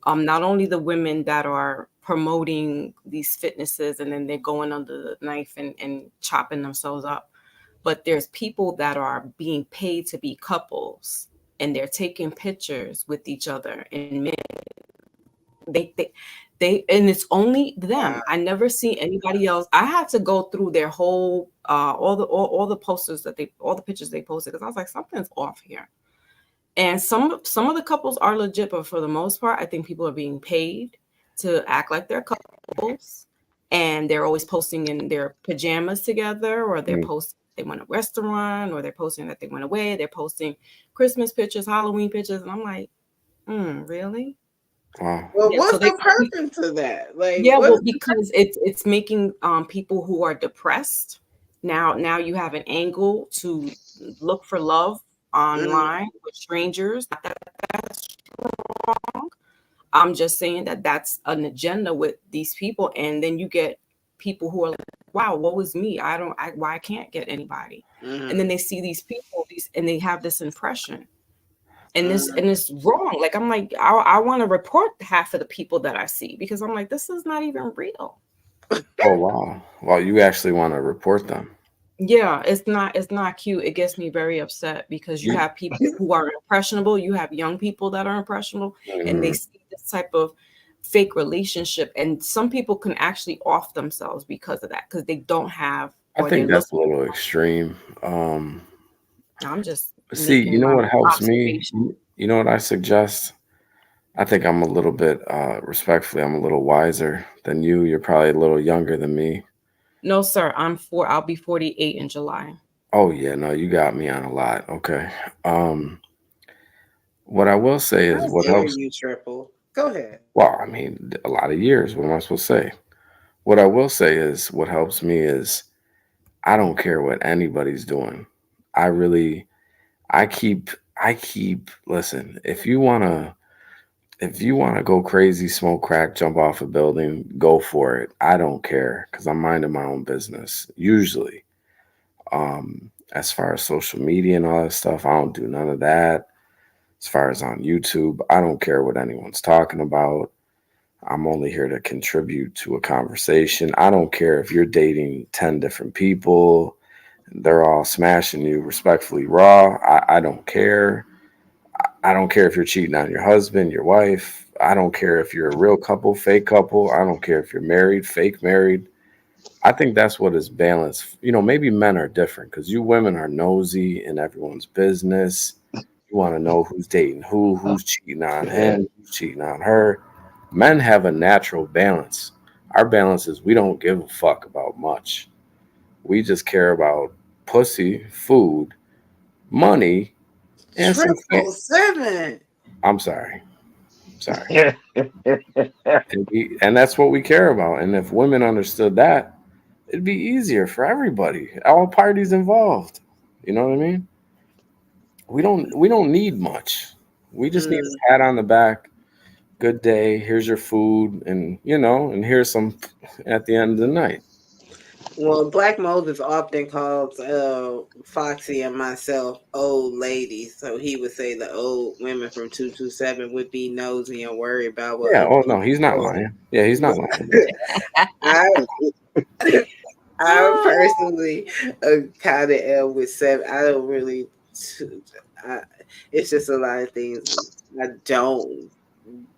not only the women that are promoting these fitnesses and then they're going under the knife and chopping themselves up, but there's people that are being paid to be couples and they're taking pictures with each other and men. They and it's only them. Wow. I never see anybody else. I had to go through their whole all the posters that they all the pictures they posted because I was like, something's off here. And some of the couples are legit, but for the most part, I think people are being paid to act like they're couples, and they're always posting in their pajamas together, or they're Mm. posting they went to a restaurant, or they're posting that they went away. They're posting Christmas pictures, Halloween pictures, and I'm like, really? Wow. Well, Yeah. So what's they the purpose of that? Like, yeah, what? well, because it's making people who are depressed now you have an angle to look for love Mm, online with strangers. Not that that's wrong. I'm just saying that that's an agenda with these people, and then you get people who are like, "Wow, what was me? Why I can't get anybody?" And then mm, they see these people, and they have this impression, and mm. it's wrong. Like I'm like, I want to report half of the people that I see because I'm like, this is not even real. Oh wow. Well, you actually want to report them. Yeah, it's not cute. It gets me very upset because you You, have people who are impressionable, you have young people that are impressionable, and they Mhm. see this type of fake relationship, and some people can actually off themselves because of that because they don't have I or they're think that's a looking. little extreme. I'm just See, you making know my what helps me? observation. You know what I suggest? I think I'm a little bit, respectfully, I'm a little wiser than you. You're probably a little younger than me. No, sir, I'll be 48 in July. Oh yeah, no, you got me on a lot. Okay. Um, what I will say is How what dare helps. you, Triple? Go ahead. Well, I mean, a lot of years. What am I supposed to say? What I will say is what helps me is I don't care what anybody's doing. I really, I keep. Listen, if you wanna go crazy, smoke crack, jump off a building, go for it. I don't care because I'm minding my own business. Usually, as far as social media and all that stuff, I don't do none of that. As far as on YouTube, I don't care what anyone's talking about. I'm only here to contribute to a conversation. I don't care if you're dating 10 different people, they're all smashing you respectfully raw. I don't care. I don't care if you're cheating on your husband, your wife. I don't care if you're a real couple, fake couple. I don't care if you're married, fake married. I think that's what is balanced. You know, maybe men are different because you women are nosy in everyone's business. You want to know who's dating who, who's cheating on him, who's cheating on her. Men have a natural balance. Our balance is we don't give a fuck about much. We just care about pussy, food, money, and some. 777. I'm sorry. Sorry. And that's what we care about. And if women understood that, it'd be easier for everybody, all parties involved. You know what I mean? We don't need much. We just need Mm. a pat on the back. Good day. Here's your food, and and here's some at the end of the night. Well, Black Moses often calls Foxy and myself old ladies. So he would say the old women from 227 would be nosy and worry about what Yeah. other Oh people no, he's not doing. lying. Yeah, he's not lying. I I personally kind of am with 7. I don't really. I, it's just a lot of things I don't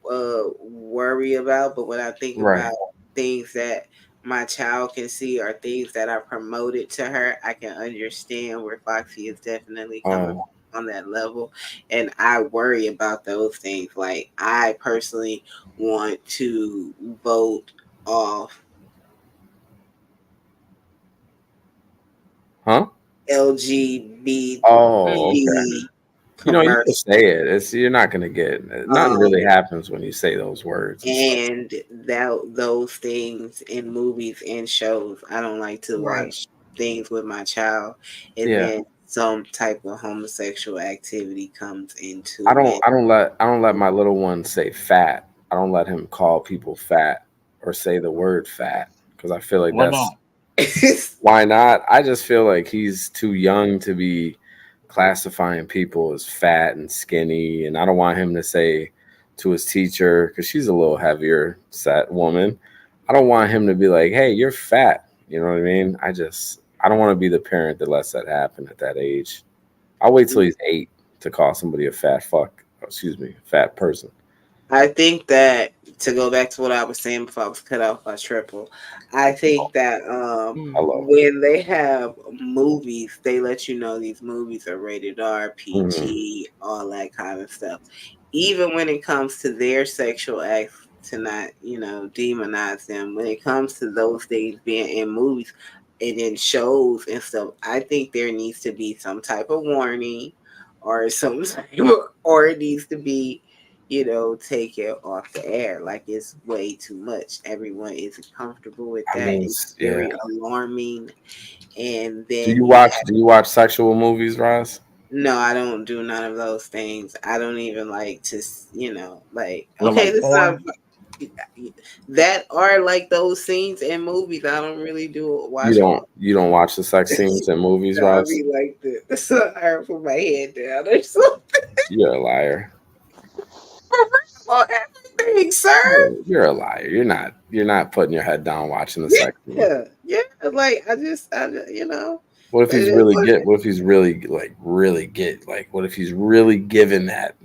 worry about. But when I think Right. about things that my child can see or things that are promoted to her, I can understand where Foxy is definitely coming Oh. on that level. And I worry about those things. Like, I personally want to vote off Huh? LGBT Oh. Mm. Okay. You can commercials. say it. You're not gonna get nothing Um, really happens when you say those words and stuff. and those things in movies and shows. I don't like to Right. watch things with my child, and Yeah. then some type of homosexual activity comes into I don't it. I don't let I don't let my little one say fat. I don't let him call people fat or say the word fat because I feel like Why that's not? Why not? I just feel like he's too young to be classifying people as fat and skinny, and I don't want him to say to his teacher, because she's a little heavier set woman. I don't want him to be like, "Hey, you're fat." You know what I mean? I don't want to be the parent that lets that happen at that age. I'll wait till he's 8 to call somebody a fat fuck. Excuse me, fat person. I think that, to go back to what I was saying before I was cut off by Triple, I think that Hello. when they have movies, they let you know these movies are rated R, Mm-hmm. PG, all that kind of stuff. Even when it comes to their sexual acts, to not, demonize them. When it comes to those things being in movies and in shows and stuff, I think there needs to be some type of warning, or or it needs to be, take it off the air. Like, it's way too much. Everyone isn't comfortable with I that. mean, It's yeah. very alarming. And Do then you watch sexual movies, Roz? no, I don't do none of those things. I don't even like to, like, You don't okay, like this is not porn? that are like those scenes in movies. I don't really watch them. You don't watch the sex scenes in movies, No, I Roz? be like this. I put my head down or something. You're a liar. On everything, sir. You're a liar. You're not putting your head down watching the sex scene. Yeah. Like, What if he's it is really what get? What if he's really what if he's really giving that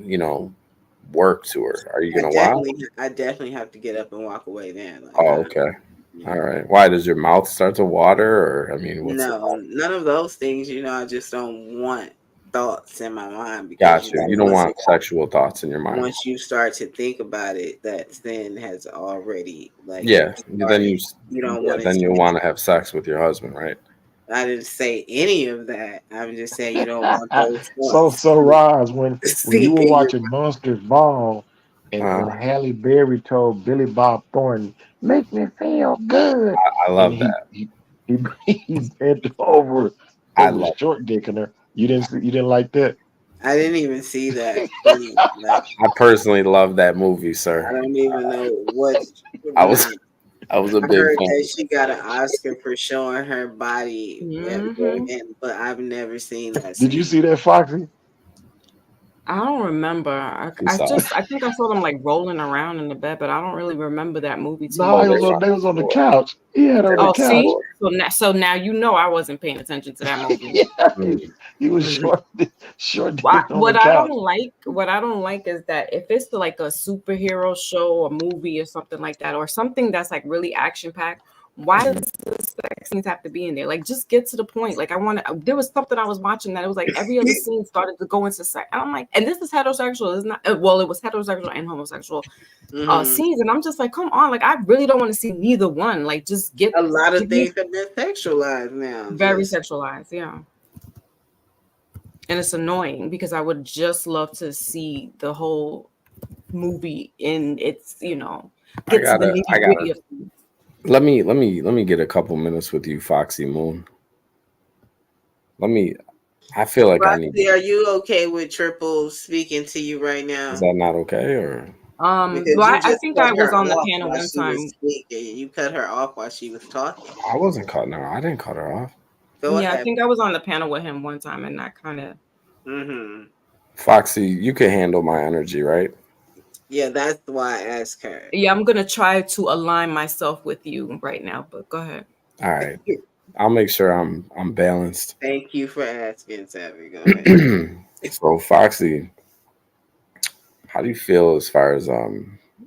work to her? Are you gonna watch? I definitely have to get up and walk away then. Like, Oh, okay. All right. Why does your mouth start to water? Or I mean, what's no, none of those things. I just don't want thoughts in my mind, because got you? You don't want sexual thoughts in your mind. once you start to think about it, that sin has already, like, Yeah. started. You don't want it. Then you'll want to have sex with your husband, right? I didn't say any of that. I'm just saying you don't want those So thoughts Roz, when you seep were in your watching Monsters Ball, and Halle Berry told Billy Bob Thornton, "Make me feel good," I love and that. he bent over I and was love short dicking her. You didn't like that? I didn't even see that. Like, I personally love that movie, I sir. don't even know what. I was a I big heard fan. that she got an Oscar for showing her body, Mhm. but I've never seen that. Did you see that, Foxy? I don't remember. I think I saw them like rolling around in the bed, but I don't really remember that movie too No, much. they was on the couch. He had her on the Oh, couch. see? So now I wasn't paying attention to that movie. He was short dick on What the I couch. don't like is that if it's like a superhero show or movie or something like that, or something that's like really action packed, why does the sex scenes have to be in there? Like, just get to the point. Like, there was something I was watching that it was like every other scene started to go into sex. And I'm like, and this is heterosexual. It's not, well, it was heterosexual and homosexual scenes. And I'm just like, come on. Like, I really don't want to see neither one. Like, just get a lot of things have been sexualized now. very sexualized. Yeah. And it's annoying because I would just love to see the whole movie in its, get to the nitty-gritty of things. Let me get a couple minutes with you, Foxy Moon. I feel like Roxy, I need. are you okay with Triple speaking to you right now? Is that not okay, or? Well, I think I was on the panel one time. You cut her off while she was talking. I wasn't cutting her. I didn't cut her off. I think I was on the panel with him one time, and that kind of. Foxy, you can handle my energy, right? Yeah, that's why I asked her. Yeah, I'm gonna try to align myself with you right now, but go ahead. All right, I'll make sure I'm balanced. Thank you for asking, Savvy. Go ahead. So, Foxy, how do you feel as far as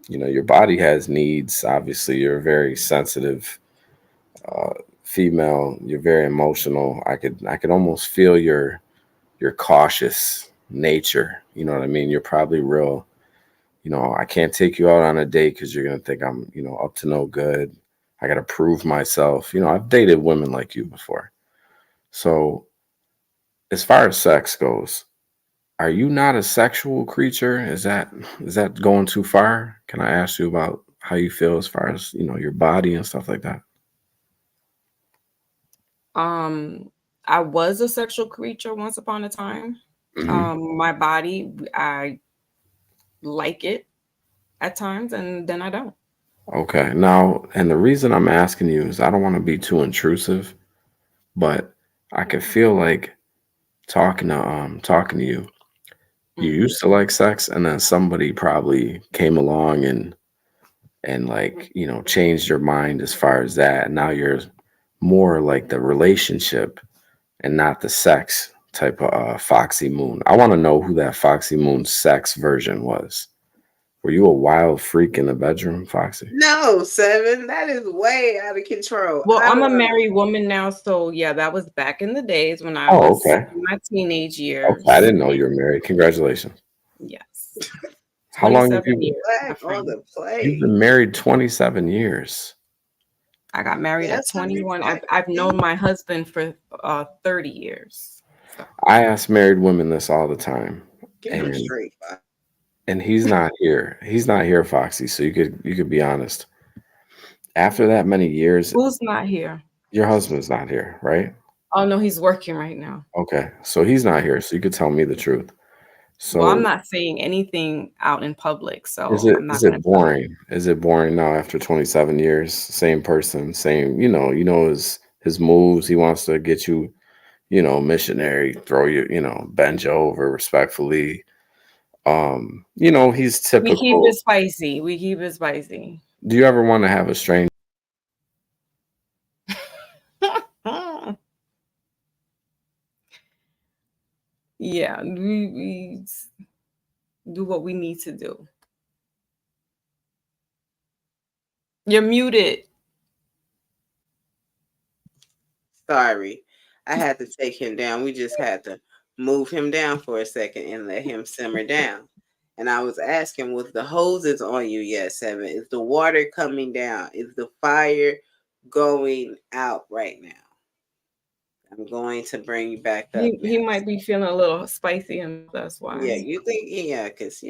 your body has needs? Obviously, you're a very sensitive female. You're very emotional. I could almost feel your cautious nature. You know what I mean? You're probably real. I can't take you out on a date because you're gonna think I'm, up to no good. I gotta prove myself. I've dated women like you before. So, as far as sex goes, are you not a sexual creature? Is that going too far? Can I ask you about how you feel as far as your body and stuff like that? I was a sexual creature once upon a time. My body, I like it at times, and then I don't. Okay. Now, and the reason I'm asking you is I don't want to be too intrusive, but I can feel like talking to you. You Mhm. used to like sex, and then somebody probably came along and like, changed your mind as far as that. And now you're more like the relationship and not the sex type of Foxy Moon. I want to know who that Foxy Moon sex version was. Were you a wild freak in the bedroom, Foxy? No, Seven. That is way out of control. Well, I I'm a was married woman now, so yeah, that was back in the days when I Oh, was okay. in my teenage Okay. I years. didn't know you were married. Congratulations. Yes, How long have 27 years, my black on friend. the you've play. been married 27 years? I got married at Yes, 21. I've known my husband for 30 years. So I ask married women this all the time. give me a And straight five. he's not here. He's not here, Foxy. So you could be honest. After that many years, who's not here? your husband's not here, right? Oh no, he's working right now. Okay. So he's not here. So you could tell me the truth. Well, I'm So not saying anything out in public, is so it I'm is not it gonna tell you. boring? Is it boring now after 27 years? Same person, same, his moves. He wants to get you, missionary, throw you, bend you over respectfully. He's We keep typical. it spicy. We keep it spicy. Do you ever want to have a strange? Yeah, we do what we need to do. You're muted. Sorry. I had to take him down. We just had to move him down for a second and let him simmer down. And I was asking, was the hoses on you yet, Seven? Is the water coming down? Is the fire going out right now? I'm going to bring you back up He now. might be feeling a little spicy, and that's Yeah, why. you think, yeah, because,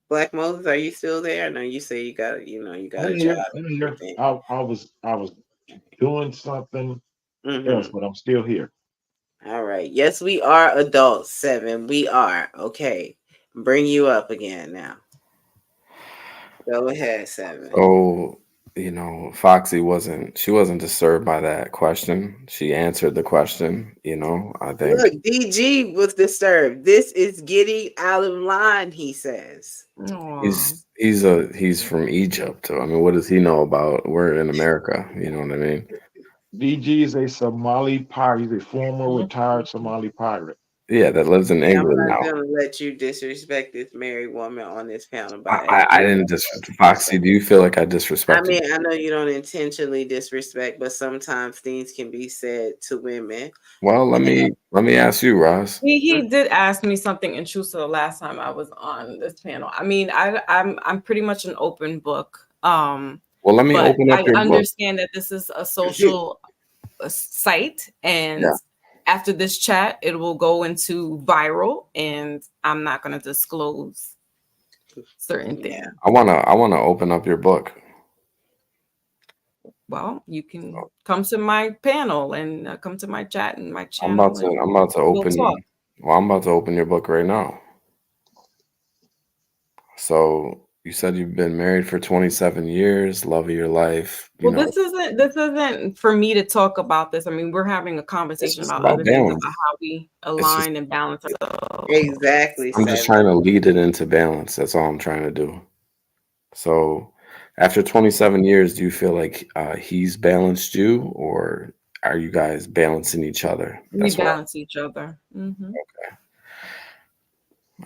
Black Moses, are you still there? I know you say you got, you got I'm a job here. I'm and here. everything. I was doing something else, Mm-hmm. but I'm still here. All right. Yes, we are adults, Seven. We are. Okay. Bring you up again now. Go ahead, Seven. So, Foxy wasn't disturbed by that question. She answered the question, I think. Look, DG was disturbed. This is getting out of line, he says. Aw. He's from Egypt. I mean, what does he know about we're in America? You know what I mean? DG is a Somali pirate. He's a former retired Somali pirate. Yeah, that lives in Yeah, I'm England not now. going to let you disrespect this married woman on this panel by I didn't Foxy, do you feel like I I disrespected mean, you? I know you don't intentionally disrespect, but sometimes things can be said to women. Well, let me ask you, Ross. He did ask me something intrusive the last time I was on this panel. I mean, I'm pretty much an open book. Well, let me But open up I your book. understand that this is a social site, and Yeah. after this chat, it will go into viral, and I'm not going to disclose certain things. Yeah. I wanna open up your book. Well, you can come to my panel and come to my chat and my I'm channel. about to and I'm about to we'll open talk. well, I'm about to open your book right now. So you said you've been married for 27 years, love of your life. Well, this isn't for me to talk about this. I mean, we're having a It's conversation just about about other things, balance. about how we align and balance ourselves. Exactly, I'm just Seven. trying to lead it into balance. That's all I'm trying to do. So after 27 years, do you feel like he's balanced you, or are you guys balancing each other? We That's what balance each other. Mhm.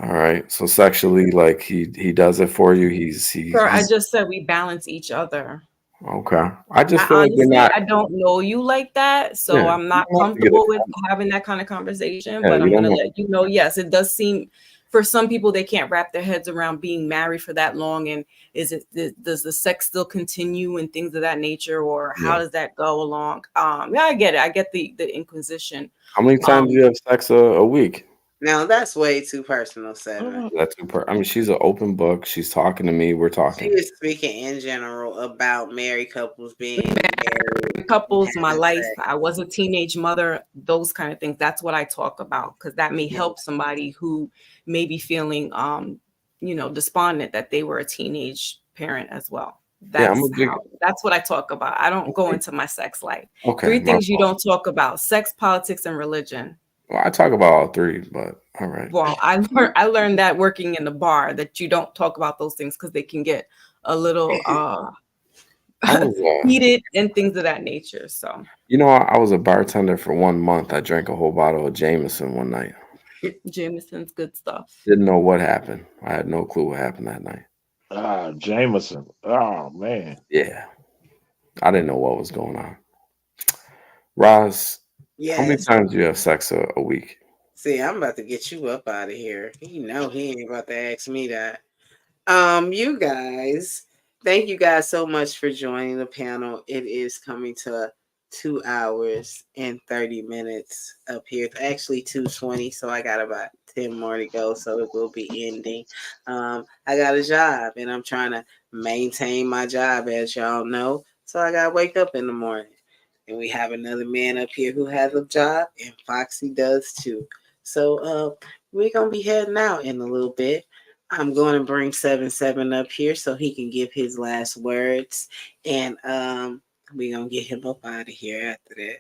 all right. So sexually, like he does it for you. Sir, I He's just said we balance each other. okay. I just I feel like you're honestly, not. I don't know you like that, so Yeah, I'm you not don't have to get comfortable with offended. having that kind of conversation. Yeah, But you I'm don't gonna have. let you know. Yes, it does seem for some people they can't wrap their heads around being married for that long, and does the sex still continue and things of that nature, or Yeah. how does that go along? Yeah, I get it. I get the inquisition. How many times do you have sex a week? Now that's way too personal, Seven. That's I mean, she's an open book. She's talking to me. We're She talking. is speaking in general about married couples being married. Couples, my having life. sex. I was a teenage mother. Those kind of things. That's what I talk about because that may help somebody who may be feeling, despondent that they were a teenage parent as well. I'm a big. That's what I talk about. I don't go into my sex life. Okay. 3 things you don't talk about: sex, politics, and religion. Well, I talk about all 3, but all right. Well, I learned that working in the bar that you don't talk about those things because they can get a little heated and things of that nature. So I was a bartender for 1 month. I drank a whole bottle of Jameson one night. Jameson's good stuff. Didn't know what happened. I had no clue what happened that night. Jameson. Oh man. Yeah. I didn't know what was going on. Roz, how many times do you have sex a week? See, I'm about to get you up out of here. He ain't about to ask me that. You guys, thank you guys so much for joining the panel. It is coming to 2 hours and 30 minutes up here. It's actually 2:20, so I got about 10 more to go, so it will be ending. I got a job, and I'm trying to maintain my job, as y'all know. So I got to wake up in the morning. And we have another man up here who has a job, and Foxy does too. So we're going to be heading out in a little bit. I'm going to bring 7-7 up here so he can give his last words. And we're going to get him up out of here after that.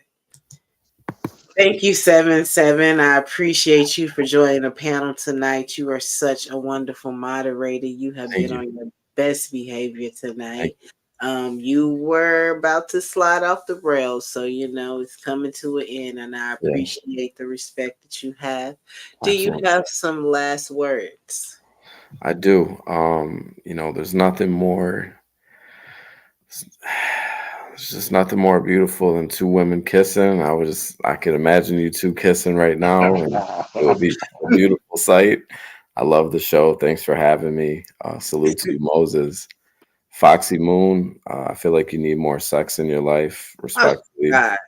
Thank you, 7-7. I appreciate you for joining the panel tonight. You are such a wonderful moderator. You have been on your best behavior tonight. You were about to slide off the rails, so it's coming to an end, and I appreciate the respect that you have. Do you have some last words? I do. There's nothing more. There's just nothing more beautiful than 2 women kissing. I could imagine you 2 kissing right now, and it would be a beautiful sight. I love the show. Thanks for having me. Salute to you, Moses. Foxy Moon, I feel like you need more sex in your life, respectfully. God.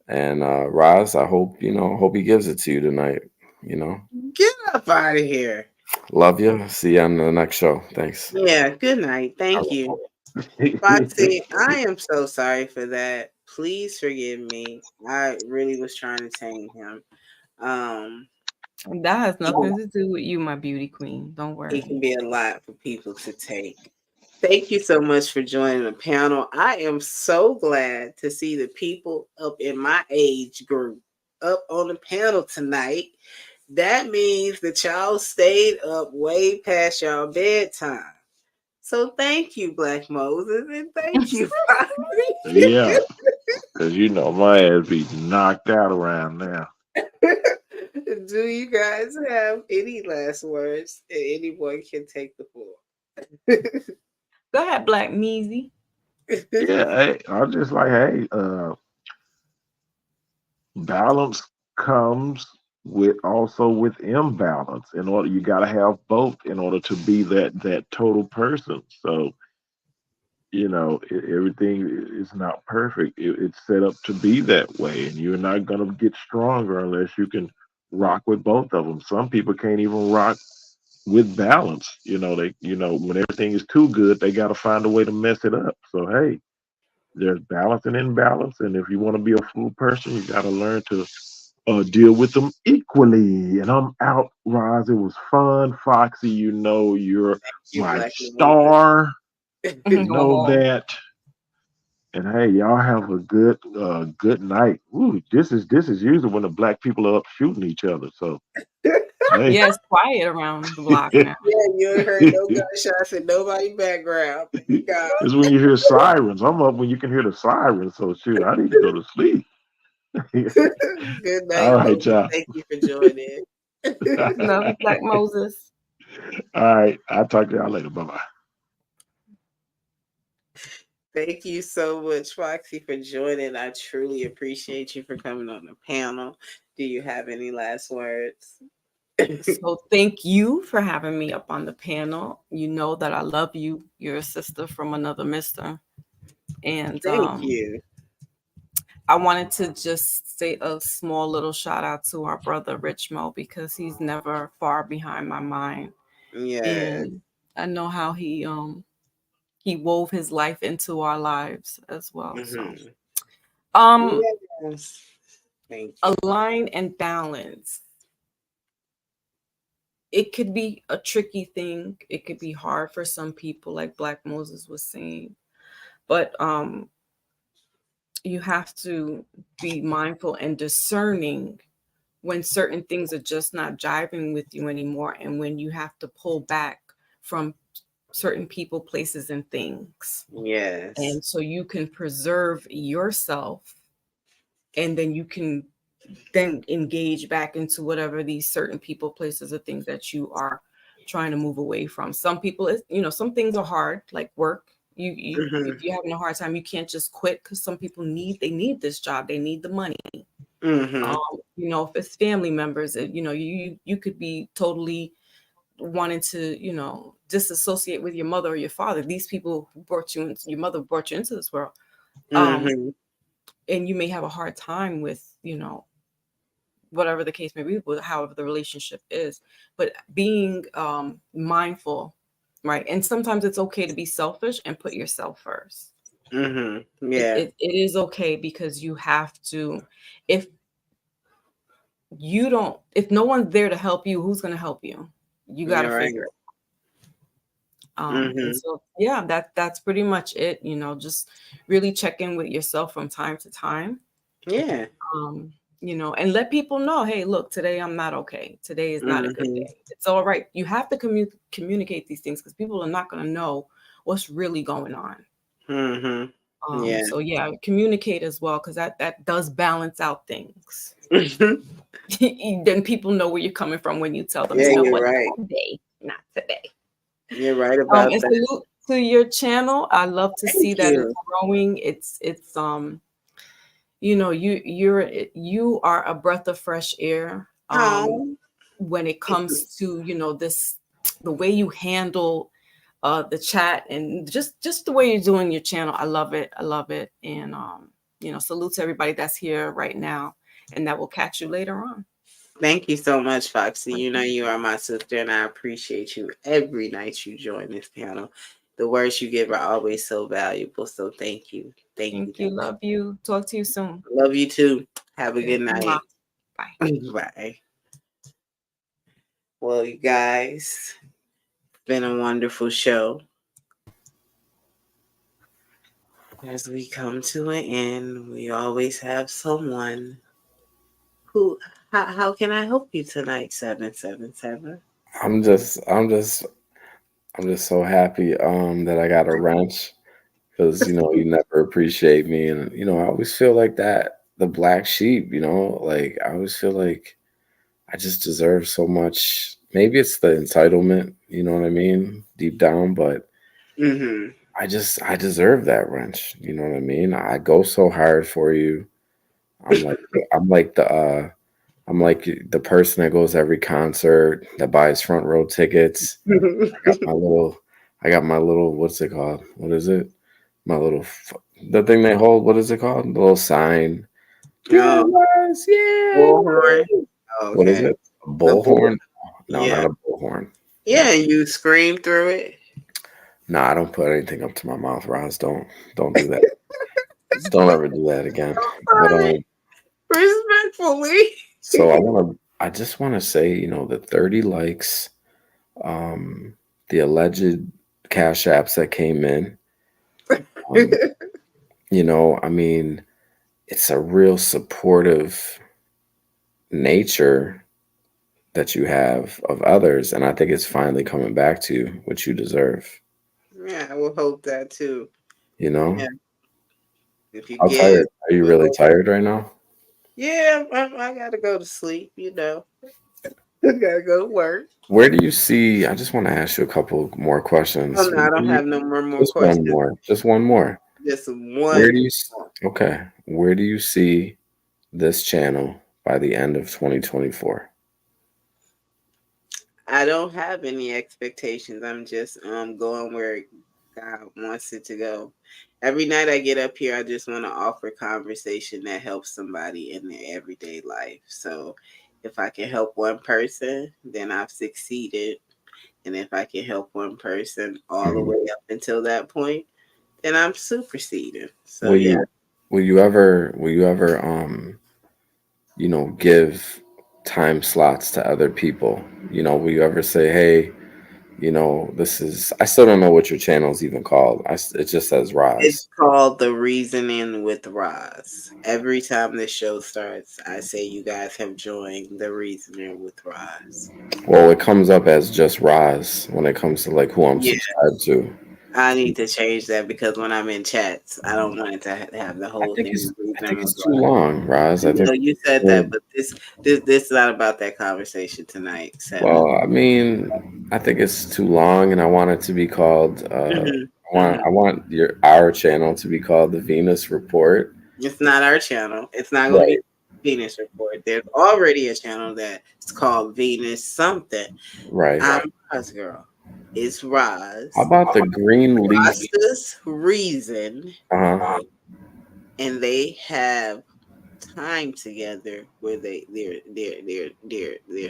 And Roz, I hope he gives it to you tonight. Get up out of here. Love you. See you on the next show. Thanks. Yeah. Good night. Thank you. Foxy, I am so sorry for that. Please forgive me. I really was trying to tame him. That has nothing to do with you, my beauty queen. Don't worry. It can be a lot for people to take. Thank you so much for joining the panel. I am so glad to see the people up in my age group up on the panel tonight. That means that y'all stayed up way past y'all bedtime. So thank you, Black Moses, and thank you, Foxy. Yeah, because my ass be knocked out around now. Do you guys have any last words? Anyone can take the floor. Go ahead, Black Measy. Yeah, I'm just like, balance comes with imbalance. In order, you got to have both in order to be that total person. So, everything is not perfect. It's set up to be that way, and you're not gonna get stronger unless you can rock with both of them. Some people can't even rock with balance. When everything is too good, they got to find a way to mess it up. So hey, there's balance and imbalance, and if you want to be a full person, you got to learn to deal with them equally. And I'm out, Roz. It was fun. Foxy, you're my star. Know that. And hey, y'all have a good night. Ooh, this is usually when the black people are up shooting each other. So hey. Yeah, it's quiet around the block now. Yeah, you ain't heard no gunshots in nobody background. It's when you hear sirens. I'm up when you can hear the sirens. So shoot, I need to go to sleep. Good night. All right, y'all. Thank you for joining. Love you, Black Moses. All right, I'll talk to y'all later. Bye-bye. Thank you so much, Foxy, for joining. I truly appreciate you for coming on the panel. Do you have any last words? So thank you for having me up on the panel. You know that I love you. You're a sister from another mister. And thank you. I wanted to just say a small little shout out to our brother Rich Mo, because he's never far behind my mind. Yeah. And I know how he wove his life into our lives as well. Mm-hmm. So yes. Thank you. Align and balance it could be a tricky thing. It could be hard for some people, like Black Moses was saying. But you have to be mindful and discerning when certain things are just not jiving with you anymore, and when you have to pull back from certain people, places, and things. Yes. And so you can preserve yourself, and then you can then engage back into whatever these certain people, places, or things that you are trying to move away from. Some people, some things are hard, like work. If you're having a hard time, you can't just quit, because some people need this job, they need the money. If it's family members, you could be totally wanting to disassociate with your mother or your father. These people who your mother brought you into this world, and you may have a hard time with whatever the case may be, however the relationship is. But being mindful, right? And sometimes it's okay to be selfish and put yourself first. Yeah. It is okay, because you have to. If no one's there to help you, who's going to help you? You got to figure it. And so, yeah, that's pretty much it. Just really check in with yourself from time to time. Yeah. And let people know, hey, look, today I'm not okay. Today is not a good day. It's all right. You have to communicate these things, because people are not going to know what's really going on. So yeah, communicate as well, because that does balance out things. Then people know where you're coming from when you tell them, you're right. Today, not today. You're right about that. Salute to your channel. I love to see that it's growing. It's you are a breath of fresh air when it comes to the way you handle the chat, and just the way you're doing your channel. I love it. And salute to everybody that's here right now and that will catch you later on. Thank you so much, Foxy. You are my sister, and I appreciate you every night you join this panel. The words you give are always so valuable. So thank you. Thank you. Love you. Talk to you soon. Love you too. Have a good night. Bye. Bye. Well, you guys, it's been a wonderful show. As we come to an end, we always have someone who. How can I help you tonight, 777? I'm just so happy that I got a wrench, because you never appreciate me, and I always feel like that, the black sheep, like I always feel like I just deserve so much. Maybe it's the entitlement, you know what I mean, deep down, but I deserve that wrench, you know what I mean? I go so hard for you. I'm like the person that goes to every concert, that buys front row tickets. I got my little, what's it called? What is it? My little, the thing they hold, what is it called? The little sign. Yeah. Bullhorn. Okay. What is it? A bullhorn? No, not a bullhorn. Yeah, you scream through it. No, I don't put anything up to my mouth, Roz. Don't do that. Don't ever do that again. But, respectfully. So I just want to say, the 30 likes, the alleged cash apps that came in, I mean, it's a real supportive nature that you have of others, and I think it's finally coming back to you, which you deserve. Yeah, I will hope that too. Yeah. How tired? Are you really tired right now? Yeah, I gotta go to sleep, I gotta go to work. Where do you see, I just want to ask you a couple more questions. Oh, no, I don't have no more just questions. Just one more. Just one. Where do you see this channel by the end of 2024? I don't have any expectations. I'm just going where God wants it to go. Every night I get up here, I just want to offer conversation that helps somebody in their everyday life. So if I can help one person, then I've succeeded. And if I can help one person all the way up until that point, then I'm superseding. So will you ever give time slots to other people? You know, will you ever say, hey, you know, this is, I still don't know what your channel is even called. It just says It's Roz. called The Reasoning with Roz. Every time the show starts, I say you guys have joined The Reasoning with Roz. Well, it comes up as just Roz when it comes to like who I'm Yeah, subscribed to. I need to change that because when I'm in chats, I don't want it to have the I whole think thing. it's I think Reasoning it's with too Roz. long, Roz. I think No, you said uh, that, but this is not about that conversation tonight. Seven. well, I mean, I think it's too long and I want it to be called Hmm. I want our channel to be called the Venus Report. It's not our channel. It's not going to be Right, Venus Report. There's already a channel that's called Venus something. right. I'm Roz Girl. It's How Roz. about the green leaf? Roz's Reason, Uh-huh. and they have time together where they're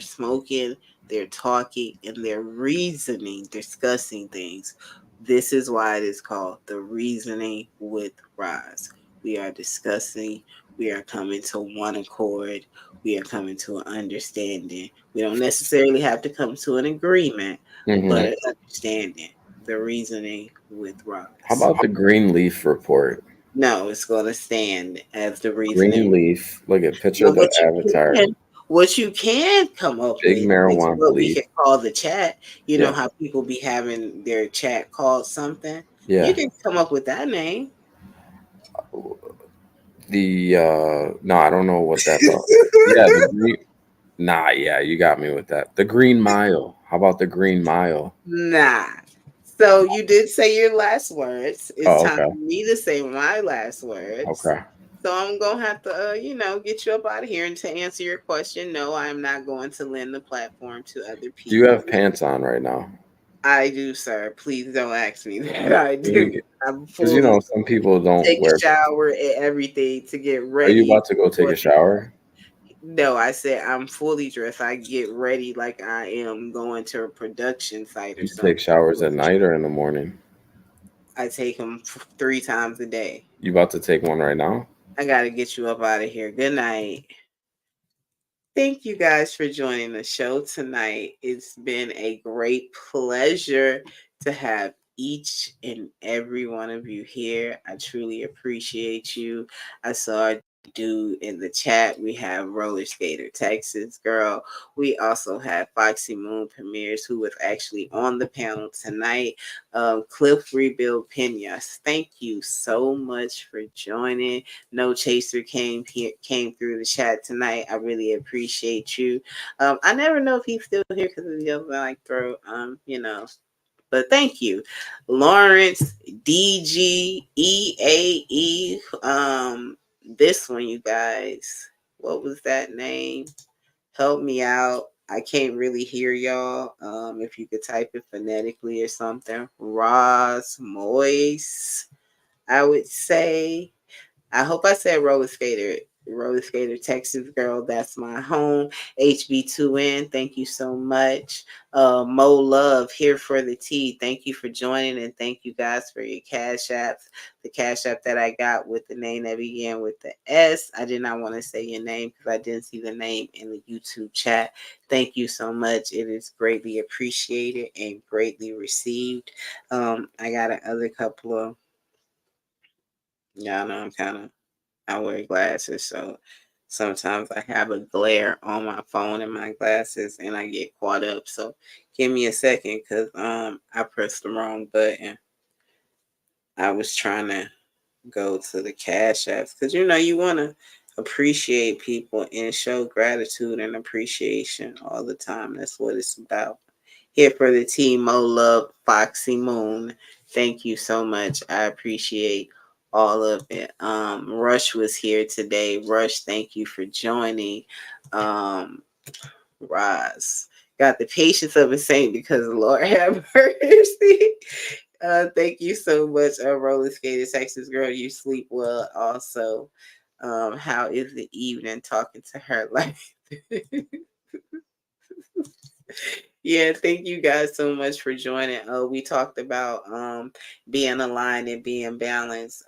smoking, they're talking, and they're reasoning, discussing things. This is why it is called The Reasoning with Roz. We are discussing, we are coming to one accord, we are coming to an understanding. We don't necessarily have to come to an agreement, but Hmm. an understanding. The Reasoning with Roz. How about the green leaf report? No, it's going to stand as The Green Reasoning. leaf. Look at picture Now, of the avatar. what you can come up Big with is marijuana what we leaf. can call the chat. You know Yeah. how people be having their chat called something. You Yeah. can come up with that name. The no, I don't know what that's all. Yeah, the green. Nah, yeah, you got me with that. The Green Mile. How about the Green Mile? Nah. So you did say your last words. It's Oh, time okay. for me to say my last words. Okay. So I'm gonna have to, get you up out of here. And to answer your question, no, I'm not going to lend the platform to other Do you people. have pants on right now? I do, sir. Please don't ask me that. I do. I'm Because you fully know some people don't take a wear. shower and everything to get Are you ready. about to go take a shower? No, I said I'm fully dressed. I get ready like I am going to a production site or You take something. showers at night or in the morning? I take them 3 times a day. You about to take one right now? I got to get you up out of here. Good night. Thank you guys for joining the show tonight. It's been a great pleasure to have each and every one of you here. I truly appreciate you. I saw a dude in the chat. We have Roller Skater Texas Girl. We also have Foxy Moon Premieres, who was actually on the panel tonight. Cliff Rebuild Penas. Thank you so much for joining. No Chaser came through the chat tonight. I really appreciate you. I never know if he's still here because of the other like throat. But thank you, Lawrence DGEAE. This one, you guys. What was that name? Help me out. I can't really hear y'all. If you could type it phonetically or something. Roz Moise, I would say. I hope I said Roller Skater Texas Girl. That's my home. HB2N, thank you so much. Mo Love here for the tea. Thank you for joining, and thank you guys for your cash apps. The cash app that I got with the name that began with the S. I did not want to say your name because I didn't see the name in the YouTube chat. Thank you so much. It is greatly appreciated and greatly received. I got another couple of, y'all know I wear glasses, so sometimes I have a glare on my phone and my glasses, and I get caught up. So give me a second, cause I pressed the wrong button. I was trying to go to the cash apps, cause you want to appreciate people and show gratitude and appreciation all the time. That's what it's about. Here for the team, Mo Love, Foxy Moon. Thank you so much. I appreciate all of it. Rush was here today. Rush, thank you for joining. Roz got the patience of a saint because the Lord have mercy. Thank you so much, Roller Skater Texas Girl. You sleep well also. How is the evening talking to her like Yeah, thank you guys so much for joining. We talked about being aligned and being balanced.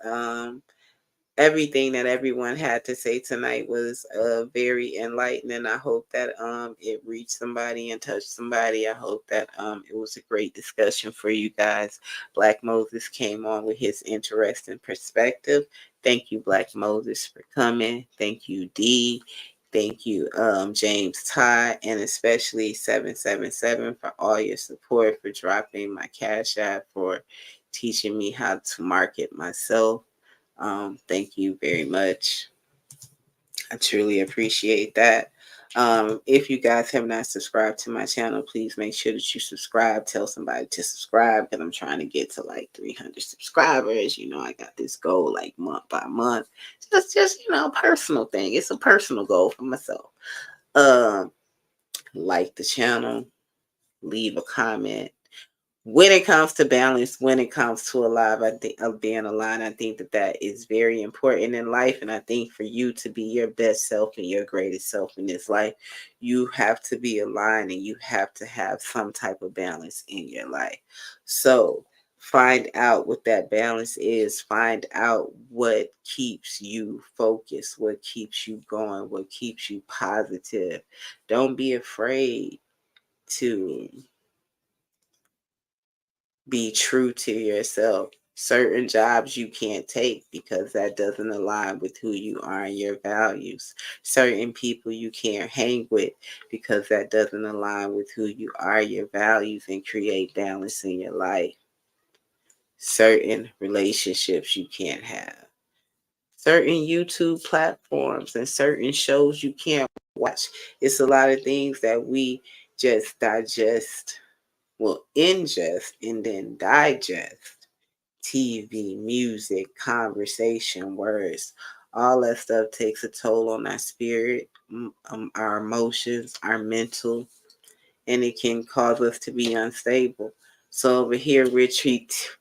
everything that everyone had to say tonight was very enlightening. I hope that it reached somebody and touched somebody. I hope that it was a great discussion for you guys. Black Moses came on with his interesting perspective. Thank you, Black Moses, for coming. Thank you, D. Thank you, James Todd, and especially 777 for all your support, for dropping my Cash App, for teaching me how to market myself. Thank you very much. I truly appreciate that. If you guys have not subscribed to my channel, please make sure that you subscribe. Tell somebody to subscribe, because I'm trying to get to like 300 subscribers. You know, I got this goal like month by month. Just a personal thing. It's a personal goal for myself. Like the channel, leave a comment. When it comes to balance, when it comes to I think of being aligned, I think that is very important in life. And I think for you to be your best self and your greatest self in this life, you have to be aligned and you have to have some type of balance in your life. So find out what that balance is. Find out what keeps you focused, what keeps you going, what keeps you positive. Don't be afraid to be true to yourself. Certain jobs you can't take because that doesn't align with who you are and your values. Certain people you can't hang with because that doesn't align with who you are, your values, and create balance in your life. Certain relationships you can't have. Certain YouTube platforms and certain shows you can't watch. It's a lot of things that we just digest, ingest and then digest. TV, music, conversation, words, all that stuff takes a toll on our spirit, our emotions, our mental, and it can cause us to be unstable. So over here, we're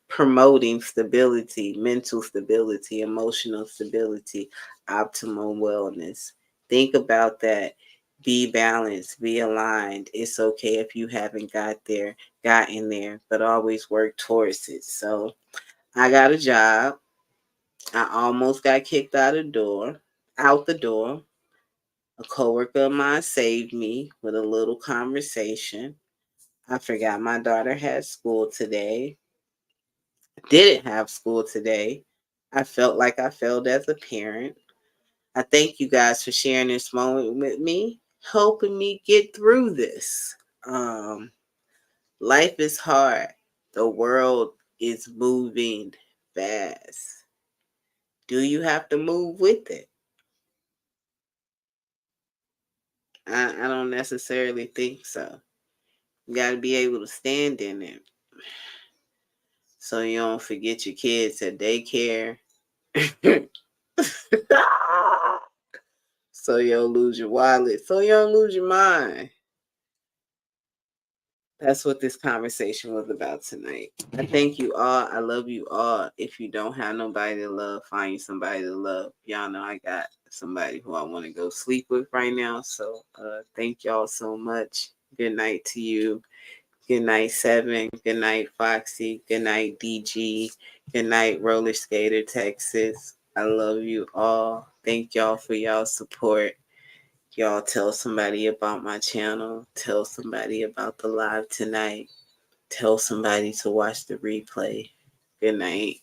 promoting stability, mental stability, emotional stability, optimal wellness. Think about that. Be balanced, be aligned. It's okay if you haven't gotten there, but always work towards it. So I got a job. I almost got kicked out the door. A coworker of mine saved me with a little conversation. I forgot my daughter had school today. Didn't have school today. I felt like I failed as a parent. I thank you guys for sharing this moment with me, helping me get through this. Life is hard. The world is moving fast. Do you have to move with it? I don't necessarily think so. You got to be able to stand in it. So you don't forget your kids at daycare. So you don't lose your wallet. So you don't lose your mind. That's what this conversation was about tonight. I thank you all. I love you all. If you don't have nobody to love, find you somebody to love. Y'all know I got somebody who I want to go sleep with right now. So thank y'all so much. Good night to you. Good night, Seven. Good night, Foxy. Good night, DG. Good night, Roller Skater, Texas. I love you all. Thank y'all for y'all support. Y'all tell somebody about my channel. Tell somebody about the live tonight. Tell somebody to watch the replay. Good night.